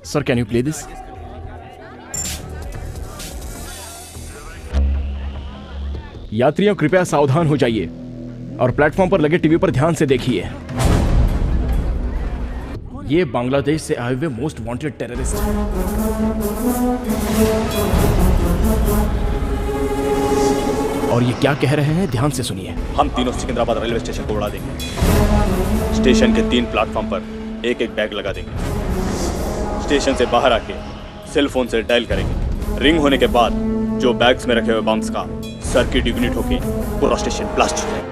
Sir can you play this? यात्रियों कृपया सावधान हो जाइए और प्लेटफॉर्म पर लगे टीवी पर ध्यान से देखिए। ये बांग्लादेश से आए हुए मोस्ट वांटेड टेररिस्ट हैं। और ये क्या कह रहे हैं, ध्यान से सुनिए। हम तीनों सिकंदराबाद रेलवे स्टेशन को उड़ा देंगे। स्टेशन के 3 प्लेटफॉर्म पर एक एक बैग लगा देंगे। स्टेशन से बाहर आके सेल फोन से डायल करेंगे। रिंग होने के बाद जो बैग्स में रखे हुए बम्स का सर्किट इग्निट होके पूरा स्टेशन ब्लास्ट हो जाएगा।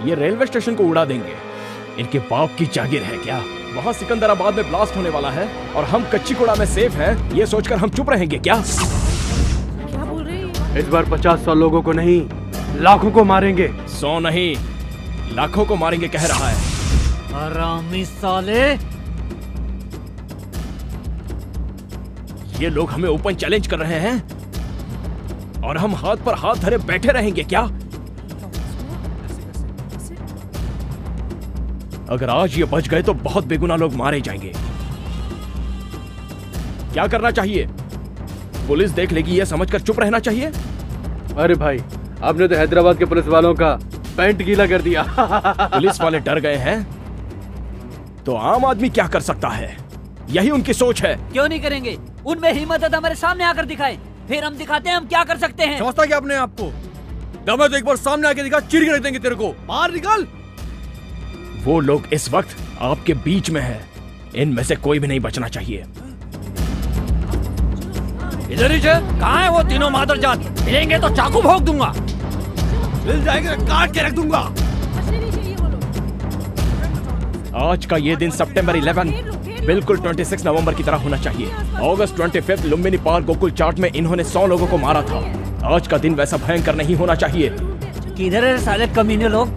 ये रेलवे स्टेशन को उड़ा देंगे, इनके बाप की जागीर है क्या? वहाँ सिकंदराबाद में ब्लास्ट होने वाला है और हम कच्चीकोड़ा में सेफ हैं, ये सोचकर हम चुप रहेंगे क्या? क्या बोल रहे हैं? इस बार 50-100 लोगों को नहीं, लाखों को मारेंगे। 100 नहीं, लाखों को मारेंगे कह रहा है। हरामी साले! ये लोग हमें ओपन चैलेंज कर रहे हैं और हम हाथ पर हाथ धरे बैठे रहेंगे क्या? अगर आज ये बच गए तो बहुत बेगुनाह लोग मारे जाएंगे। क्या करना चाहिए? पुलिस देख लेगी ये समझकर चुप रहना चाहिए? अरे भाई, आपने तो हैदराबाद के पुलिस वालों का पैंट गीला कर दिया। पुलिस वाले डर गए हैं तो आम आदमी क्या कर सकता है? यही उनकी सोच है। क्यों नहीं करेंगे? उनमें हिम्मत है तो हमारे सामने आकर दिखाएं, फिर हम दिखाते हैं हम क्या कर सकते हैं। समझता क्या अपने आप को? दम तो एक बार सामने आके दिखा, चीर के रख देंगे तेरे को। बाहर निकल। वो लोग इस वक्त आपके बीच में है, इनमें से कोई भी नहीं बचना चाहिए। इधर ही कहाँ है वो तीनों मादरजात? मिलेंगे तो चाकू भोंक दूंगा। मिल जाएंगे तो काट के रख दूंगा। आज का ये दिन सितंबर 11 बिल्कुल 26 नवंबर की तरह होना चाहिए। अगस्त 25 लुम्बिनी पार्क गोकुल चाट में इन्होंने 100 लोगों को मारा था। आज का दिन वैसा भयंकर नहीं होना चाहिए। किधर है साले कमीने लोग?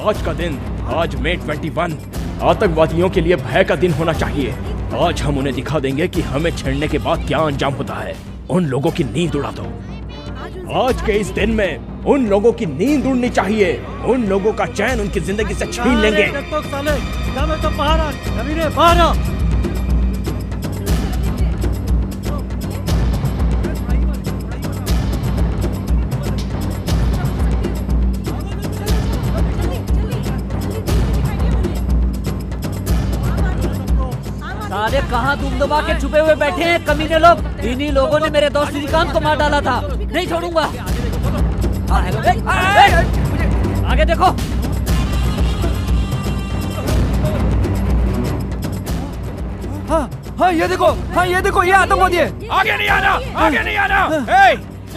आज का दिन, आज मई 21 आतंकवादियों के लिए भय का दिन होना चाहिए। आज हम उन्हें दिखा देंगे कि हमें छेड़ने के बाद क्या अंजाम होता है। उन लोगों की नींद उड़ा दो। आज के इस दिन में उन लोगों की नींद उड़नी चाहिए। उन लोगों का चैन उनकी जिंदगी से छीन लेंगे। साले कहाँ तुम दबा के छुपे हुए बैठे हैं कमीने लोग? इन्हीं लोगों ने मेरे दोस्त श्रीकांत को मार डाला था। नहीं छोड़ूंगा। हाँ, हेलो, आगे देखो। हाँ ये देखो, हाँ ये देखो, ये आतंकवादी है। आगे नहीं आना, आगे नहीं आना।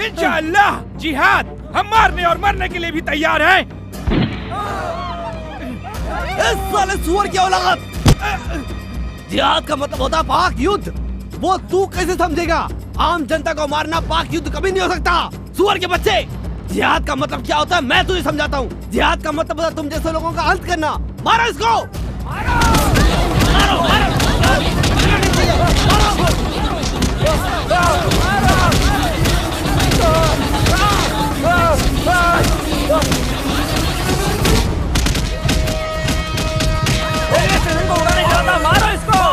इंशाअल्लाह जिहाद, हम मारने और मरने के लिए भी तैयार हैं। इस साले सुअर की औलाद! जिहाद का मतलब होता है पाक युद्ध। वो तू कैसे समझेगा? आम जनता को मारना पाक युद्ध कभी नहीं हो सकता, सुअर के बच्चे। जिहाद का मतलब क्या होता है मैं तुझे समझाता हूँ। जिहाद का मतलब होता है तुम जैसे लोगों का अंत करना। मारो इसको, मारो, मारो, मारो, मारो इसको।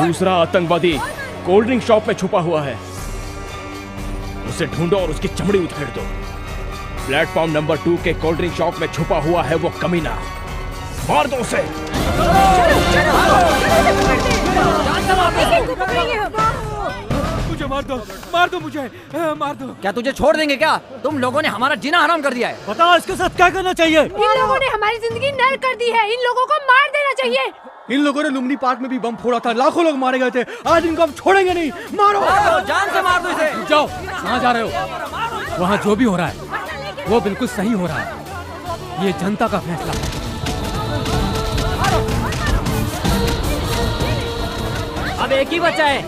दूसरा आतंकवादी कोल्ड ड्रिंक शॉप में छुपा हुआ है। उसे ढूंढो और उसकी चमड़ी उधेड़ दो। प्लेटफॉर्म नंबर 2 के कोल्ड ड्रिंक शॉप में छुपा हुआ है वो कमीना। मार दो उसे। मुझे मार दो मुझे, मार दो। क्या तुझे छोड़ देंगे क्या? तुम लोगों ने हमारा जीना हराम कर दिया है। बताओ इसके साथ क्या करना चाहिए? इन लोगों ने हमारी जिंदगी नर्क कर दी है। इन लोगों को मार देना चाहिए। इन लोगों ने लुम्बिनी पार्क में भी बम फोड़ा था, लाखों लोग मारे गए थे। आज इनको हम छोड़ेंगे नहीं। मारो, जान से मार दो इसे। जाओ, कहाँ जा रहे हो? वहाँ जो भी हो रहा है वो बिल्कुल सही हो रहा है। ये जनता का फैसला है। अब एक ही बचा है।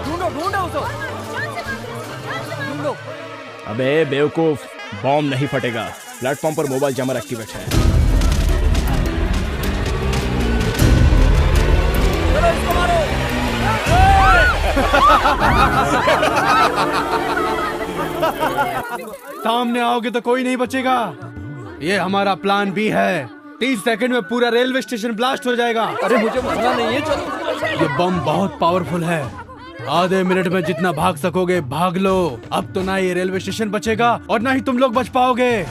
ढूंढो उसको। ढूंढो। अबे बेवकूफ, बॉम्ब नहीं फटेगा। प्लेटफॉर्म पर मोबाइल जमर एक्टिवेट है। चलो इसको मारो। सामने आओगे तो कोई नहीं बचेगा। ये हमारा प्लान बी है। 30 सेकंड में पूरा रेलवे स्टेशन ब्लास्ट हो जाएगा। अरे मुझे मरना नहीं है, चलो। ये बम बहुत पावरफुल है। आधे मिनट में जितना भाग सकोगे भाग लो। अब तो ना ये रेलवे स्टेशन बचेगा और ना ही तुम लोग बच पाओगे।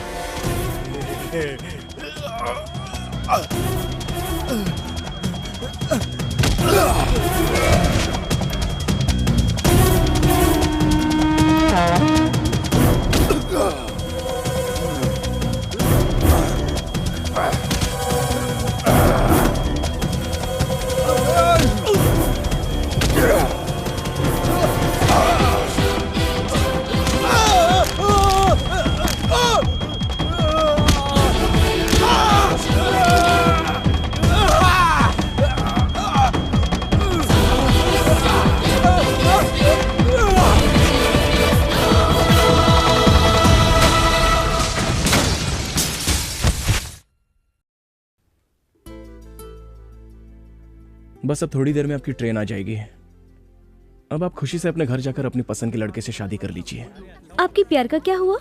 बस अब थोड़ी देर में आपकी ट्रेन आ जाएगी। अब आप खुशी से अपने घर जाकर अपनी पसंद के लड़के से शादी कर लीजिए। आपकी प्यार का क्या हुआ?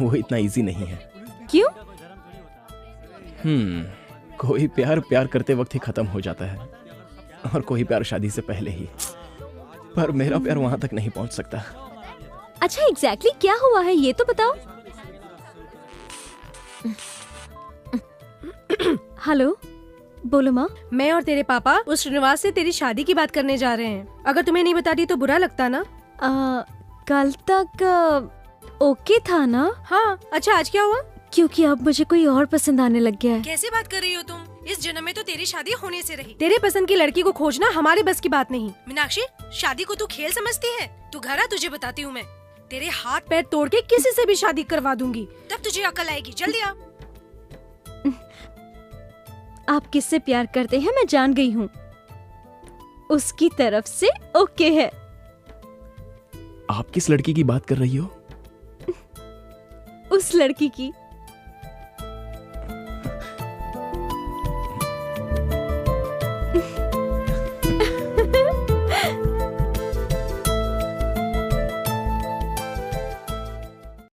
वो इतना इजी नहीं है। क्यों? कोई प्यार करते वक्त ही खत्म हो जाता है और कोई प्यार शादी से पहले ही। पर मेरा प्यार वहां तक नहीं पहुंच सकता। अच्छा एग्जैक्टली क्या हुआ है ये तो बताओ। हेलो, बोलो माँ। मैं और तेरे पापा उस श्रीनिवास से तेरी शादी की बात करने जा रहे हैं। अगर तुम्हें नहीं बताती तो बुरा लगता ना? कल तक ओके था ना? हाँ। अच्छा आज क्या हुआ? क्योंकि अब मुझे कोई और पसंद आने लग गया है। कैसी बात कर रही हो तुम? इस जन्म में तो तेरी शादी होने से रही। तेरे पसंद की लड़की को खोजना हमारे बस की बात नहीं। मीनाक्षी, शादी को तू खेल समझती है? तू घर आ, तुझे बताती हूँ मैं। तेरे हाथ पैर तोड़ के किसी से भी शादी करवा दूंगी, तब तुझे अकल आएगी। जल्दी आ। आप किससे प्यार करते हैं मैं जान गई हूँ। उसकी तरफ से ओके है। आप किस लड़की की बात कर रही हो? उस लड़की की